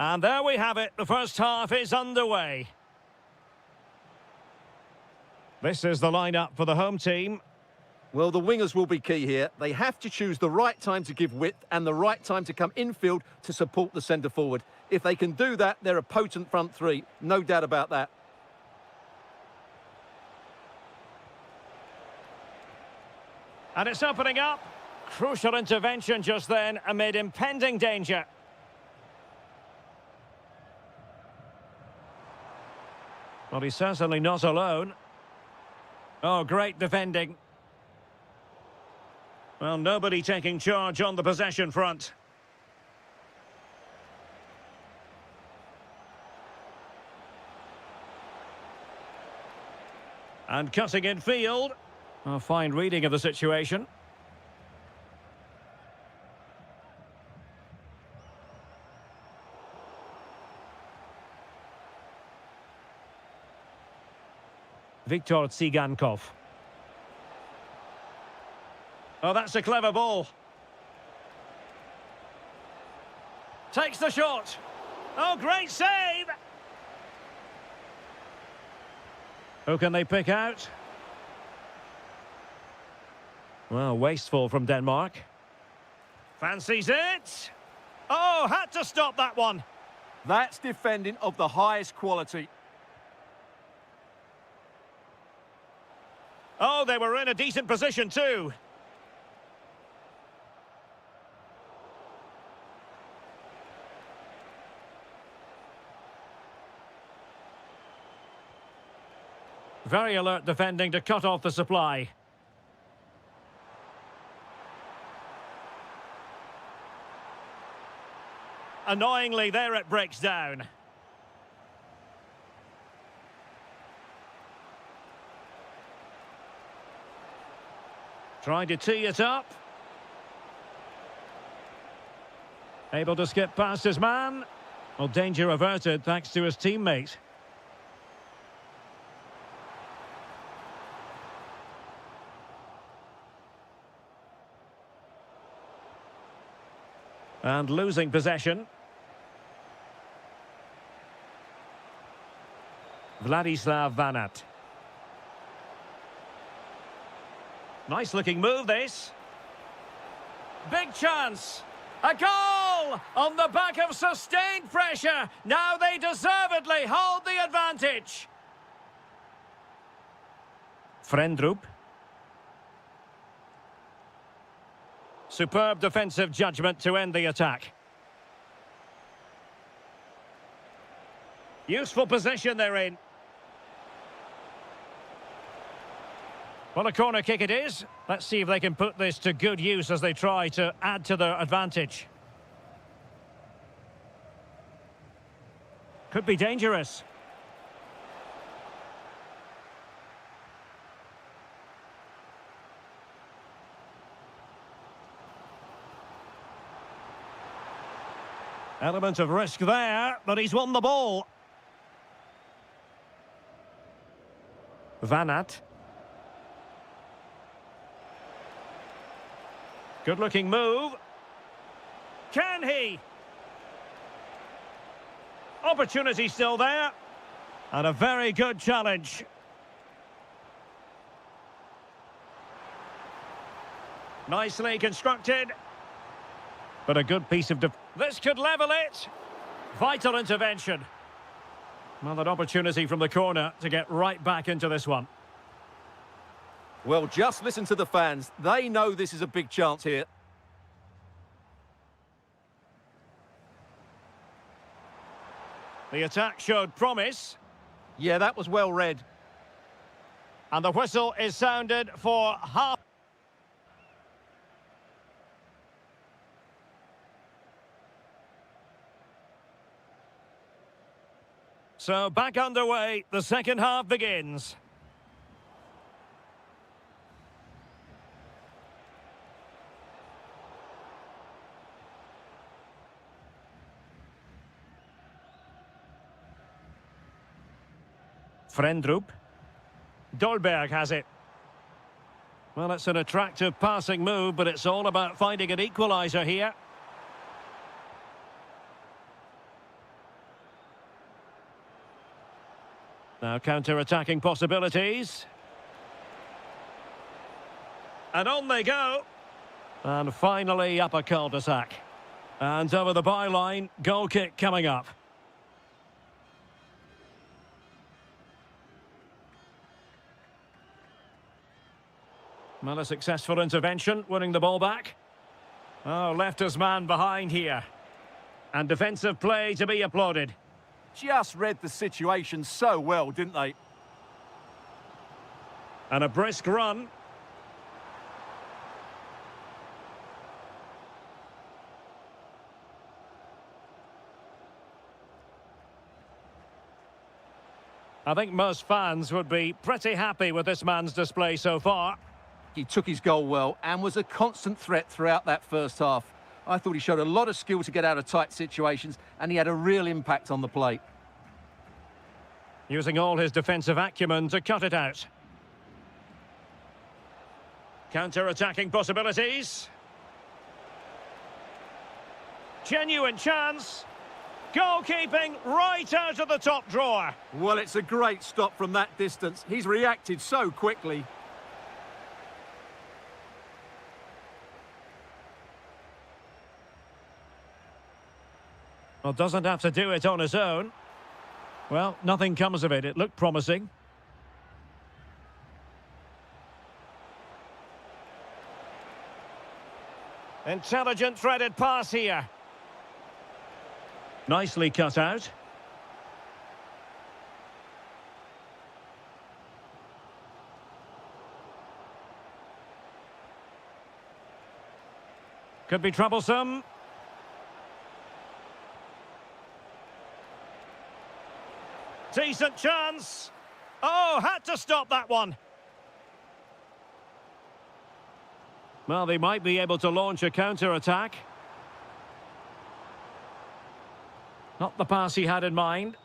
And there we have it. The first half is underway. This is the lineup for the home team. Well, the wingers will be key here. They have to choose the right time to give width and the right time to come infield to support the centre forward. If they can do that, they're a potent front three. No doubt about that. And it's opening up. Crucial intervention just then amid impending danger. Well, he's certainly not alone. Oh, great defending. Well, nobody taking charge on the possession front. And cutting in field. A fine reading of the situation. Viktor Tsigankov. Oh, that's a clever ball. Takes the shot. Oh, great save! Who can they pick out? Well, wasteful from Denmark. Fancies it. Oh, had to stop that one. That's defending of the highest quality. Oh, they were in a decent position too. Very alert defending to cut off the supply. Annoyingly, there it breaks down. Trying to tee it up. Able to skip past his man. Well, danger averted thanks to his teammate. And losing possession. Vladislav Vanat. Nice looking move, this. Big chance. A goal on the back of sustained pressure. Now they deservedly hold the advantage. Frendrup. Superb defensive judgment to end the attack. Useful position they're in. Well, a corner kick it is. Let's see if they can put this to good use as they try to add to their advantage. Could be dangerous. Element of risk there, but he's won the ball. Vanat. Good-looking move. Can he? Opportunity still there. And a very good challenge. Nicely constructed. But a good piece of... This could level it. Vital intervention. Well, an opportunity from the corner to get right back into this one. Well, just listen to the fans. They know this is a big chance here. The attack showed promise. Yeah, that was well read. And the whistle is sounded for half. So back underway, the second half begins. Frendrup. Dolberg has it. Well, it's an attractive passing move, but it's all about finding an equaliser here. Now counter-attacking possibilities. And on they go. And finally up a cul-de-sac. And over the byline, goal kick coming up. Well, a successful intervention, winning the ball back. Oh, left his man behind here. And defensive play to be applauded. Just read the situation so well, didn't they? And a brisk run. I think most fans would be pretty happy with this man's display so far. He took his goal well and was a constant threat throughout that first half. I thought he showed a lot of skill to get out of tight situations, and he had a real impact on the plate. Using all his defensive acumen to cut it out. Counter-attacking possibilities. Genuine chance. Goalkeeping right out of the top drawer. Well, it's a great stop from that distance. He's reacted so quickly. Well, doesn't have to do it on his own. Well, nothing comes of it. It looked promising. Intelligent threaded pass here. Nicely cut out. Could be troublesome. Decent chance. Oh, had to stop that one. Well, they might be able to launch a counter-attack. Not the pass he had in mind.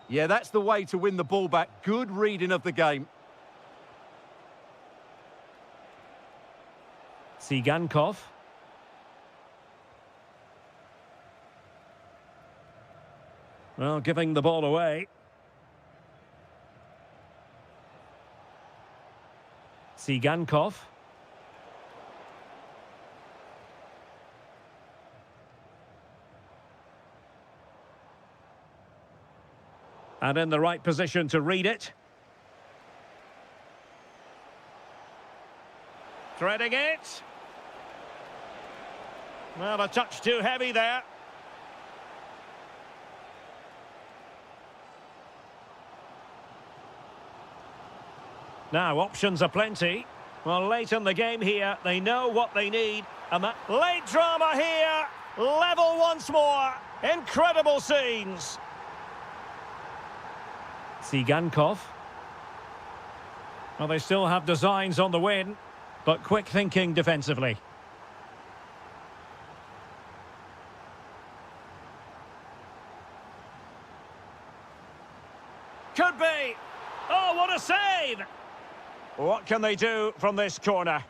Yeah, that's the way to win the ball back. Good reading of the game. Tsigankov. Well, giving the ball away. Tsigankov. And in the right position to read it. Threading it. Well, a touch too heavy there. Now, options are plenty. Well, late in the game here, they know what they need. And that late drama here. Level once more. Incredible scenes. Tsigankov. Well, they still have designs on the win, but quick thinking defensively. Could be. Oh, what a save! What can they do from this corner?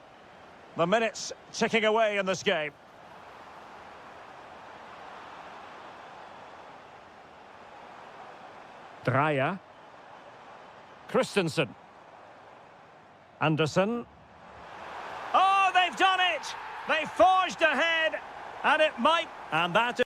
The minutes ticking away in this game. Dreyer. Christensen. Anderson. Oh, they've done it! They forged ahead, and it might... And that is...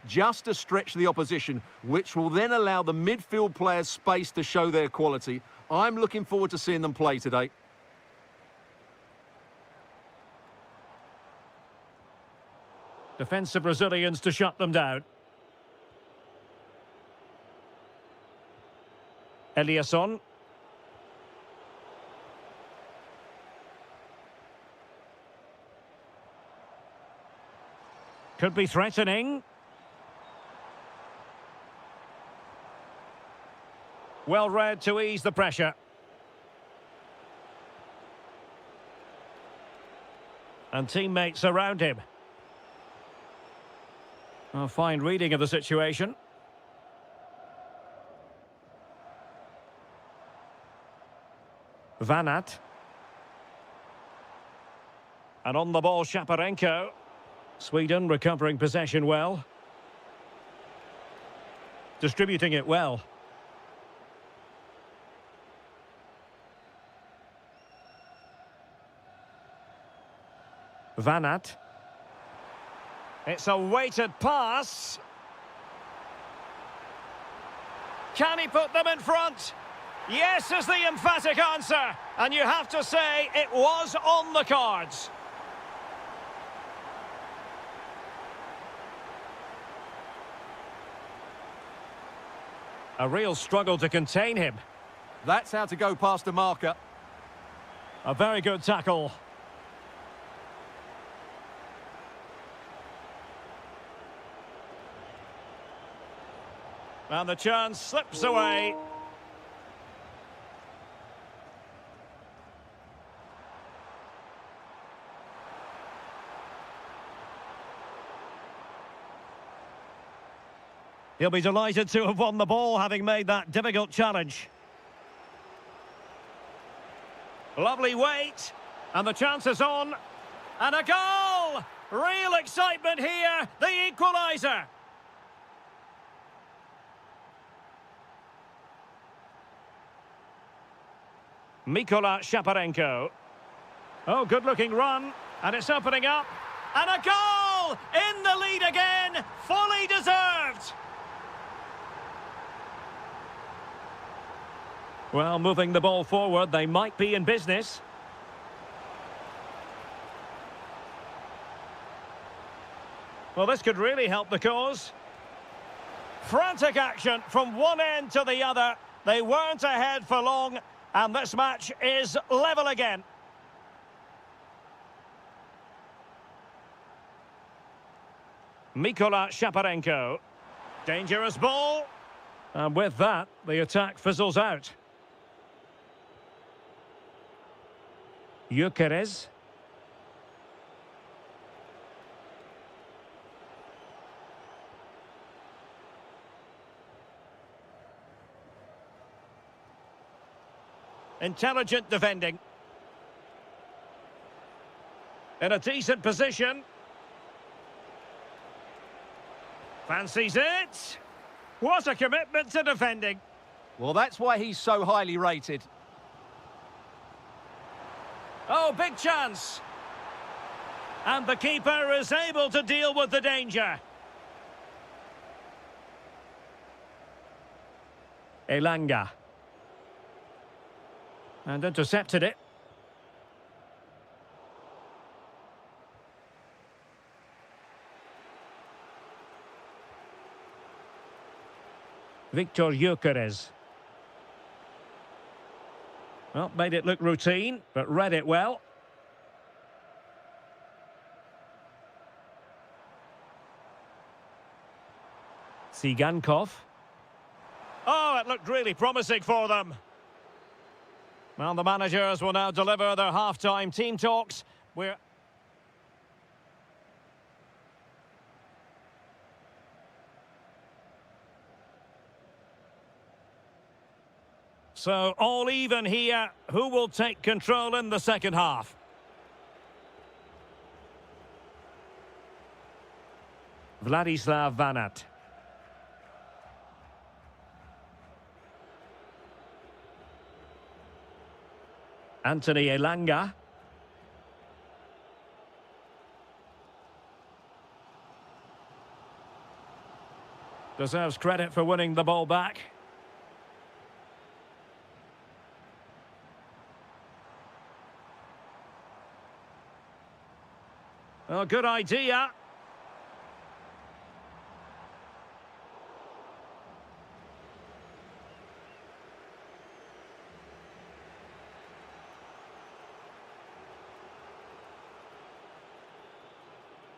just to stretch the opposition, which will then allow the midfield players space to show their quality. I'm looking forward to seeing them play today. Defensive Brazilians to shut them down. Eliasson. Could be threatening. Well read to ease the pressure. And teammates around him. A fine reading of the situation. Van Aert. And on the ball, Shaparenko. Sweden recovering possession well. Distributing it well. Van Aert. It's a weighted pass. Can he put them in front? Yes is the emphatic answer. And you have to say it was on the cards. A real struggle to contain him. That's how to go past the marker. A very good tackle. And the chance slips away. He'll be delighted to have won the ball, having made that difficult challenge. Lovely weight, and the chance is on. And a goal! Real excitement here, the equaliser. Mikola Shaparenko. Oh, good-looking run, and it's opening up. And a goal! In the lead again, fully deserved. Well, moving the ball forward, they might be in business. Well, this could really help the cause. Frantic action from one end to the other. They weren't ahead for long, and this match is level again. Mikola Shaparenko. Dangerous ball. And with that, the attack fizzles out. Gyökeres. Intelligent defending. In a decent position. Fancies it. What a commitment to defending. Well, that's why he's so highly rated. Oh, big chance. And the keeper is able to deal with the danger. Elanga. And intercepted it. Victor Gyökeres. Well, made it look routine, but read it well. Tsigankov. Oh, it looked really promising for them. Well, the managers will now deliver their half-time team talks. So, all even here. Who will take control in the second half? Vladislav Van Aert. Anthony Elanga. Deserves credit for winning the ball back. Oh, good idea.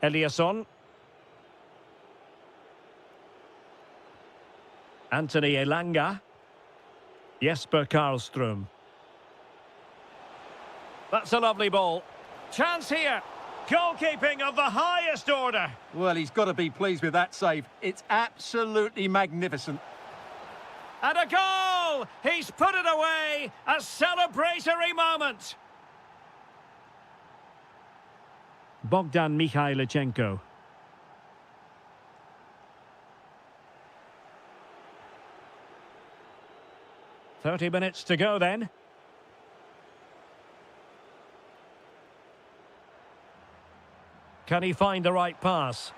Eliasson. Anthony Elanga. Jesper Karlström. That's a lovely ball. Chance here. Goalkeeping of the highest order. Well, he's got to be pleased with that save. It's absolutely magnificent. And a goal! He's put it away. A celebratory moment. Bogdan Mikhailichenko. "30 minutes to go then." Can he find the right pass?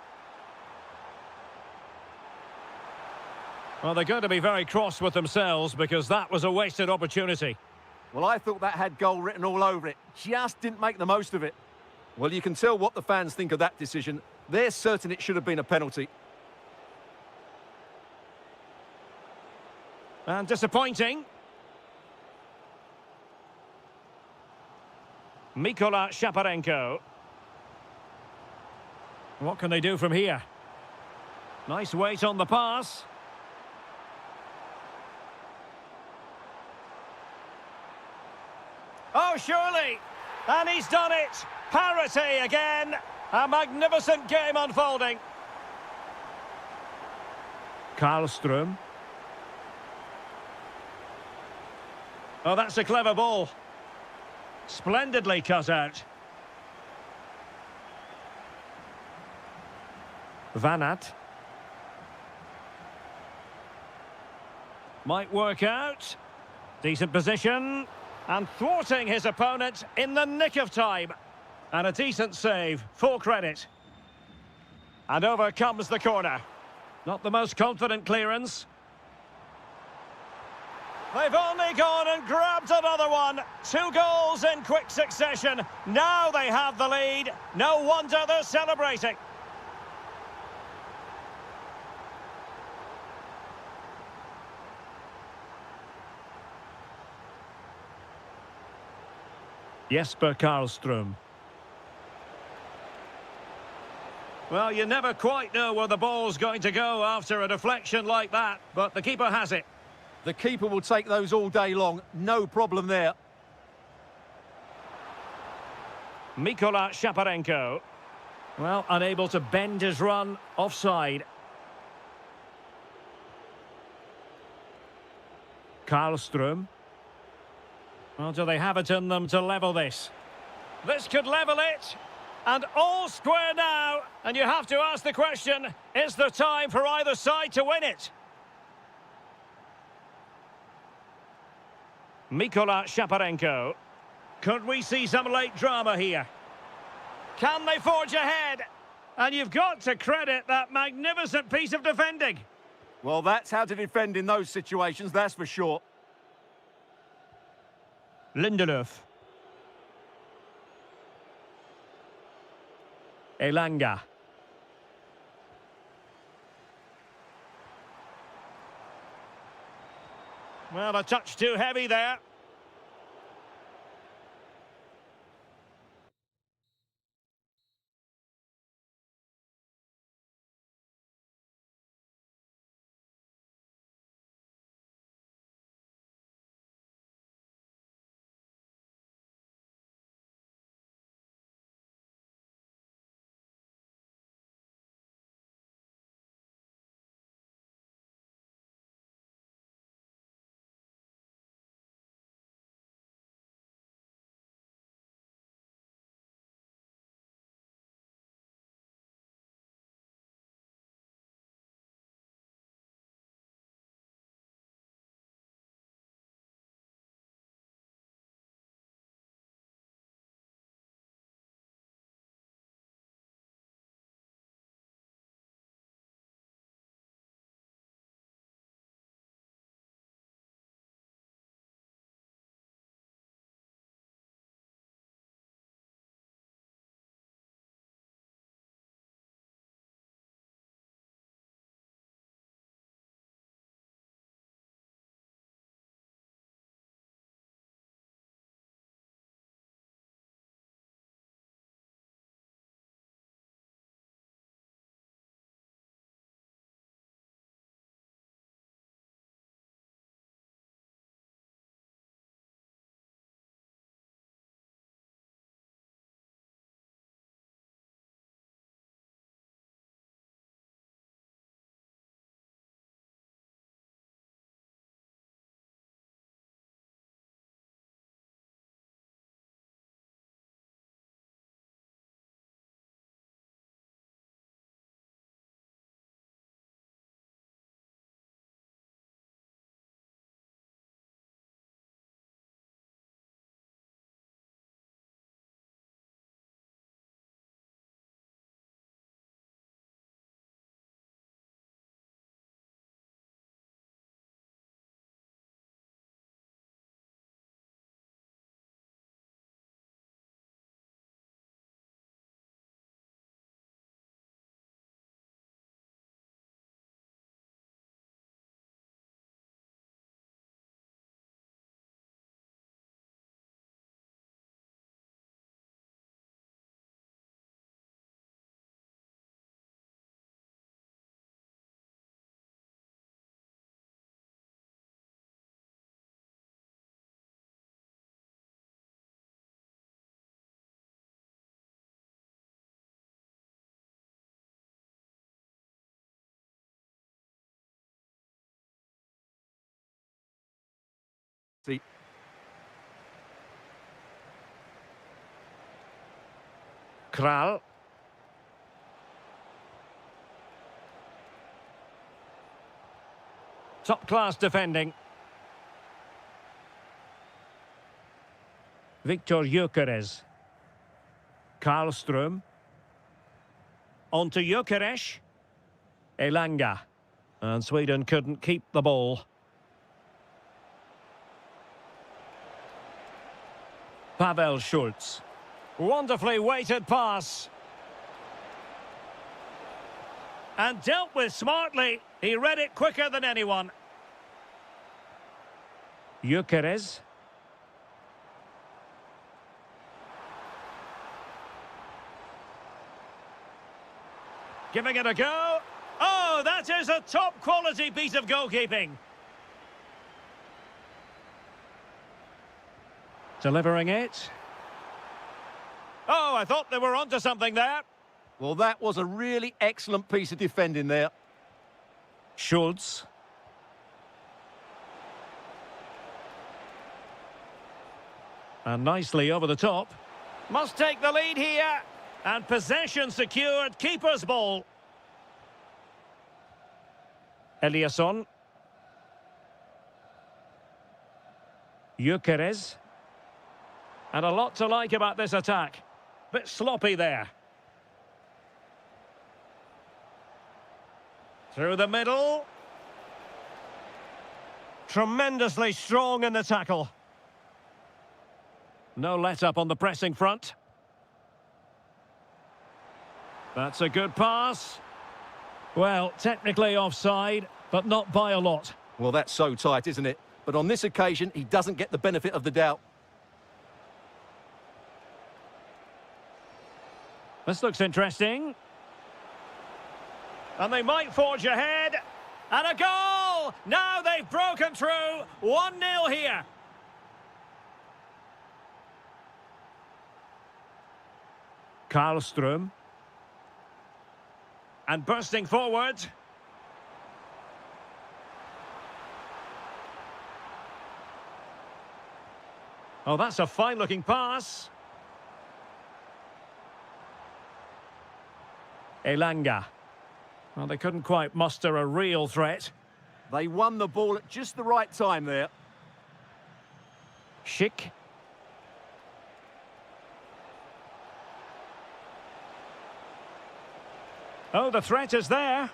Well, they're going to be very cross with themselves because that was a wasted opportunity. Well, I thought that had goal written all over it. Just didn't make the most of it. Well, you can tell what the fans think of that decision. They're certain it should have been a penalty. And disappointing. Mikola Shaparenko. What can they do from here? Nice weight on the pass. Oh, surely! And he's done it! Parity again! A magnificent game unfolding. Karlström. Oh, that's a clever ball. Splendidly cut out. Van Aert. Might work out. Decent position. And thwarting his opponent in the nick of time. And a decent save, full credit. And over comes the corner. Not the most confident clearance. They've only gone and grabbed another one. 2 goals in quick succession. Now they have the lead. No wonder they're celebrating. Jesper Karlström. Well, you never quite know where the ball's going to go after a deflection like that, but the keeper has it. The keeper will take those all day long. No problem there. Mikola Shaparenko. Well, unable to bend his run, offside. Karlström. Well, do they have it in them to level this? This could level it. And all square now. And you have to ask the question, is there time for either side to win it? Mikola Shaparenko. Could we see some late drama here? Can they forge ahead? And you've got to credit that magnificent piece of defending. Well, that's how to defend in those situations, that's for sure. Lindelöf. Elanga. Well, a touch too heavy there. Kral. Top-class defending. Victor Gyökeres. Karlström. On to Gyökeres. Elanga. And Sweden couldn't keep the ball. Pavel Schultz. Wonderfully weighted pass. And dealt with smartly. He read it quicker than anyone. Gyökeres. Giving it a go. Oh, that is a top-quality piece of goalkeeping. Delivering it. Oh, I thought they were onto something there. Well, that was a really excellent piece of defending there. Schultz. And nicely over the top. Must take the lead here. And possession secured. Keeper's ball. Eliasson. Gyökeres. And a lot to like about this attack. Bit sloppy there. Through the middle. Tremendously strong in the tackle. No let-up on the pressing front. That's a good pass. Well, technically offside, but not by a lot. Well, that's so tight, isn't it? But on this occasion, he doesn't get the benefit of the doubt. This looks interesting. And they might forge ahead. And a goal! Now they've broken through. 1-0 here. Karlström. And bursting forward. Oh, that's a fine-looking pass. Elanga. Well, they couldn't quite muster a real threat. They won the ball at just the right time there. Schick. Oh, the threat is there.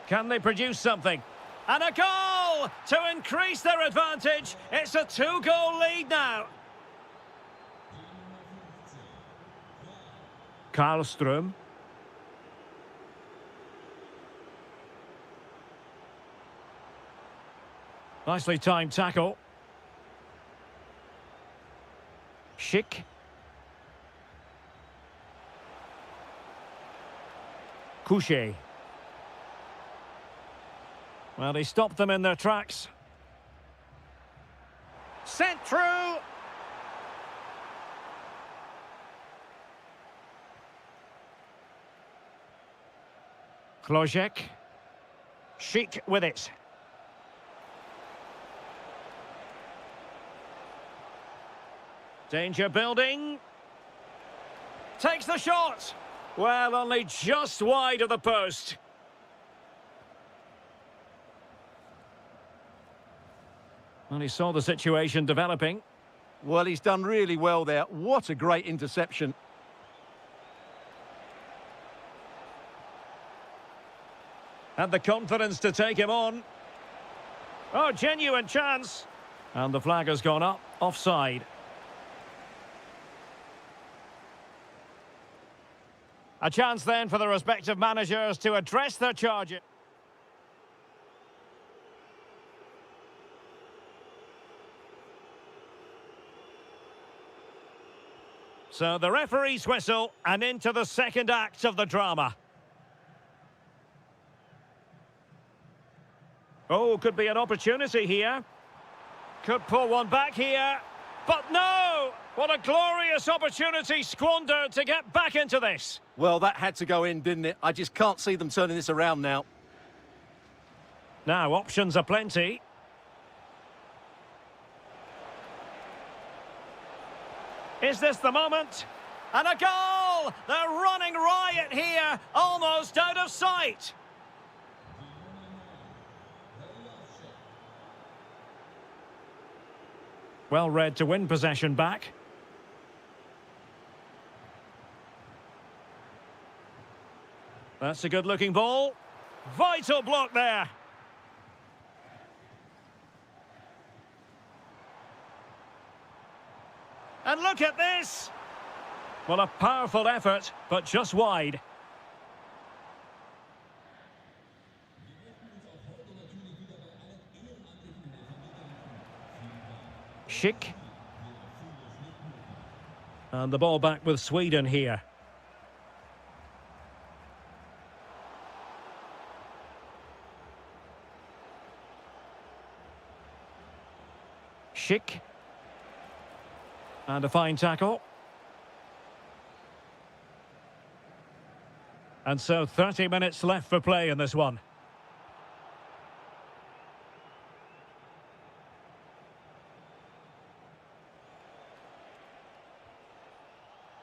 Can they produce something? And a goal to increase their advantage. It's a 2-goal lead now. Karlström. Nicely timed tackle. Schick. Couché. Well, he stopped them in their tracks. Sent through. Klojek. Schick with it. Danger building. Takes the shot. Well, only just wide of the post. Well, he saw the situation developing. Well, he's done really well there. What a great interception. Had the confidence to take him on. Oh, genuine chance. And the flag has gone up, offside. A chance then for the respective managers to address their charges. So the referee's whistle and into the second act of the drama. Oh, could be an opportunity here. Could pull one back here. But no! What a glorious opportunity squandered to get back into this. Well, that had to go in, didn't it? I just can't see them turning this around now. Now, options are plenty. Is this the moment? And a goal! They're running riot here, almost out of sight. Well read to win possession back. That's a good-looking ball. Vital block there. And look at this! Well, a powerful effort, but just wide. Schick. And the ball back with Sweden here. Schick. And a fine tackle. And so 30 minutes left for play in this one.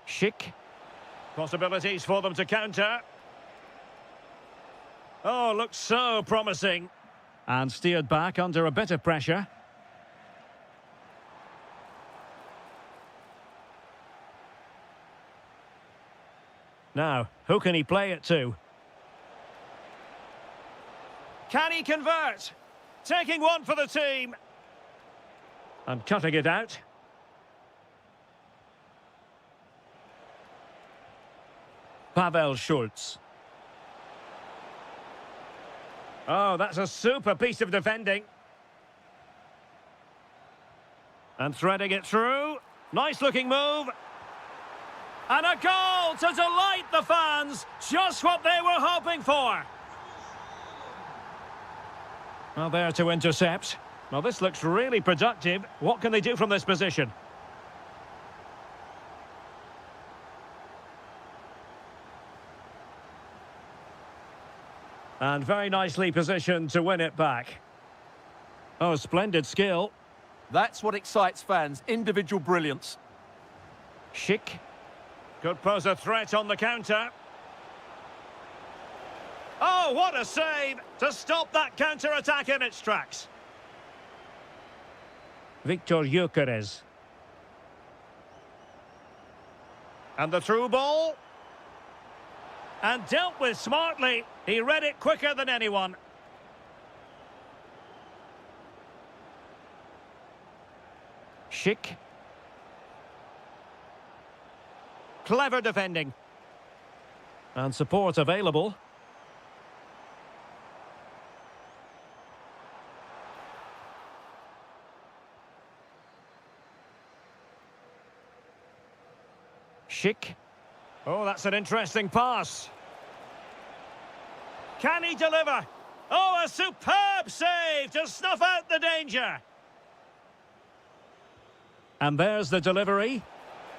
Schick. Possibilities for them to counter. Oh, looks so promising. And steered back under a bit of pressure. Now, who can he play it to? Can he convert? Taking one for the team. And cutting it out. Pavel Schultz. Oh, that's a super piece of defending. And threading it through. Nice looking move. And a goal to delight the fans. Just what they were hoping for. Well, there to intercept. Well, this looks really productive. What can they do from this position? And very nicely positioned to win it back. Oh, splendid skill. That's what excites fans, individual brilliance. Schick. Could pose a threat on the counter. Oh, what a save to stop that counter-attack in its tracks. Victor Gyökeres. And the through ball. And dealt with smartly. He read it quicker than anyone. Schick. Clever defending. And support available. Schick. Oh, that's an interesting pass. Can he deliver? Oh, a superb save to snuff out the danger. And there's the delivery.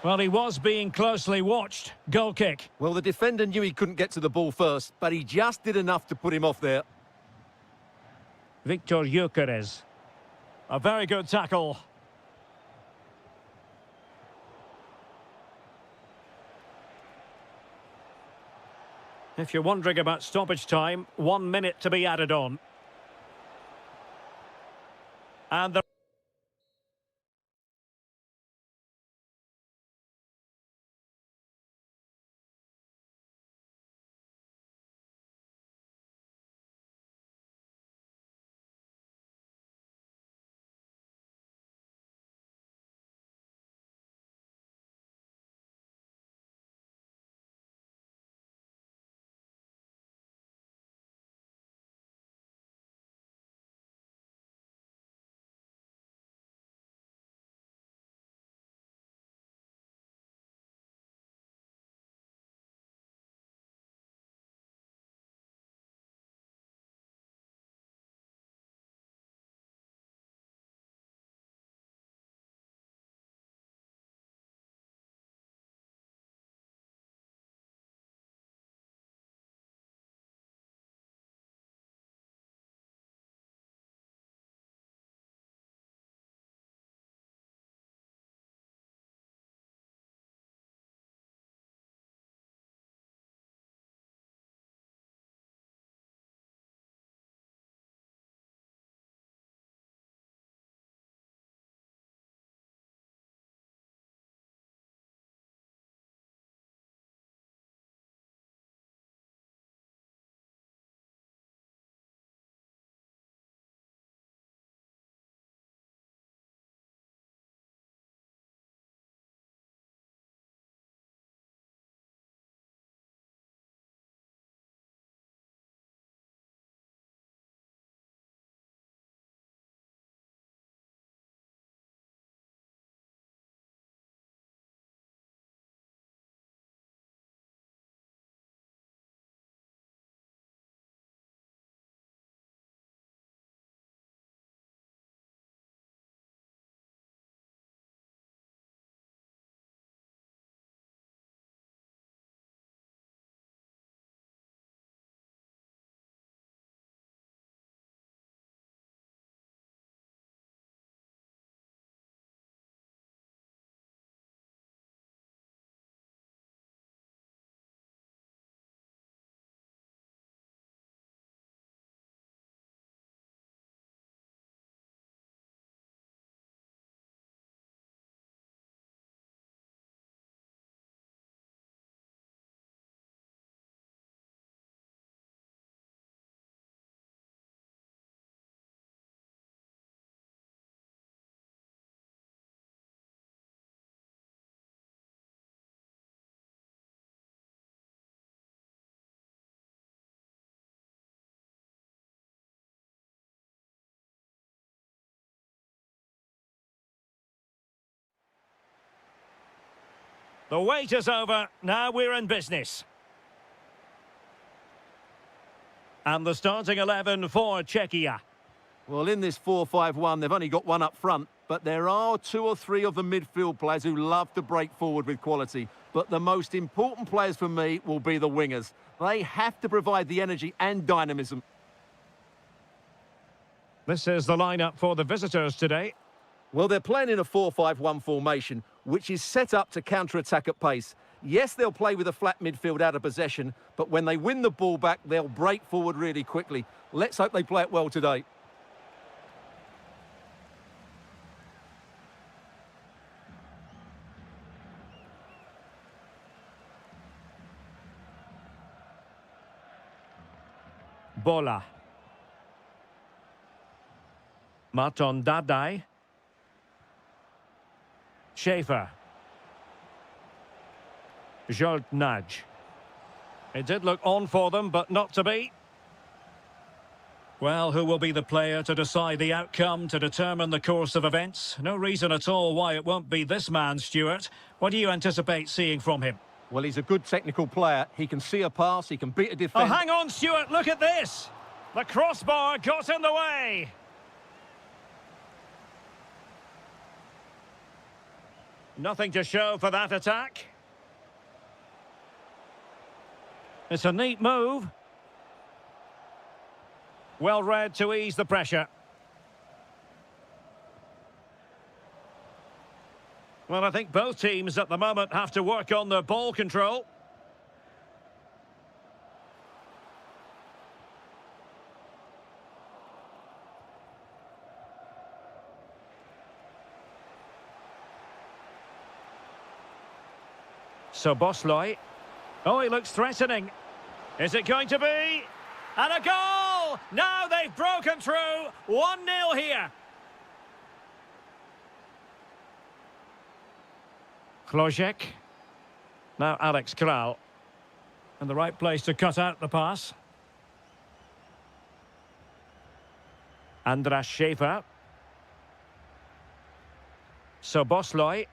Well, he was being closely watched. Goal kick. Well, the defender knew he couldn't get to the ball first, but he just did enough to put him off there. Victor Gyökeres. A very good tackle. If you're wondering about stoppage time, 1 minute to be added on. And the The wait is over. Now we're in business. And the starting 11 for Czechia. Well, in this 4-5-1, they've only got one up front, but there are two or three of the midfield players who love to break forward with quality. But the most important players for me will be the wingers. They have to provide the energy and dynamism. This is the lineup for the visitors today. Well, they're playing in a 4-5-1 formation, which is set up to counter-attack at pace. Yes, they'll play with a flat midfield out of possession, but when they win the ball back, they'll break forward really quickly. Let's hope they play it well today. Bola. Marton Dardai. Schaefer. Nudge. It did look on for them, but not to be. Well, who will be the player to decide the outcome, to determine the course of events? No reason at all why it won't be this man, Stuart. What do you anticipate seeing from him? Well, he's a good technical player. He can see a pass, he can beat a defender. Oh, hang on, Stuart, look at this! The crossbar got in the way! Nothing to show for that attack. It's a neat move. Well read to ease the pressure. Well, I think both teams at the moment have to work on their ball control. So Bosley. Oh, he looks threatening. Is it going to be? And a goal! Now they've broken through. 1-0 here. Klojek. Now Alex Kral. In the right place to cut out the pass. Andras Schaefer. Soboslai.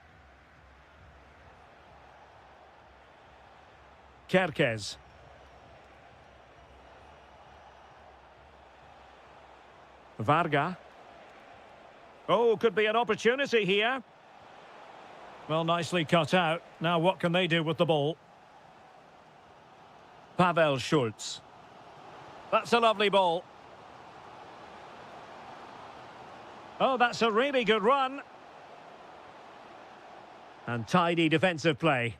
Kerkez. Varga. Oh, could be an opportunity here. Well, nicely cut out. Now what can they do with the ball? Pavel Schultz. That's a lovely ball. Oh, that's a really good run. And tidy defensive play.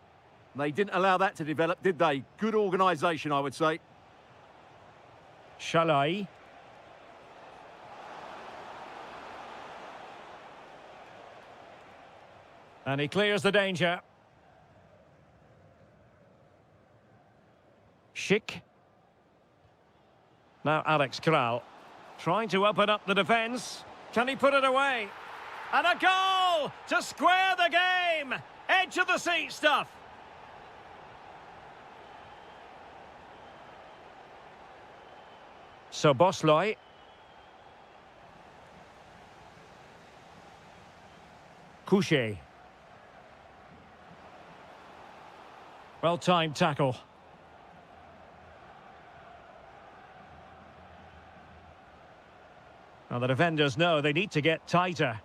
They didn't allow that to develop, did they? Good organisation, I would say. Shalai. And he clears the danger. Schick. Now Alex Kral. Trying to open up the defence. Can he put it away? And a goal to square the game. Edge of the seat stuff. So Bosley. Couché. Well-timed tackle. Now the defenders know they need to get tighter.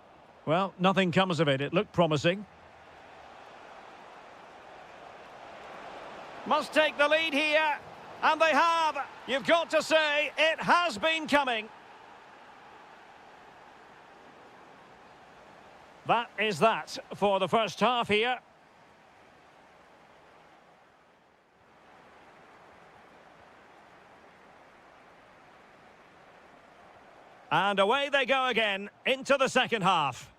Well, nothing comes of it. It looked promising. Must take the lead here. And they have. You've got to say, it has been coming. That is that for the first half here. And away they go again into the second half.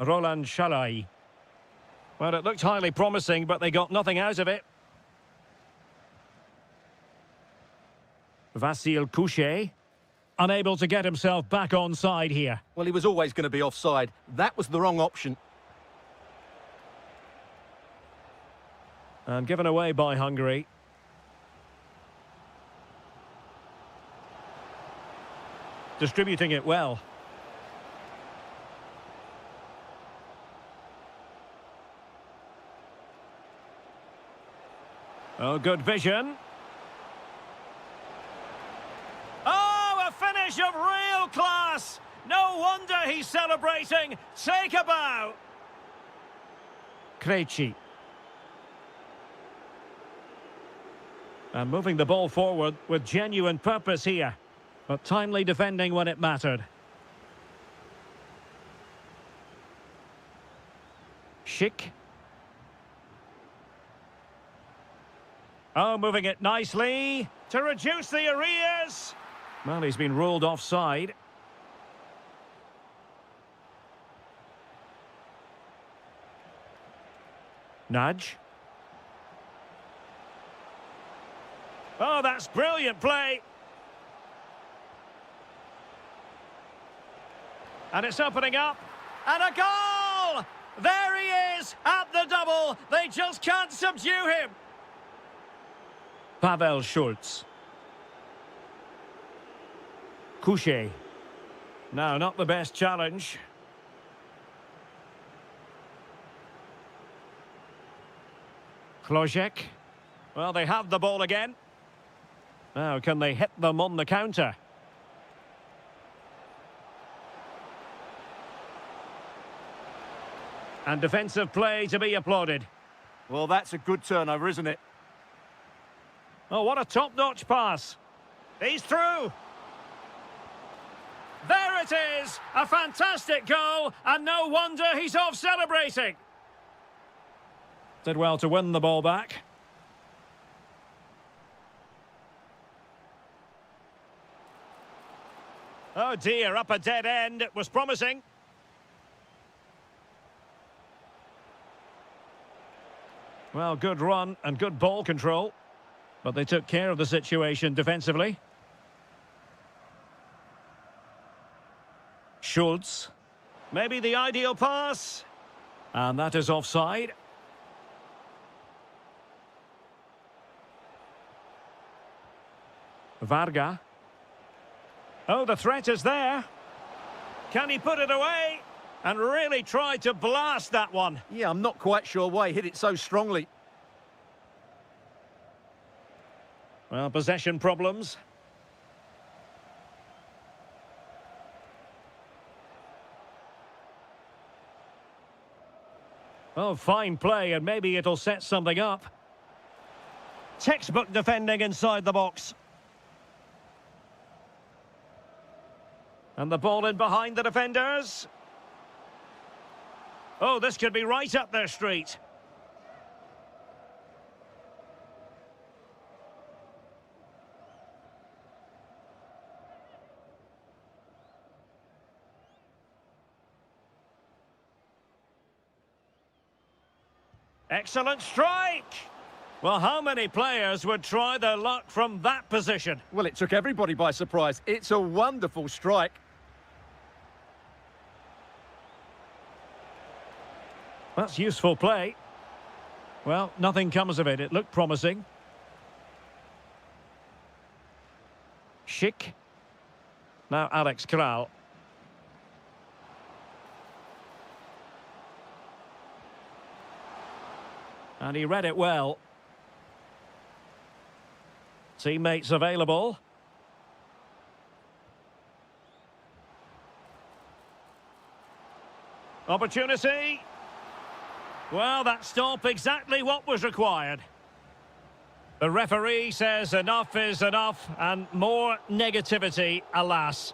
Roland Shalai. Well, it looked highly promising, but they got nothing out of it. Vasil Couché, unable to get himself back on side here. Well, he was always going to be offside. That was the wrong option. And given away by Hungary. Distributing it well. Oh, good vision. Oh, a finish of real class. No wonder he's celebrating. Take a bow. Krejci. And moving the ball forward with genuine purpose here. But timely defending when it mattered. Schick. Oh, moving it nicely to reduce the arrears. Well, he's been ruled offside. Nudge. Oh, that's brilliant play. And it's opening up. And a goal! There he is at the double. They just can't subdue him. Pavel Schultz. Couchet. No, not the best challenge. Klojek. Well, they have the ball again. Now, can they hit them on the counter? And defensive play to be applauded. Well, that's a good turnover, isn't it? Oh, what a top-notch pass. He's through. There it is. A fantastic goal, and no wonder he's off celebrating. Did well to win the ball back. Oh dear, up a dead end. It was promising. Well, good run and good ball control. But they took care of the situation defensively. Schultz. Maybe the ideal pass. And that is offside. Varga. Oh, the threat is there. Can he put it away? And really tried to blast that one. Yeah, I'm not quite sure why he hit it so strongly. Well, possession problems. Oh, fine play, and maybe it'll set something up. Textbook defending inside the box. And the ball in behind the defenders. Oh, this could be right up their street. Excellent strike! Well, how many players would try their luck from that position? Well, it took everybody by surprise. It's a wonderful strike. That's useful play. Well, nothing comes of it. It looked promising. Schick. Now Alex Kral. And he read it well. Teammates available. Opportunity. Well, that stop exactly what was required. The referee says enough is enough, and more negativity, alas.